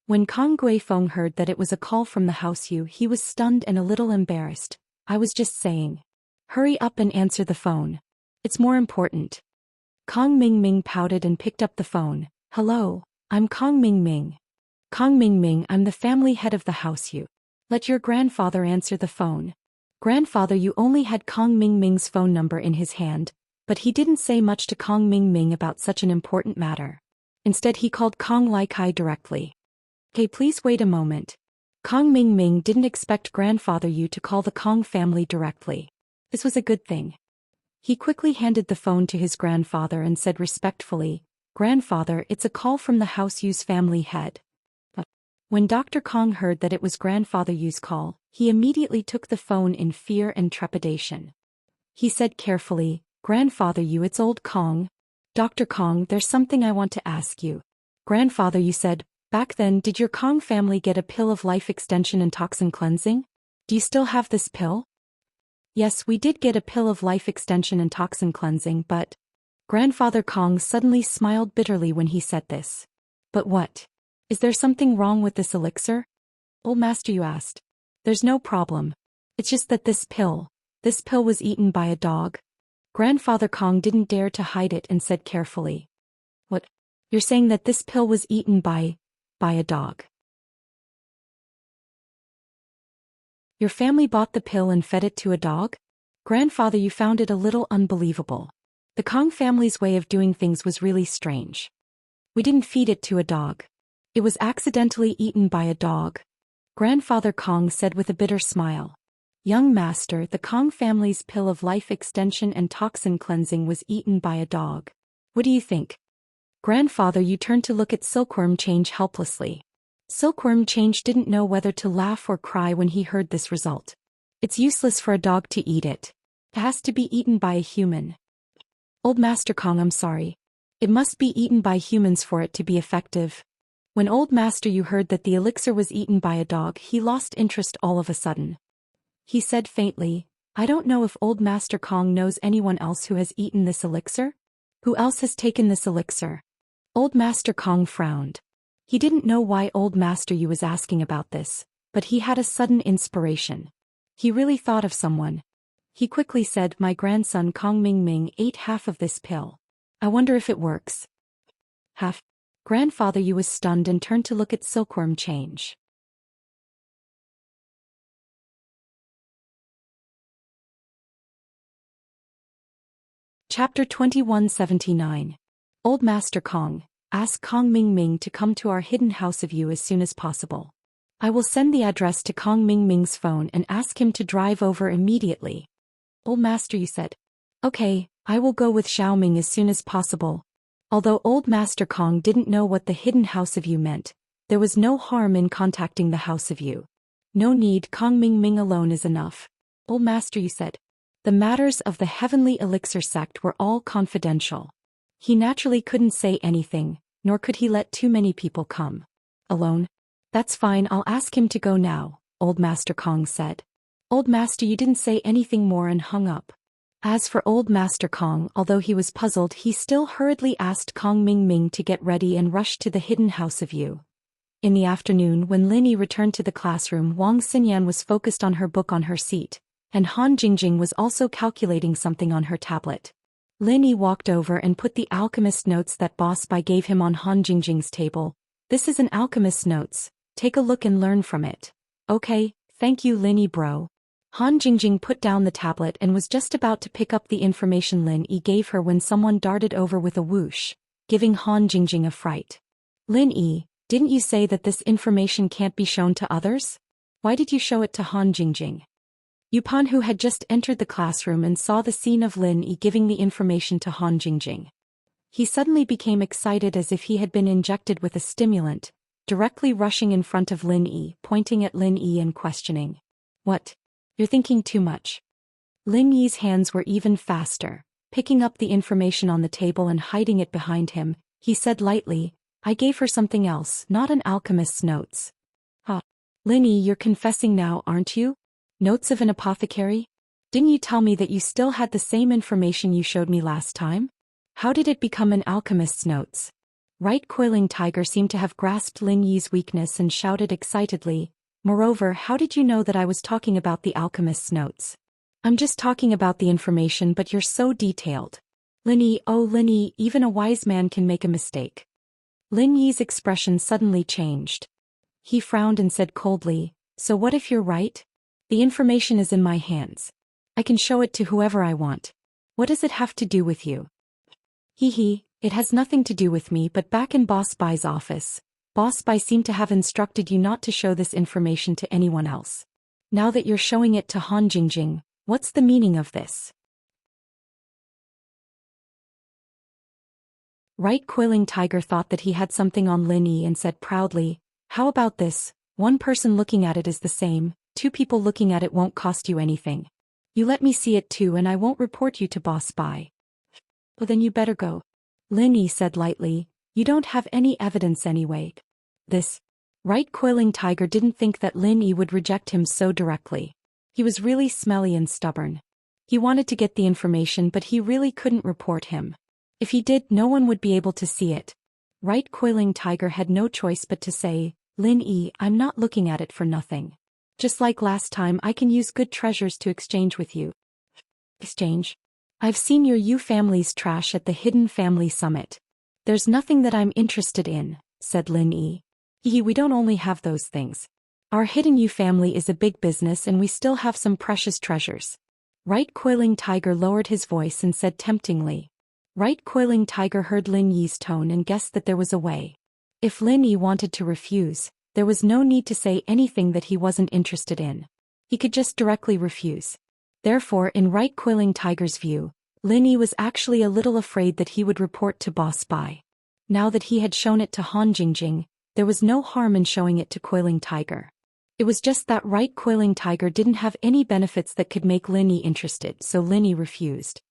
When Kong Guifeng heard that it was a call from the house you, he was stunned and a little embarrassed. I was just saying. Hurry up and answer the phone. It's more important. Kong Mingming pouted and picked up the phone. Hello, I'm Kong Mingming. Kong Mingming, I'm the family head of the house you. Let your grandfather answer the phone. Grandfather you only had Kong Mingming's phone number in his hand, but he didn't say much to Kong Mingming about such an important matter. Instead he called Kong Lai Kai directly. Okay, please wait a moment. Kong Mingming didn't expect Grandfather Yu to call the Kong family directly. This was a good thing. He quickly handed the phone to his grandfather and said respectfully, Grandfather, it's a call from the House Yu's family head. When Dr. Kong heard that it was Grandfather Yu's call, he immediately took the phone in fear and trepidation. He said carefully, Grandfather Yu, it's old Kong. Dr. Kong, there's something I want to ask you. Grandfather Yu said, back then did your Kong family get a pill of life extension and toxin cleansing? Do you still have this pill? Yes, we did get a pill of life extension and toxin cleansing, but... Grandfather Kong suddenly smiled bitterly when he said this. But what? Is there something wrong with this elixir? Old Master Yu asked. There's no problem. It's just that this pill was eaten by a dog. Grandfather Kong didn't dare to hide it and said carefully. What? You're saying that this pill was eaten by a dog? Your family bought the pill and fed it to a dog? Grandfather, you found it a little unbelievable. The Kong family's way of doing things was really strange. We didn't feed it to a dog. It was accidentally eaten by a dog. Grandfather Kong said with a bitter smile. Young master, the Kong family's pill of life extension and toxin cleansing was eaten by a dog. What do you think? Grandfather, you turned to look at Silkworm Change helplessly. Silkworm Change didn't know whether to laugh or cry when he heard this result. It's useless for a dog to eat it. It has to be eaten by a human. Old Master Kong, I'm sorry. It must be eaten by humans for it to be effective. When Old Master you heard that the elixir was eaten by a dog, he lost interest all of a sudden. He said faintly, I don't know if Old Master Kong knows anyone else who has eaten this elixir? Who else has taken this elixir? Old Master Kong frowned. He didn't know why Old Master Yu was asking about this, but he had a sudden inspiration. He really thought of someone. He quickly said, my grandson Kong Ming Ming ate half of this pill. I wonder if it works. Half? Grandfather Yu was stunned and turned to look at Silkworm Change. Chapter 2179. Old Master Kong, ask Kong Ming Ming to come to our hidden house of you as soon as possible. I will send the address to Kong Ming Ming's phone and ask him to drive over immediately. Old Master Yu said. Okay, I will go with Xiao Ming as soon as possible. Although Old Master Kong didn't know what the hidden house of you meant, there was no harm in contacting the house of you. No need, Kong Ming Ming alone is enough. Old Master Yu said. The matters of the Heavenly Elixir sect were all confidential. He naturally couldn't say anything, nor could he let too many people come. Alone? That's fine, I'll ask him to go now, Old Master Kong said. Old Master Yu didn't say anything more and hung up. As for Old Master Kong, although he was puzzled, he still hurriedly asked Kong Ming Ming to get ready and rushed to the hidden house of you. In the afternoon, when Lin Yi returned to the classroom, Wang Xinyan was focused on her book on her seat, and Han Jingjing was also calculating something on her tablet. Lin Yi walked over and put the alchemist notes that Boss Bai gave him on Han Jingjing's table. This is an alchemist's notes, take a look and learn from it. Okay, thank you Lin Yi bro. Han Jingjing put down the tablet and was just about to pick up the information Lin Yi gave her when someone darted over with a whoosh, giving Han Jingjing a fright. Lin Yi, didn't you say that this information can't be shown to others? Why did you show it to Han Jingjing? Yupan, who had just entered the classroom and saw the scene of Lin Yi giving the information to Han Jingjing. He suddenly became excited as if he had been injected with a stimulant, directly rushing in front of Lin Yi, pointing at Lin Yi and questioning. What? You're thinking too much. Lin Yi's hands were even faster. Picking up the information on the table and hiding it behind him, he said lightly, I gave her something else, not an alchemist's notes. Huh. Lin Yi, you're confessing now, aren't you? Notes of an apothecary? Didn't you tell me that you still had the same information you showed me last time? How did it become an alchemist's notes? Right Coiling Tiger seemed to have grasped Lin Yi's weakness and shouted excitedly, moreover, how did you know that I was talking about the alchemist's notes? I'm just talking about the information, but you're so detailed. Lin Yi, oh Lin Yi, even a wise man can make a mistake. Lin Yi's expression suddenly changed. He frowned and said coldly, so what if you're right? The information is in my hands. I can show it to whoever I want. What does it have to do with you? Hee, it has nothing to do with me, but back in Boss Bai's office, Boss Bai seemed to have instructed you not to show this information to anyone else. Now that you're showing it to Han Jingjing, what's the meaning of this? Right Coiling Tiger thought that he had something on Lin Yi and said proudly, how about this? One person looking at it is the same. 2 people looking at it won't cost you anything. You let me see it too and I won't report you to Boss Bai. Well then you better go. Lin Yi said lightly, you don't have any evidence anyway. This. Right Coiling Tiger didn't think that Lin Yi would reject him so directly. He was really smelly and stubborn. He wanted to get the information but he really couldn't report him. If he did, no one would be able to see it. Right Coiling Tiger had no choice but to say, Lin Yi, I'm not looking at it for nothing. Just like last time, I can use good treasures to exchange with you. Exchange? I've seen your Yu family's trash at the Hidden Family Summit. There's nothing that I'm interested in, said Lin Yi. We don't only have those things. Our Hidden Yu family is a big business and we still have some precious treasures. Right Coiling Tiger lowered his voice and said temptingly. Right Coiling Tiger heard Lin Yi's tone and guessed that there was a way. If Lin Yi wanted to refuse, there was no need to say anything that he wasn't interested in. He could just directly refuse. Therefore, in Right Coiling Tiger's view, Lin Yi was actually a little afraid that he would report to Boss Spy. Now that he had shown it to Han Jingjing, there was no harm in showing it to Coiling Tiger. It was just that Right Coiling Tiger didn't have any benefits that could make Lin Yi interested, so Lin Yi refused.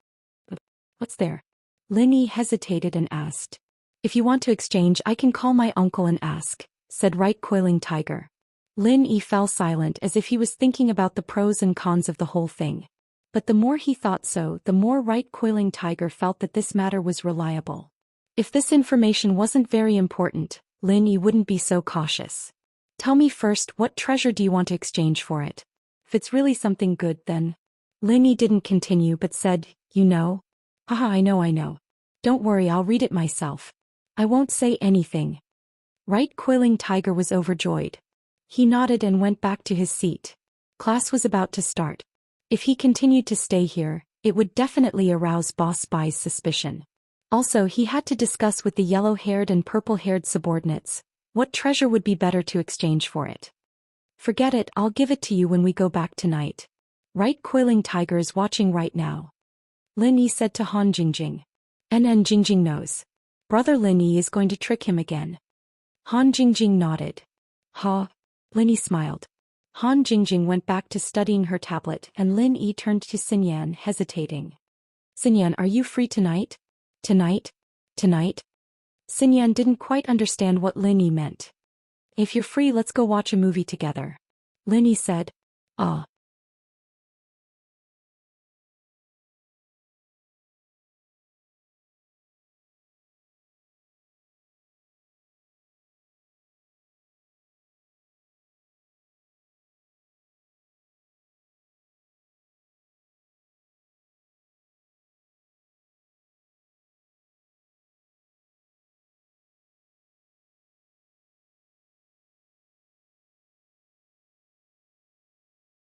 What's there? Lin Yi hesitated and asked. If you want to exchange, I can call my uncle and ask, said Right Coiling Tiger. Lin Yi fell silent as if he was thinking about the pros and cons of the whole thing. But the more he thought so, the more Right Coiling Tiger felt that this matter was reliable. If this information wasn't very important, Lin Yi wouldn't be so cautious. Tell me first, what treasure do you want to exchange for it? If it's really something good, then... Lin Yi didn't continue but said, you know? Haha, I know. Don't worry, I'll read it myself. I won't say anything. Right Coiling Tiger was overjoyed. He nodded and went back to his seat. Class was about to start. If he continued to stay here, it would definitely arouse Boss Spy's suspicion. Also, he had to discuss with the yellow-haired and purple-haired subordinates, what treasure would be better to exchange for it. Forget it, I'll give it to you when we go back tonight. Right Coiling Tiger is watching right now. Lin Yi said to Han Jingjing. Jingjing knows. Brother Lin Yi is going to trick him again. Han Jingjing nodded. Ha. Lin Yi smiled. Han Jingjing went back to studying her tablet and Lin Yi turned to Xinyan hesitating. Xinyan, are you free tonight? Tonight? Xinyan didn't quite understand what Lin Yi meant. If you're free, let's go watch a movie together. Lin Yi said. Ah.